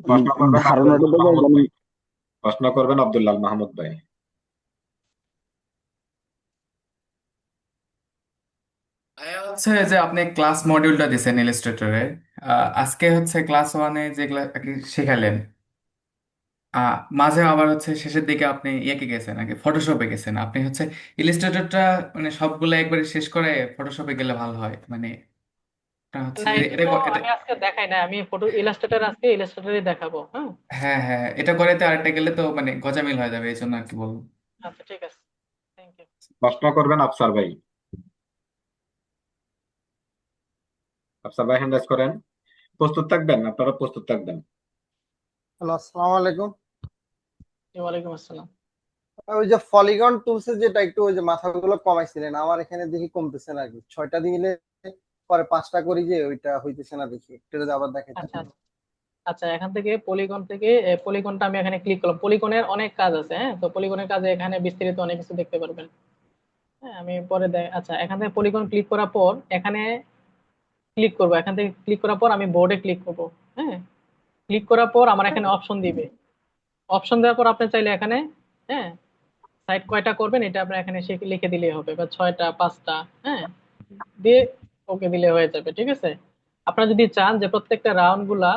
প্রশ্ন করবেন ধারণাটা আব্দুল্লাহ তো ভাই মাহমুদ মানে ভাই। প্রশ্ন করবেন আব্দুল্লাহ মাহমুদ ভাই। ভাইয়া হচ্ছে যে আপনি ক্লাস মডিউলটা দিয়েছেন ইলাস্ট্রেটরে, আজকে হচ্ছে ক্লাস ওয়ানে যেগুলো আর কি শেখালেন, মাঝে আবার হচ্ছে শেষের দিকে আপনি ইয়েকে গেছেন, আগে ফটোশপে গেছেন। আপনি হচ্ছে ইলাস্ট্রেটরটা মানে সবগুলো একবারে শেষ করে ফটোশপে গেলে ভালো হয় মানে এটা হচ্ছে না, যে এটা এটা তো এটা আমি আজকে দেখাই না, আমি ফটো ইলাস্ট্রেটর আজকে ইলাস্ট্রেটরই দেখাবো। হ্যাঁ। হ্যাঁ হ্যাঁ, এটা করেতে আরেকটা গেলে তো মানে গজামিল হয়ে যাবে, এই জন্য আর কি বলবো। আচ্ছা, ঠিক আছে। Thank you. প্রশ্ন করবেন আফসার ভাই। আফসার ভাই হ্যান্ড রাইজ করেন। প্রস্তুত থাকবেন, আপনারা প্রস্তুত থাকবেন। হ্যালো, আসসালামু আলাইকুম। ওয়ালাইকুম আসসালাম। ওই যে পলিগন টুলসের যেটা একটু ওই যে মাথাগুলো কমাইছিলেন, আমার এখানে দেখি কমতেছে না আর কি। 6টা দিলে পরে 5টা করি, যে ওইটা হইতেছে না, দেখি একটু যদি আবার দেখাইতেন। আচ্ছা, আচ্ছা, এখান থেকে পলিগনটা আমি এখানে ক্লিক করলাম। পলিগনের অনেক কাজ আছে, হ্যাঁ, তো পলিগনের কাজে এখানে বিস্তারিত অনেক কিছু দেখতে পারবেন। হ্যাঁ, আমি পরে আচ্ছা, এখান থেকে পলিগন ক্লিক করার পর এখানে ক্লিক করব। এখান থেকে ক্লিক করার পর আমি বোর্ডে ক্লিক করব। হ্যাঁ, ক্লিক করার পর আমার এখানে অপশন দিবে। অপশন দেওয়ার পর আপনি চাইলে এখানে, হ্যাঁ, সাইড কয়টা করবেন এটা আপনার এখানে লিখে দিলেই হবে, বা 6টা 5টা, হ্যাঁ, দিয়ে ওকে দিলে হয়ে যাবে। ঠিক আছে, আপনারা যদি চান যে প্রত্যেকটা রাউন্ড গুলা,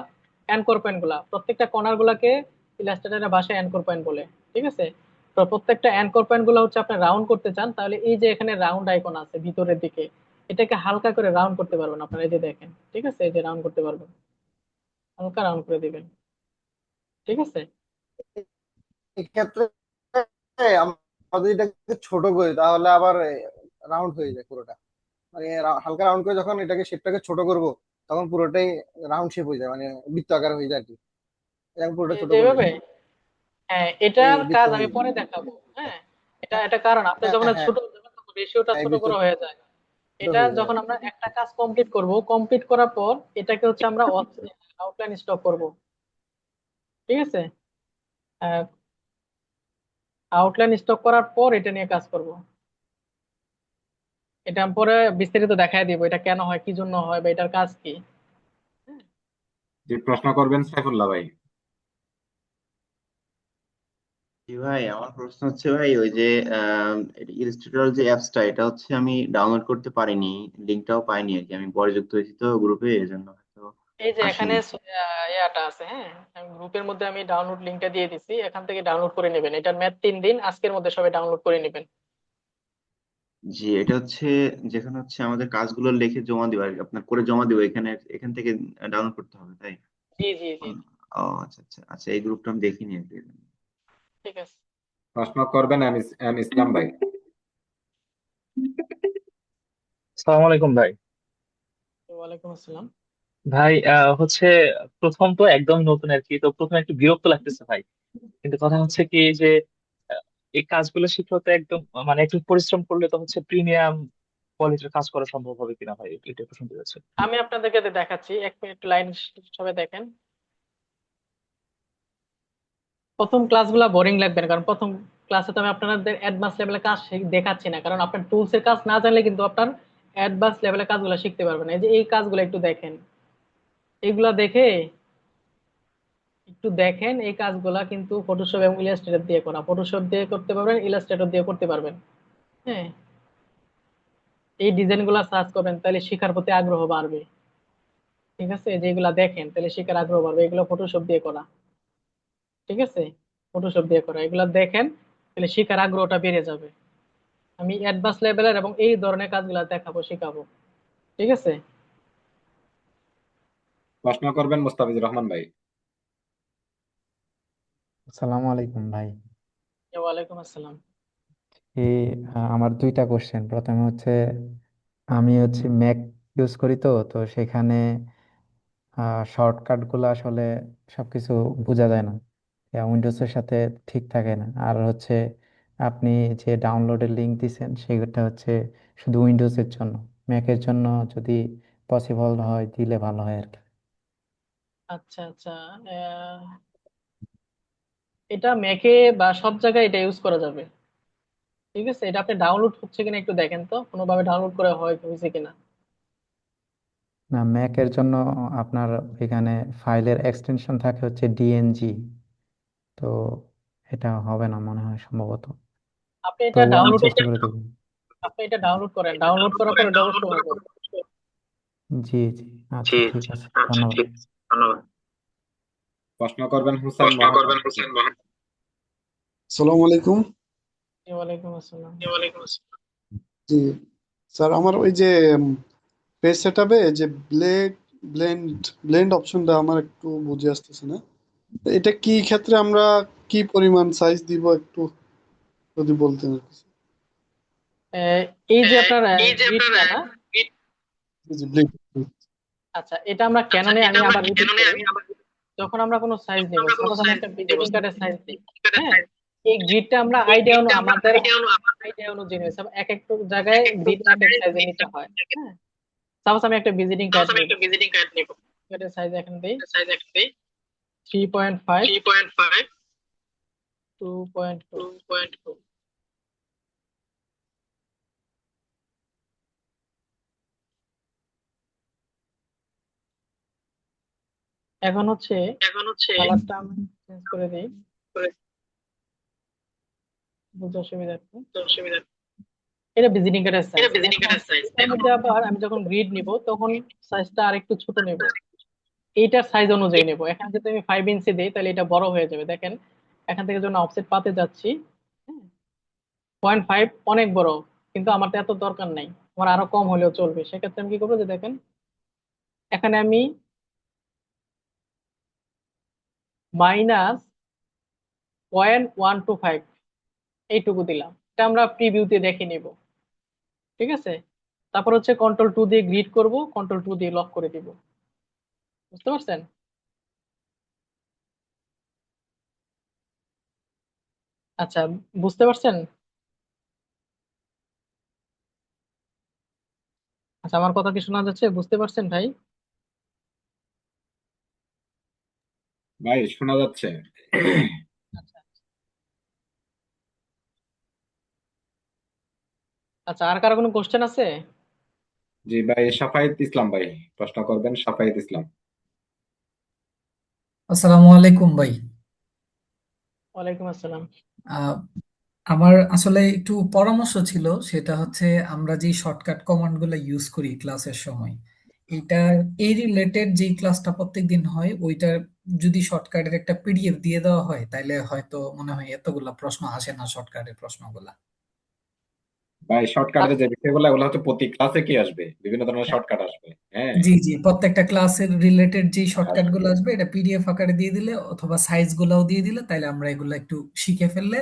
অ্যাঙ্কর পয়েন্ট গুলা, প্রত্যেকটা কর্নার গুলাকে ইলাস্ট্রেটরের ভাষায় অ্যাঙ্কর পয়েন্ট বলে। ঠিক আছে, তো প্রত্যেকটা অ্যাঙ্কর পয়েন্ট গুলো হচ্ছে আপনি রাউন্ড করতে চান, তাহলে এই যে এখানে রাউন্ড আইকন আছে ভিতরের দিকে, এটাকে হালকা করে রাউন্ড করতে পারবেন আপনারা, এই যে দেখেন। ঠিক আছে, এই যে রাউন্ড করতে পারবেন, হালকা রাউন্ড করে দিবেন। ঠিক আছে, এক্ষেত্রে আমরা যদি এটাকে ছোট করি তাহলে আবার রাউন্ড হয়ে যায় পুরোটা। মানে হালকা রাউন্ড করে যখন এটাকে শেপটাকে ছোট করব তখন পুরোটাই রাউন্ড শেপ হয়ে যায়, মানে বৃত্ত আকার হয়ে যায় আর কি। এরকম পুরোটা এই ছোট করলে যেভাবে, হ্যাঁ, এই এটার বৃত্ত কাজ আমি হয়ে যায়। পরে দেখাবো। হ্যাঁ, এটা কারণ আপনি হ্যাঁ যখন হ্যাঁ ছোট করবেন তখন রেশিওটা হ্যাঁ, এই ছোট বৃত্ত করে হয়ে যায়। ছোট এটা হয়ে যায়। যখন আমরা একটা কাজ কমপ্লিট করব, কমপ্লিট করার পর এটাকে হচ্ছে আমরা আউটলাইন স্টপ করব। ঠিক আছে, আউটলাইন স্টপ করার পর এটা নিয়ে কাজ করব। এটা আমি পরে বিস্তারিত দেখায় দিব, এটা কেন হয়, কি জন্য হয়, বা এটার কাজ কি। যে প্রশ্ন করবেন সাইফুল্লাহ ভাই। জি ভাই, আমার প্রশ্ন হচ্ছে ভাই, ওই যে ইলাস্ট্রেটর যে অ্যাপসটা, এটা হচ্ছে আমি ডাউনলোড করতে পারিনি, লিঙ্কটাও পাইনি আর কি। আমি পরে যুক্ত হয়েছি তো গ্রুপে, এই জন্য হয়তো এই যে এখানে আসেনি। ইয়াটা আছে, হ্যাঁ, আমি গ্রুপের মধ্যে আমি ডাউনলোড লিংকটা দিয়ে দিছি, এখান থেকে ডাউনলোড করে নেবেন। এটার ম্যাথ 3 দিন, আজকের মধ্যে সবাই ডাউনলোড করে নেবেন। জি, এটা হচ্ছে যেখানে হচ্ছে আমাদের কাজগুলো লিখে জমা দিবা আর কি, আপনার করে জমা দিব, এখান থেকে ডাউনলোড করতে হবে, তাই? জি জি জি, ও আচ্ছা আচ্ছা আচ্ছা, এই গ্রুপটা আমি দেখিনি আর কি। ঠিক আছে। প্রশ্ন করবেন এম ইসলাম ভাই। সালাম আলাইকুম ভাই। ওয়ালাইকুম আসসালাম। ভাই হচ্ছে প্রথম তো একদম নতুন আর কি, তো প্রথমে একটু বিরক্ত লাগতেছে ভাই। কিন্তু কথা হচ্ছে কি যে আহ, এই কাজগুলো শিখতে হতে একদম মানে একটু পরিশ্রম করলে তো হচ্ছে প্রিমিয়াম কোয়ালিটির কাজ করা সম্ভব হবে কিনা ভাই, এটা একটু শুনতে চাচ্ছি। আমি আপনাদেরকে দেখাচ্ছি, 1 মিনিট লাইন সবাই দেখেন। প্রথম ক্লাসগুলো বোরিং লাগবে না, কারণ প্রথম ক্লাসে তো আমি আপনাদের অ্যাডভান্স লেভেলের কাজ দেখাচ্ছি না, কারণ আপনার টুলস এর কাজ না জানলে কিন্তু আপনার অ্যাডভান্স লেভেলের কাজগুলো শিখতে পারবেন না। এই যে এই কাজগুলো একটু দেখেন, এইগুলা দেখে একটু দেখেন, এই কাজগুলা কিন্তু ফটোশপ এবং ইলাস্ট্রেটর দিয়ে করা। ফটোশপ দিয়ে করতে পারবেন, ইলাস্ট্রেটর দিয়ে করতে পারবেন। হ্যাঁ, এই ডিজাইন গুলা সার্চ করবেন, তাহলে শেখার প্রতি আগ্রহ বাড়বে। ঠিক আছে, যেগুলা দেখেন তাহলে শেখার আগ্রহ বাড়বে, এগুলো ফটোশপ দিয়ে করা। ঠিক আছে, ফটোশপ দিয়ে করা, এগুলা দেখেন, তাহলে শেখার আগ্রহটা বেড়ে যাবে। আমি অ্যাডভান্স লেভেলের এবং এই ধরনের কাজগুলা দেখাবো, শেখাবো। ঠিক আছে, প্রশ্ন করবেন মুস্তাফিজুর রহমান ভাই। আসসালামু আলাইকুম ভাই। ওয়ালাইকুম আসসালাম। এই আমার দুইটা কোশ্চেন। প্রথমে হচ্ছে আমি হচ্ছে ম্যাক ইউজ করি, তো তো সেখানে শর্টকাট গুলো আসলে সবকিছু বোঝা যায় না, উইন্ডোজের সাথে ঠিক থাকে না। আর হচ্ছে আপনি যে ডাউনলোডের লিঙ্ক দিছেন সেটা হচ্ছে শুধু উইন্ডোজের জন্য, ম্যাকের জন্য যদি পসিবল হয় দিলে ভালো হয় আর কি। আচ্ছা আচ্ছা, এটা ম্যাকে বা সব জায়গায় এটা ইউজ করা যাবে। ঠিক আছে, এটা আপনি ডাউনলোড হচ্ছে কিনা একটু দেখেন তো, কোনোভাবে ডাউনলোড করা হয়েছে কিনা। না, ম্যাকের জন্য আপনার এখানে ফাইলের এক্সটেনশন থাকে হচ্ছে ডিএনজি, তো এটা হবে না মনে হয় সম্ভবত। আপনি এটা তবুও আমি ডাউনলোড চেষ্টা করে দেখব। আপনি এটা ডাউনলোড করেন, ডাউনলোড করার পর এটা অবশ্যই হবে। জি জি, আচ্ছা ঠিক আছে, ধন্যবাদ। প্রশ্ন করবেন হুসেন মোহাম্মদ। আসসালামু আলাইকুম। ওয়ালাইকুম আসসালাম। জি স্যার, আমার ওই যে পেজ সেটআপে যে ব্লেন্ড ব্লেন্ড অপশনটা আমার একটু বুঝে আসতেছে না। তো এটা কি ক্ষেত্রে আমরা কি পরিমাণ সাইজ দিব একটু যদি বলতেন আর কি। আহ, এই যে আপনার গ্রিডটা না, জি জি, ব্লেন্ড। আচ্ছা, এটা আমরা ক্যাননে, আমি আবার রিপিট করি, যখন আমরা কোনো সাইজ নিব, সাপোজ আমি একটা ভিজিটিং কার্ডের সাইজ দিই, হ্যাঁ, এই গ্রিডটা আমরা আমাদের আইডিয়া অনুযায়ী নেব। এক এক জায়গায় গ্রিড এক এক সাইজে নিতে হয়। হ্যাঁ, সাপোজ আমি একটা ভিজিটিং কার্ড নিব, কার্ডের সাইজ এখানে দিই, 3.5, 2.2। এখন হচ্ছে কালারটা আমি চেঞ্জ করে দিই বুঝতে অসুবিধার্থে। এটা ভিজিটিং কার্ডের সাইজ। এখন এটার মধ্যে আবার আমি যখন গ্রিড নিব তখন সাইজটা আরেকটু ছোট নেব, এইটার সাইজ অনুযায়ী নেব। এখানে যদি আমি 5 ইঞ্চি দিই তাহলে এটা বড় হয়ে যাবে। দেখেন এখান থেকে যখন অফসেট পাতে যাচ্ছি, 0.5 অনেক বড়, কিন্তু আমার তো এত দরকার নাই, আমার আরো কম হলেও চলবে। সেক্ষেত্রে আমি কি করবো, যে দেখেন এখানে আমি -0.125 এইটুকু দিলাম। এটা আমরা প্রিভিউতে দেখে নিব, ঠিক আছে? তারপর হচ্ছে Ctrl+2 দিয়ে গ্রিড করব, Ctrl+2 দিয়ে লক করে দিব। বুঝতে পারছেন? আচ্ছা, বুঝতে পারছেন? আচ্ছা, আমার কথা কি শোনা যাচ্ছে? বুঝতে পারছেন ভাই? ভাই শোনা যাচ্ছে। আচ্ছা আচ্ছা, আর কারো কোনো কোশ্চেন আছে? জি ভাই, সাফায়েত ইসলাম ভাই প্রশ্ন করবেন। সাফায়েত ইসলাম। আসসালামু আলাইকুম ভাই। ওয়ালাইকুম আসসালাম। আহ, আমার আসলে একটু পরামর্শ ছিল, সেটা হচ্ছে আমরা যে শর্টকাট কমান্ড গুলো ইউজ করি ক্লাসের সময়, এটা এই রিলেটেড যে ক্লাসটা প্রত্যেকদিন হয় ওইটার যদি শর্টকাটের একটা পিডিএফ দিয়ে দেওয়া হয় তাহলে হয়তো মনে হয় এতগুলা প্রশ্ন আসে না, শর্টকাটের প্রশ্নগুলা। ভাই শর্টকাটের যে বিষয়গুলো ওগুলো হচ্ছে প্রতি ক্লাসে কি আসবে, বিভিন্ন ধরনের হ্যাঁ, শর্টকাট আসবে। হ্যাঁ, জি জি, প্রত্যেকটা ক্লাসের রিলেটেড যে শর্টকাট আসবে। গুলো আসবে এটা পিডিএফ আকারে দিয়ে দিলে অথবা সাইজ গুলাও দিয়ে দিলে তাহলে আমরা এগুলো একটু শিখে ফেললে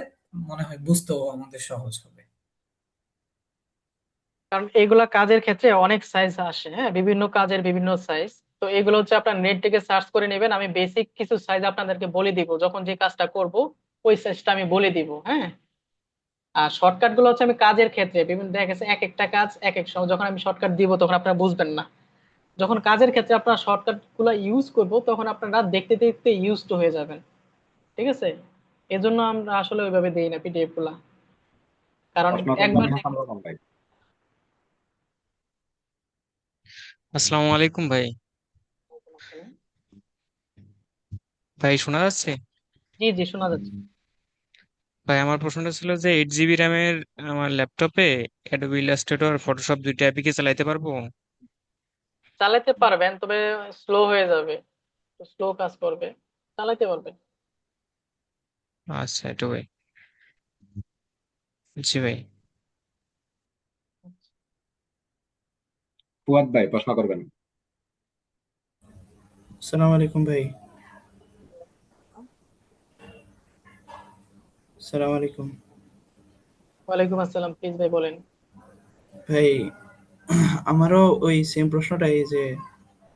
মনে হয় বুঝতেও আমাদের সহজ হবে। কারণ এগুলা কাজের ক্ষেত্রে অনেক সাইজ আসে, হ্যাঁ, বিভিন্ন কাজের বিভিন্ন সাইজ। তো এগুলো হচ্ছে আপনার নেট থেকে সার্চ করে নেবেন। আমি বেসিক কিছু সাইজ আপনাদেরকে বলে দিব, যখন যে কাজটা করব ওই সাইজটা আমি বলে দিব, হ্যাঁ। আর শর্টকাট গুলো হচ্ছে আমি কাজের ক্ষেত্রে বিভিন্ন, দেখা গেছে এক একটা কাজ এক এক সময় যখন আমি শর্টকাট দিব তখন আপনারা বুঝবেন না। যখন কাজের ক্ষেত্রে আপনারা শর্টকাট গুলো ইউজ করব তখন আপনারা দেখতে দেখতে ইউজ টু হয়ে যাবেন, ঠিক আছে? এজন্য আমরা আসলে ওইভাবে দেই না পিডিএফ গুলা, কারণ প্রশ্ন করবেন একবার হাসান রহমান ভাই। আসসালামু আলাইকুম ভাই। ভাই শোনা যাচ্ছে? জি জি, শোনা যাচ্ছে। ভাই আমার প্রশ্নটা ছিল যে 8 জিবি র্যামের আমার ল্যাপটপে অ্যাডোবি ইলাস্ট্রেটর ফটোশপ দুইটা অ্যাপই কি চালাইতে পারবো? চালাতে পারবেন, তবে স্লো হয়ে যাবে, স্লো কাজ করবে। চালাতে পারবেন। আচ্ছা, এটা ভাই। জি ভাই। ফুয়াদ ভাই প্রশ্ন করবেন। সালাম আলাইকুম ভাই। সালাম আলাইকুম ওয়ালাইকুম আসসালাম, প্লিজ ভাই বলেন। ভাই। আমারও ওই সেম প্রশ্নটাই যে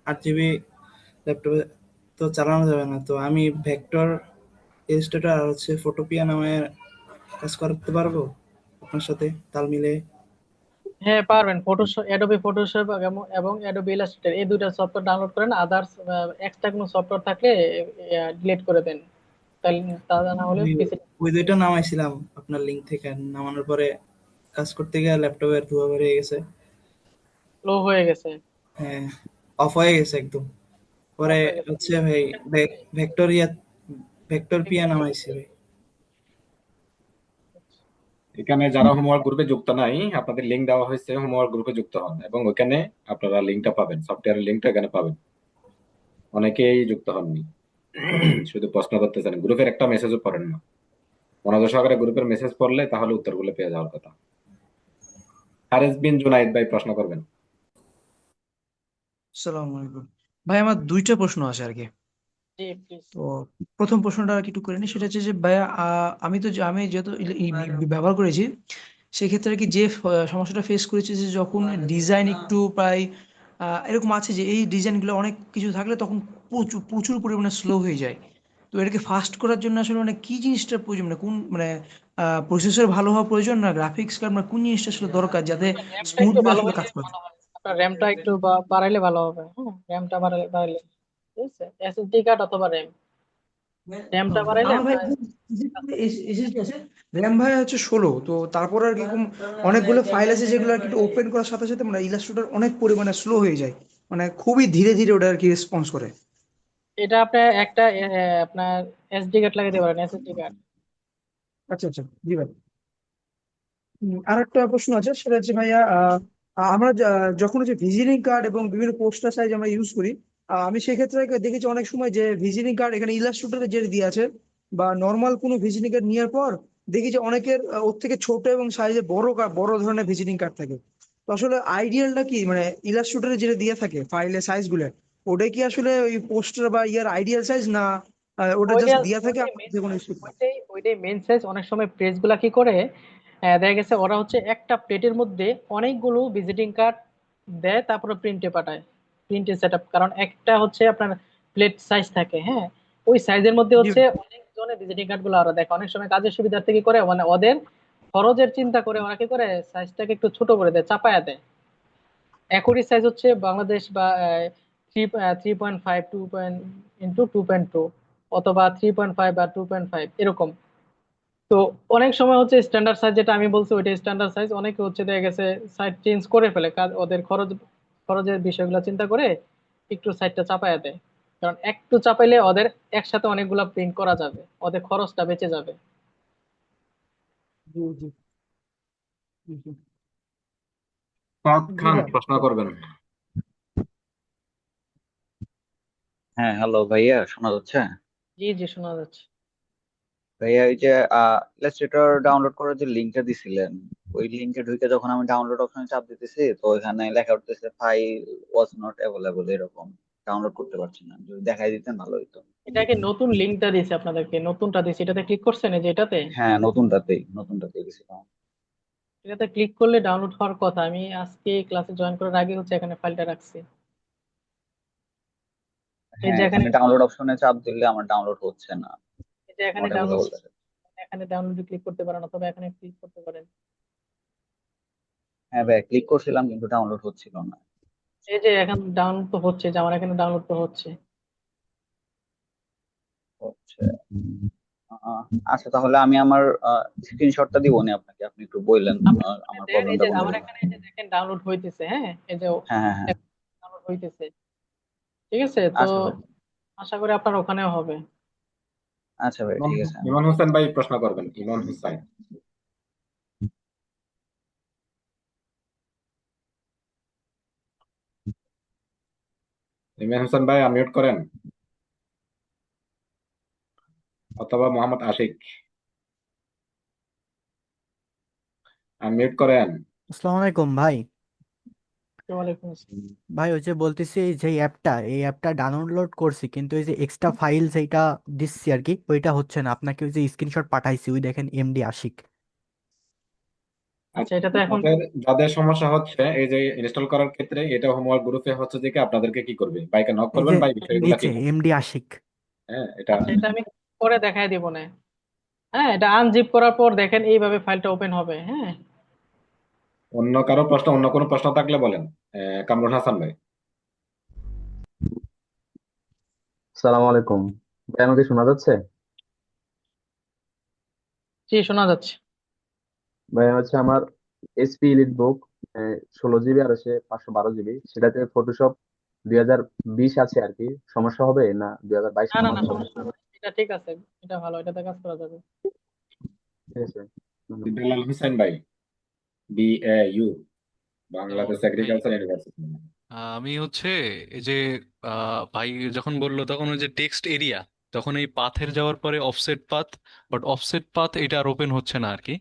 8 জিবি ল্যাপটপে তো চালানো যাবে না, তো আমি ভেক্টর ইলাস্ট্রেটর আর হচ্ছে ফটোপিয়া নামের কাজ করতে পারবো আপনার সাথে তাল মিলে? হ্যাঁ পারবেন। ফটোশপ, অ্যাডোবি ফটোশপ এবং অ্যাডোবি ইলাস্ট্রেটর এই দুইটা সফটওয়্যার ডাউনলোড করেন। আদার্স এক্সট্রা কোনো সফটওয়্যার থাকলে ডিলিট করে দেন, তাহলে তা না হলে ওই পিসি ওই দুইটা নামাইছিলাম আপনার লিঙ্ক থেকে, নামানোর পরে কাজ করতে গিয়ে ল্যাপটপের ধোয়া বের হয়ে গেছে। লো হয়ে গেছে। হ্যাঁ, অফ হয়ে গেছে একদম। অফ পরে হয়ে গেছে। হচ্ছে ভাই ভেক্টর পিয়া নামাইছি ভাই। এখানে যারা হোমওয়ার্ক গ্রুপে যুক্ত নাই, আপনাদের লিংক দেওয়া হয়েছে, হোমওয়ার্ক গ্রুপে যুক্ত হন এবং ওইখানে আপনারা লিংকটা পাবেন, সফটওয়্যারের লিংকটা এখানে পাবেন। অনেকেই যুক্ত হননি, শুধু প্রশ্ন করতেছেন, গ্রুপের একটা মেসেজও পড়েন না। মনোযোগ সহকারে গ্রুপের মেসেজ পড়লে তাহলে উত্তরগুলো পেয়ে যাওয়ার কথা। হারেস বিন জুনাইদ ভাই প্রশ্ন করবেন। আসসালামু আলাইকুম ভাই, আমার দুইটা প্রশ্ন আছে আর কি। জি প্লিজ। তো প্রথম প্রশ্নটা আর কি একটু করে নিই, সেটা হচ্ছে যে ভাইয়া আমি যেহেতু ব্যবহার করেছি, সেক্ষেত্রে আর কি যে সমস্যাটা ফেস করেছি যে যখন ডিজাইন একটু প্রায় এরকম আছে যে এই ডিজাইনগুলো অনেক কিছু থাকলে তখন প্রচুর প্রচুর পরিমাণে স্লো হয়ে যায়। তো এটাকে ফাস্ট করার জন্য আসলে মানে কি জিনিসটা প্রয়োজন, মানে কোন মানে প্রসেসর ভালো হওয়া প্রয়োজন না গ্রাফিক্স কার্ড, মানে কোন জিনিসটা আসলে দরকার যাতে আপনার র্যামটা একটু স্মুথলি ভালো আসলে হলে কাজ করে? ভালো হয়, আপনার র্যামটা একটু বাড়াইলে ভালো হবে। হ্যাঁ, র্যামটা বাড়াইলে, ঠিক আছে, এসএসডি কার্ড অথবা র্যাম। র্যামটা বাড়াইলে আমার ভাই আপনার এসএসডি আছে, র্যাম ভাই হচ্ছে 16। তো তারপর আর কিরকম অনেকগুলো ফাইল আছে যেগুলো আর কি ওপেন করার সাথে সাথে মানে ইলাস্ট্রেটর অনেক পরিমাণে স্লো হয়ে যায়, মানে খুবই ধীরে ধীরে ওটা আর কি রেসপন্স করে। এটা আপনার একটা আপনার এসডি কার্ড লাগাতে পারেন, এসএসডি কার্ড। আচ্ছা আচ্ছা, জি ভাই। আর একটা প্রশ্ন আছে, সেটা হচ্ছে ভাইয়া আমরা যখন হচ্ছে ভিজিটিং কার্ড এবং বিভিন্ন পোস্টার সাইজ আমরা ইউজ করি, আমি সেক্ষেত্রে দেখেছি অনেক সময় যে ভিজিটিং কার্ড এখানে ইলাস্ট্রেটরে যে দিয়ে আছে বা নর্মাল কোনো ভিজিটিং কার্ড নেওয়ার পর দেখি যে অনেকের ওর থেকে ছোট এবং সাইজে বড় ধরনের ভিজিটিং কার্ড থাকে। তো আসলে আইডিয়ালটা কি, মানে ইলাস্ট্রেটরে যেটা দিয়ে থাকে ফাইলের সাইজ গুলো, ওটা কি আসলে ওই পোস্টার বা ইয়ার আইডিয়াল সাইজ না ওটা জাস্ট ওইটা দিয়ে থাকে ওইটাই আমরা মেন যে কোনো সাইজ, issue তে? ওইটাই মেন সাইজ। অনেক সময় প্রেস গুলা কি করে, দেখা গেছে ওরা হচ্ছে একটা প্লেটের মধ্যে অনেকগুলো ভিজিটিং কার্ড দেয়, তারপরে প্রিন্টে পাঠায়, প্রিন্টে সেট আপ। কারণ একটা হচ্ছে আপনার প্লেট সাইজ থাকে, হ্যাঁ, ওই সাইজের মধ্যে জি হচ্ছে অনেক জনের ভিজিটিং কার্ড গুলো ওরা দেখে। অনেক সময় কাজের সুবিধার্থে কি করে, মানে ওদের খরচের চিন্তা করে ওরা কি করে সাইজটাকে একটু ছোট করে দেয়, চাপায়া দেয়। একই সাইজ হচ্ছে বাংলাদেশ বা 3.5, 2.2 অথবা 3.5 বা 2.5 এরকম। তো অনেক সময় হচ্ছে স্ট্যান্ডার্ড সাইজ, যেটা আমি বলছি ওইটা স্ট্যান্ডার্ড সাইজ, অনেকে হচ্ছে দেখা গেছে সাইজ চেঞ্জ করে ফেলে, কাজ ওদের খরচের বিষয়গুলো চিন্তা করে একটু সাইজটা চাপায়া দেয়। কারণ একটু চাপাইলে ওদের একসাথে অনেকগুলা প্রিন্ট করা যাবে, ওদের খরচটা বেঁচে যাবে। জি জি জি জি। সাদ জি খান ভাই। প্রশ্ন করবেন। হ্যাঁ, হ্যালো ভাইয়া, শোনা যাচ্ছে? জি জি, শোনা যাচ্ছে। ভাইয়া ওই যে ইলাস্ট্রেটর ডাউনলোড করার যে লিঙ্কটা দিছিলেন, ওই লিঙ্কে ঢুকে যখন আমি ডাউনলোড অপশনে চাপ দিতেছি, তো ওইখানে লেখা উঠতেছে ফাইল ওয়াজ নট অ্যাভেলেবল, এরকম ডাউনলোড করতে পারছি না। যদি দেখাই দিতেন ভালো হতো। এটাকে নতুন লিঙ্কটা দিয়েছে আপনাদেরকে, নতুনটা দিয়েছে, এটাতে ক্লিক করছেন, এই যে এটাতে, হ্যাঁ, নতুনটাতেই গেছিলাম। এটাতে ক্লিক করলে ডাউনলোড হওয়ার কথা। আমি আজকে ক্লাসে জয়েন করার আগে হচ্ছে এখানে ফাইলটা রাখছি। এই হ্যাঁ, যে এখানে, এখানে ডাউনলোড অপশনে চাপ দিলে আমার ডাউনলোড হচ্ছে না, এই যে এখানে নট ডাউনলোড, অ্যাভেলেবল দেখাচ্ছে। এখানে ডাউনলোডে ক্লিক করতে পারেন অথবা এখানে ক্লিক করতে পারেন। হ্যাঁ ভাই, ক্লিক করছিলাম কিন্তু ডাউনলোড হচ্ছিল না। এই যে এখন ডাউনলোড তো হচ্ছে, যে আমার এখানে ডাউনলোড তো হচ্ছে। হচ্ছে। আচ্ছা, তাহলে আমি আমার স্ক্রিনশটটা দিব নি আপনাকে, আপনি একটু বললেন আপনি আমার দেন, এই প্রবলেমটা যে কোন আমার জায়গায়। এখানে এই যে দেখেন ডাউনলোড হইতেছে, হ্যাঁ, এই যে হ্যাঁ হ্যাঁ হ্যাঁ। ডাউনলোড হইতেছে। ঠিক আছে তো, আচ্ছা ভাই। আশা করি আপনার ওখানেও হবে। আচ্ছা ভাই, ইমন ঠিক আছে। ইমন হোসেন ভাই প্রশ্ন করবেন, ইমন হোসেন। ইমন হোসেন ভাই আনমিউট করেন, অথবা মোহাম্মদ আশিক আনমিউট করেন। আসসালামু আলাইকুম ভাই। ওয়ালাইকুম আসসালাম। ভাই ওই যে বলতেছি, এই অ্যাপটা ডাউনলোড করছি, কিন্তু এই যে এক্সট্রা ফাইল যেটা দিচ্ছি আর কি, ওইটা হচ্ছে না। আপনাকে ওই যে স্ক্রিনশট পাঠাইছি, ওই দেখেন এমডি আশিক। আচ্ছা, এটা তো এখন যাদের যাদের সমস্যা হচ্ছে এই যে ইনস্টল করার ক্ষেত্রে, এটা হোমওয়ার্ক গ্রুপে হচ্ছে যে কি আপনাদেরকে কি করবে, বাইকে নক এই করবেন যে বা এই বিষয়গুলো কি নিচে করবেন। এমডি আশিক। হ্যাঁ, এটা আচ্ছা, এটা আমি করে দেখাই দিব না। হ্যাঁ, এটা আনজিপ করার পর দেখেন এইভাবে ফাইলটা ওপেন হবে, হ্যাঁ। অন্য কারো প্রশ্ন, অন্য কোনো প্রশ্ন থাকলে বলেন। কামরুল হাসান ভাই। সালাম আলাইকুম ভাই, আমাকে শোনা যাচ্ছে? জি, শোনা যাচ্ছে। ভাই হচ্ছে আমার এসপি ইলিট বুক 16 জিবি আর হচ্ছে 512 জিবি, সেটাতে ফটোশপ 2020 আছে আর কি। সমস্যা হবে না 2022 না না না, সমস্যা হবে? সমস্যা নেই, এটা ঠিক আছে, এটা ভালো, এটাতে কাজ করা যাবে। ঠিক আছে, ধন্যবাদ। বেলাল হোসেন ভাই, BAU, আসসালামু বাংলাদেশ আলাইকুম ভাই। Agriculture university. আমি হচ্ছে এই যে ভাই যখন বললো তখন ওই যে টেক্সট এরিয়া, তখন এই পাথের যাওয়ার পরে offset path, but offset path এটা আর ওপেন হচ্ছে না আর কি।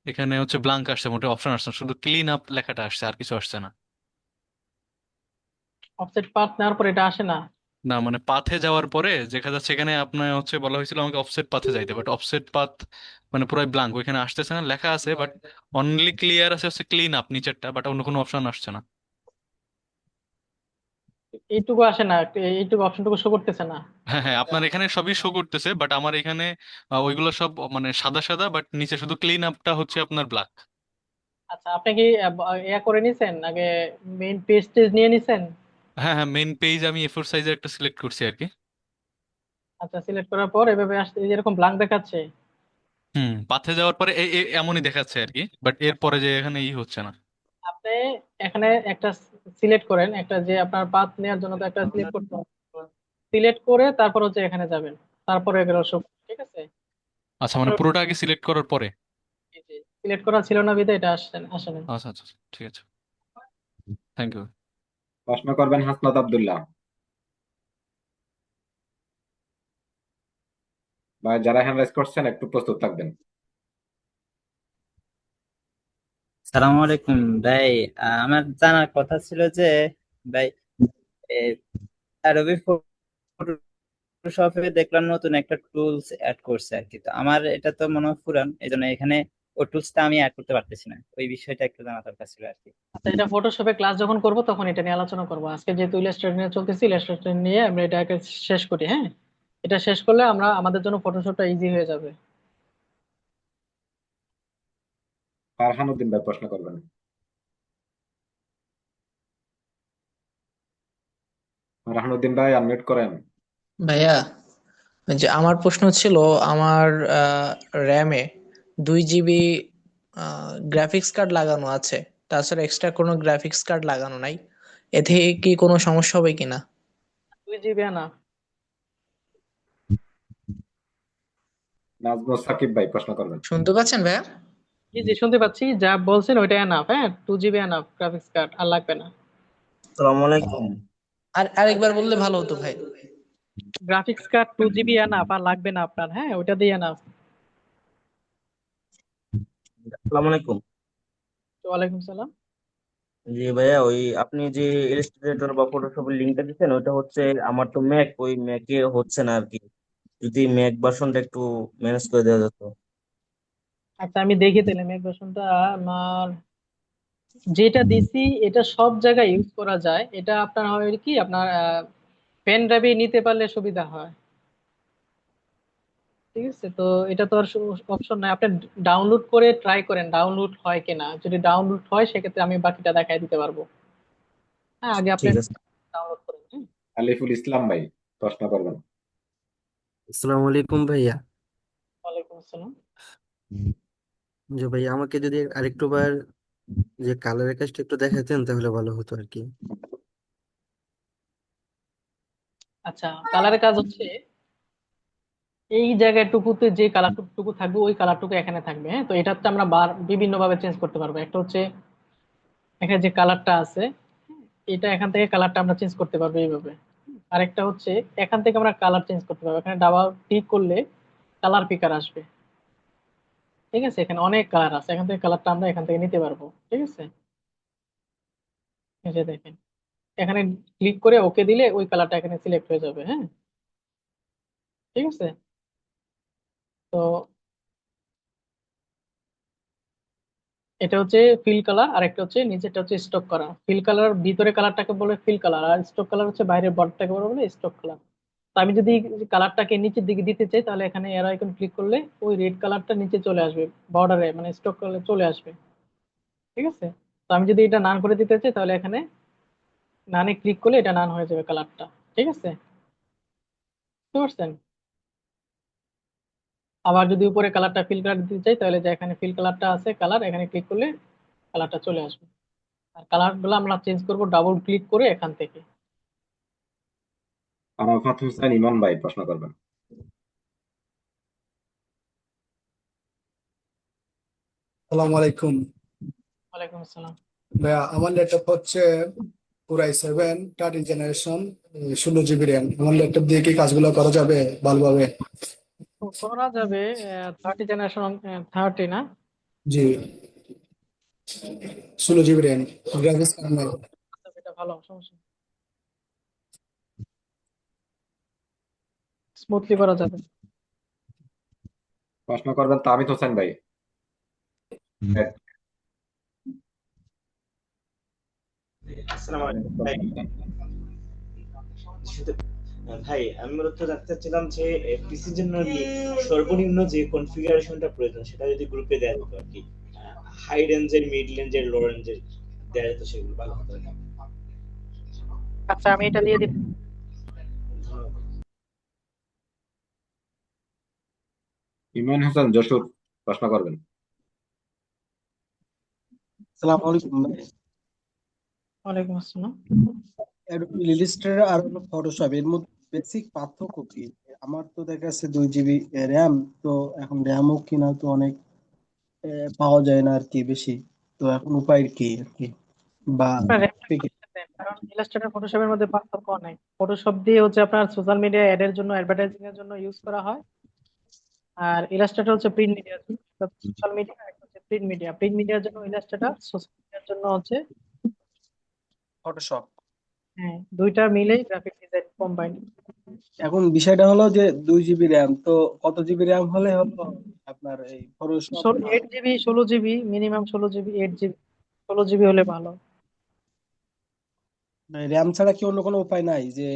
এখানে হচ্ছে ব্লাঙ্ক আসছে, মোটে অপশন আসছে না, শুধু ক্লিন আপ লেখাটা আসছে, আর কিছু আসছে না। অফসেট পাথ নেওয়ার পর এটা আসে না? না মানে পাথে যাওয়ার পরে দেখা যাচ্ছে এখানে আপনার হচ্ছে বলা হয়েছিল আমাকে অফসেট পাথে যাইতে, বাট অফসেট পাথ মানে পুরাই ব্লাঙ্ক, ওইখানে আসতেছে না, লেখা আছে বাট অনলি ক্লিয়ার আছে হচ্ছে ক্লিন আপ নিচেরটা, বাট অন্য কোনো অপশন আসছে না। এইটুকু আসে না, এইটুকু অপশনটুকু শো করতেছে না? হ্যাঁ হ্যাঁ, আপনার এখানে সবই শো করতেছে, বাট আমার এখানে ওইগুলো সব মানে সাদা সাদা, বাট নিচে শুধু ক্লিন আপটা হচ্ছে আপনার ব্ল্যাক। আচ্ছা, আপনি কি ইয়া করে নিছেন আগে, মেইন পেজ টেজ নিয়ে নিছেন? হ্যাঁ হ্যাঁ, মেন পেজ আমি A4 সাইজের একটা সিলেক্ট করছি আর কি। আচ্ছা, সিলেক্ট করার পর এভাবে আসতে যেরকম ব্ল্যাঙ্ক দেখাচ্ছে। পাথে যাওয়ার পরে এমনই দেখাচ্ছে আর কি, বাট এরপরে যে এখানে হচ্ছে না। আপনি এখানে একটা সিলেক্ট করেন, একটা যে আপনার পাথ নেওয়ার জন্য তো একটা সিলেক্ট করতে হবে। সিলেক্ট করে তারপর হচ্ছে এখানে যাবেন, তারপরে এগুলো সব ঠিক আছে। আচ্ছা, মানে আপনার পুরোটা আগে সিলেক্ট করার পরে। সিলেক্ট করা ছিল না বিধে এটা আসে না। আচ্ছা আচ্ছা আচ্ছা, ঠিক আছে, থ্যাংক ইউ। প্রশ্ন করবেন হাসনাত আব্দুল্লাহ। বা যারা হ্যান্ড রাইজ করছেন একটু প্রস্তুত থাকবেন। সালাম আলাইকুম ভাই। আমার জানার কথা ছিল যে ভাই, অ্যাডোবি ফটোশপে দেখলাম নতুন একটা টুলস অ্যাড করছে আর কি। তো আমার এটা তো মনে হয় পুরান, এই জন্য এখানে ওই টুলসটা আমি অ্যাড করতে পারতেছি না। ওই বিষয়টা একটু জানা দরকার ছিল আর কি। আচ্ছা, এটা ফটোশপে ক্লাস যখন করব তখন এটা নিয়ে আলোচনা করবো। আজকে যেহেতু ইলাস্ট্রেটর নিয়ে চলতেছি, ইলাস্ট্রেটর নিয়ে আমরা এটাকে শেষ করি। হ্যাঁ, এটা শেষ করলে আমরা আমাদের জন্য ফটোশপটা ইজি হয়ে যাবে। ফারহান উদ্দিন ভাই প্রশ্ন করবেন। ফারহান উদ্দিন ভাই আনমিউট করেন। ভাইয়া, ওই যে আমার প্রশ্ন ছিল, আমার র্যামে 2 জিবি গ্রাফিক্স কার্ড লাগানো আছে, তাছাড়া এক্সট্রা কোনো গ্রাফিক্স কার্ড লাগানো নাই। এতে কি কোনো সমস্যা হবে কিনা? 2 জিবি না। নাজমুল সাকিব ভাই প্রশ্ন করবেন। শুনতে পাচ্ছেন ভাইয়া? জি জি, শুনতে পাচ্ছি। যা বলছেন ওইটা এনাফ। হ্যাঁ, 2 জিবি এনাফ গ্রাফিক্স কার্ড, আর লাগবে না। আসসালামু আলাইকুম। আর আরেকবার বললে ভালো হতো ভাই। গ্রাফিক্স কার্ড 2 জিবি এনাফ, আর লাগবে না আপনার। হ্যাঁ, ওইটা দিয়ে এনাফ। আসসালামু আলাইকুম। ওয়ালাইকুম সালাম। জি ভাইয়া, ওই আপনি যে ইলাস্ট্রেটর বা ফটোশপের লিঙ্কটা দিচ্ছেন ওইটা হচ্ছে, আমার তো ম্যাক, ওই ম্যাকে হচ্ছে না আর কি। যদি ম্যাক ভার্সনটা একটু ম্যানেজ করে দেওয়া যেত। আচ্ছা, আমি দেখি তাহলে মেক ভার্সনটা আমার যেটা দিছি এটা সব জায়গায় ইউজ করা যায়। এটা আপনার হয় কি, আপনার পেন ড্রাইভে নিতে পারলে সুবিধা হয়। ঠিক আছে, তো এটা তো আর অপশন নাই। আপনি ডাউনলোড করে ট্রাই করেন ডাউনলোড হয় কিনা। যদি ডাউনলোড হয় সেক্ষেত্রে আমি বাকিটা দেখাই দিতে পারবো। হ্যাঁ, আগে আপনি ঠিক আছে। ডাউনলোড করেন। হ্যাঁ, আলিফুল ইসলাম ভাই প্রশ্ন করবেন। আসসালামু আলাইকুম ভাইয়া। ওয়ালাইকুম আসসালাম। যে ভাইয়া আমাকে যদি আরেকটু বার যে কালারের কাজটা একটু দেখাতেন তাহলে ভালো হতো আর কি। আচ্ছা, কালারের কাজ হচ্ছে এই জায়গাটুকুতে যে কালারটুকু থাকবে ওই কালারটুকু এখানে থাকবে। হ্যাঁ, তো এটা হচ্ছে আমরা বিভিন্ন ভাবে চেঞ্জ করতে পারবো। একটা হচ্ছে এখানে যে কালারটা আছে, এটা এখান থেকে কালারটা আমরা চেঞ্জ করতে পারবো এইভাবে। আরেকটা হচ্ছে এখান থেকে আমরা কালার চেঞ্জ করতে পারবো। এখানে ডাবল ক্লিক করলে কালার পিকার আসবে। ঠিক আছে, এখানে অনেক কালার আছে, এখান থেকে কালারটা আমরা এখান থেকে নিতে পারবো। ঠিক আছে, এই যে দেখেন, এখানে ক্লিক করে ওকে দিলে ওই কালারটা এখানে সিলেক্ট হয়ে যাবে। হ্যাঁ, ঠিক আছে। তো এটা হচ্ছে ফিল কালার, আর একটা হচ্ছে নিচেটা হচ্ছে স্টক করা। ফিল কালার ভিতরে কালারটাকে বলে ফিল কালার, আর স্টক কালার হচ্ছে বাইরের বর্ডারটাকে বলে স্টক কালার। তো আমি যদি কালারটাকে নিচের দিকে দিতে চাই তাহলে এখানে এরো আইকন ক্লিক করলে ওই রেড কালারটা নিচে চলে আসবে, বর্ডারে মানে স্টক কালার চলে আসবে। ঠিক আছে, তো আমি যদি এটা নান করে দিতে চাই তাহলে এখানে নানে ক্লিক করলে এটা নান হয়ে যাবে কালারটা। ঠিক আছে, বুঝতে পারছেন? আবার যদি উপরে কালারটা ফিল কালার দিতে চাই তাহলে যে এখানে ফিল কালারটা আছে কালার, এখানে ক্লিক করলে কালারটা চলে আসবে। আর কালার গুলো আমরা চেঞ্জ করব ডাবল ক্লিক করে এখান থেকে। আরাফাত হোসেন ইমন ভাই প্রশ্ন করবেন। আসসালামু আলাইকুম ওয়ালাইকুম আসসালাম। ভাইয়া। আমার ল্যাপটপ হচ্ছে পুরাই 7 13 জেনারেশন, 16 জিবি র্যাম। আমার ল্যাপটপ দিয়ে কি কাজগুলো করা যাবে ভালোভাবে? তো করা যাবে। 30 জেনারেশন 30 না? জি, 16 জিবি র্যাম, গ্রাফিক্স কার্ড নাই। আচ্ছা, এটা ভালো, সমস্যা স্মুথলি করা যাবে। প্রশ্ন করবেন তাবিদ হোসেন ভাই। আসসালামু আলাইকুম ভাই। ভাই, আমি মূলত জানতে চাচ্ছিলাম যে পিসির জন্য সর্বনিম্ন যে কনফিগারেশনটা প্রয়োজন সেটা যদি গ্রুপে দেওয়া যেত আর কি। হাই রেঞ্জের, মিড রেঞ্জের, লো রেঞ্জের দেওয়া যেত, সেগুলো ভালো হতো আর কি। আচ্ছা, আমি এটা দিয়ে দিচ্ছি। ইমরান হাসান যশোর প্রশ্ন করবেন। আসসালামু আলাইকুম ভাই। ওয়ালাইকুম আসসালাম। অ্যাডোবি ইলাস্ট্রেটর আর হলো ফটোশপ এর মধ্যে বেসিক পার্থক্য কি? আমার তো দেখা যাচ্ছে 2 GB র্যাম, তো এখন র্যামও কিনা তো অনেক পাওয়া যায় না আর কি বেশি, তো এখন উপায় কি আর কি, বা আপনার র্যামটা কিনতে দেন, কারণ ইলাস্ট্রেটর ফটোশপের মধ্যে পার্থক্য নাই। ফটোশপ দিয়ে হচ্ছে আপনার সোশ্যাল মিডিয়া অ্যাড এর জন্য, অ্যাডভার্টাইজিং এর জন্য ইউজ করা হয়, আর ইলাস্ট্রেটর হচ্ছে প্রিন্ট মিডিয়ার জন্য। সোশ্যাল মিডিয়া একটা হচ্ছে প্রিন্ট মিডিয়া, প্রিন্ট মিডিয়ার জন্য ইলাস্ট্রেটর, সোশ্যাল মিডিয়ার জন্য হচ্ছে ফটোশপ। হ্যাঁ, দুইটা মিলেই গ্রাফিক ডিজাইন কম্বাইন্ড। এখন বিষয়টা হলো যে 2 GB র্যাম, তো কত জিবি র্যাম হলে হলো আপনার এই Photoshop 8 GB 16 GB, minimum 16 GB, 8 GB 16 GB হলে ভালো। র্যাম ছাড়া কি অন্য কোনো উপায় নাই যে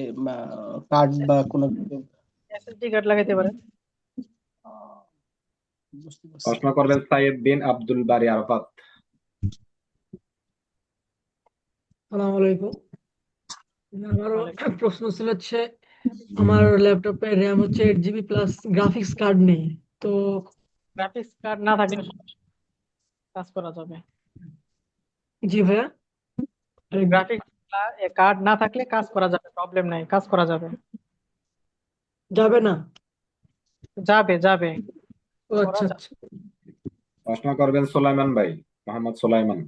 কার্ড বা কোনো কিছু? এসএসডি কার্ড লাগাইতে পারেন। বুঝতে পারছি। প্রশ্ন করবেন সাইয়েদ বিন আব্দুল বারি আরাফাত। আসসালামু আলাইকুম। আমারও একটা প্রশ্ন ছিল হচ্ছে, আমার ল্যাপটপে র্যাম হচ্ছে 8 GB প্লাস গ্রাফিক্স কার্ড নেই, তো গ্রাফিক্স কার্ড না থাকলে কাজ করা যাবে। জি ভাইয়া, গ্রাফিক্স কার্ড না থাকলে কাজ করা যাবে, প্রবলেম নাই, কাজ করা যাবে। যাবে না? যাবে যাবে, ও করা আচ্ছা যাবে। আচ্ছা। প্রশ্ন করবেন সোলাইমান ভাই, মোহাম্মদ সোলাইমান।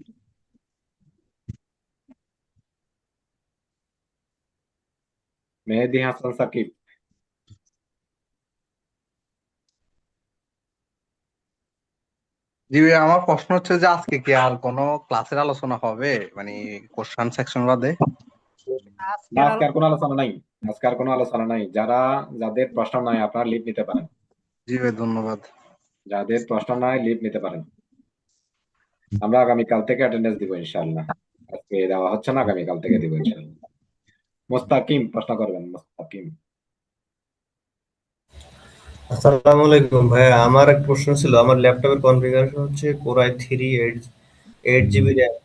মেহেদী হাসান সাকিব। জি ভাই, আমার প্রশ্ন হচ্ছে যে আজকে কি আর কোনো ক্লাসের আলোচনা হবে, মানে কোশ্চেন সেকশন বাদে? না, আজকে আর কোনো আলোচনা নাই, আজকে আর কোনো আলোচনা নাই। যাদের প্রশ্ন নাই আপনারা লিভ নিতে পারেন। জি ভাই, ধন্যবাদ। যাদের প্রশ্ন নাই লিভ নিতে পারেন। আমরা আগামীকাল থেকে অ্যাটেন্ডেন্স দিব ইনশাআল্লাহ। আজকে দেওয়া হচ্ছে না, আগামীকাল থেকে দিব ইনশাআল্লাহ। মুস্তাকিম প্রশ্ন করবেন, মুস্তাকিম। আসসালামু আলাইকুম ভাইয়া, আমার এক প্রশ্ন ছিল। আমার ল্যাপটপের কনফিগারেশন হচ্ছে Core i3 8 GB RAM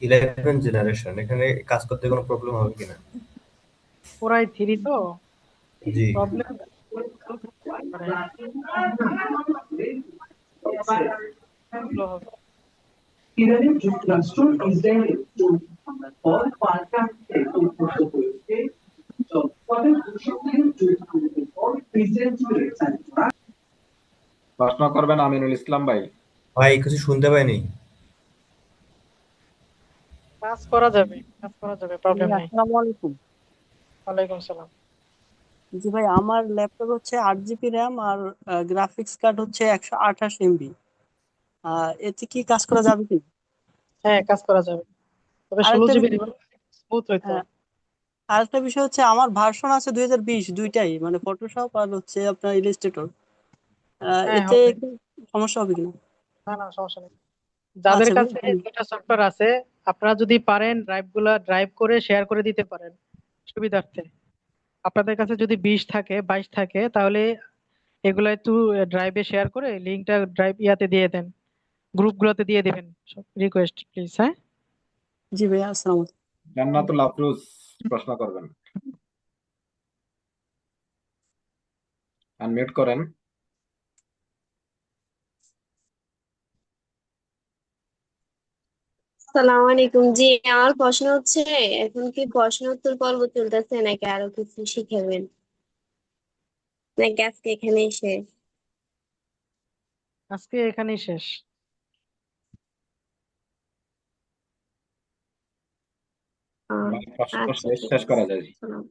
11 generation. এখানে কাজ করতে কোনো প্রবলেম হবে কিনা? Core i3 তো জি। প্রবলেম ইরানের যুক্তরাষ্ট্র ইসরায়েলের পর পাল্টাতে উদ্বুদ্ধ করেছে। প্রশ্ন করবেন আমিনুল ইসলাম ভাই। ভাই কিছু শুনতে পাইনি। কাজ করা যাবে, কাজ করা যাবে, প্রবলেম নাই। আসসালামু আলাইকুম। ওয়ালাইকুম সালাম। জি ভাই, আমার ল্যাপটপ হচ্ছে 8 GB র্যাম আর গ্রাফিক্স কার্ড হচ্ছে 128 MB। এতে কি কাজ করা যাবে কি? হ্যাঁ, কাজ করা যাবে, তবে 16 আরেকটা GB বিষয়, স্মুথ হইতো। আরেকটা বিষয় হচ্ছে আমার ভার্সন আছে 2020, দুইটাই, মানে ফটোশপ আর হচ্ছে আপনার ইলাস্ট্রেটর। হ্যাঁ এতে হবে। কি সমস্যা হবে কিনা? না না, সমস্যা নেই। যাদের আচ্ছা ভাই, কাছে দুইটা সফটওয়্যার আছে, আপনারা যদি পারেন ড্রাইভ করে শেয়ার করে দিতে পারেন সুবিধার্থে। আপনাদের কাছে যদি 20 থাকে, 22 থাকে, তাহলে এগুলো একটু ড্রাইভে শেয়ার করে লিঙ্কটা ড্রাইভ ইয়াতে দিয়ে দেন, গ্রুপগুলোতে দিয়ে দিবেন, সব রিকোয়েস্ট প্লিজ। হ্যাঁ, জি ভাই, আসসালামু আলাইকুম। জান্নাতুল আফরোজ প্রশ্ন করবেন, আনমিউট করেন। সালাম আলাইকুম। জি, আমার প্রশ্ন হচ্ছে, এখন কি প্রশ্ন উত্তর পর্ব চলতেছে নাকি আরো কিছু শিখাবেন, নাকি আজকে এখানেই শেষ? আজকে এখানেই শেষ। প্রশ্ন আচ্ছা, ঠিক শেষ আছে। করা যায়। সালাম।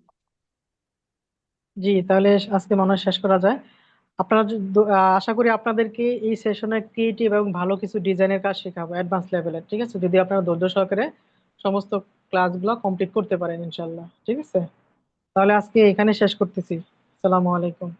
জি, তাহলে আজকে মনে হয় শেষ করা যায়। আপনারা আশা করি আপনাদেরকে এই সেশনে ক্রিয়েটিভ এবং ভালো কিছু ডিজাইনের কাজ শেখাবো অ্যাডভান্স লেভেলের, ঠিক আছে, যদি আপনারা ধৈর্য সহকারে সমস্ত ক্লাসগুলো কমপ্লিট করতে পারেন ইনশাল্লাহ। ঠিক আছে, তাহলে আজকে এখানে শেষ করতেছি। আসসালামু আলাইকুম।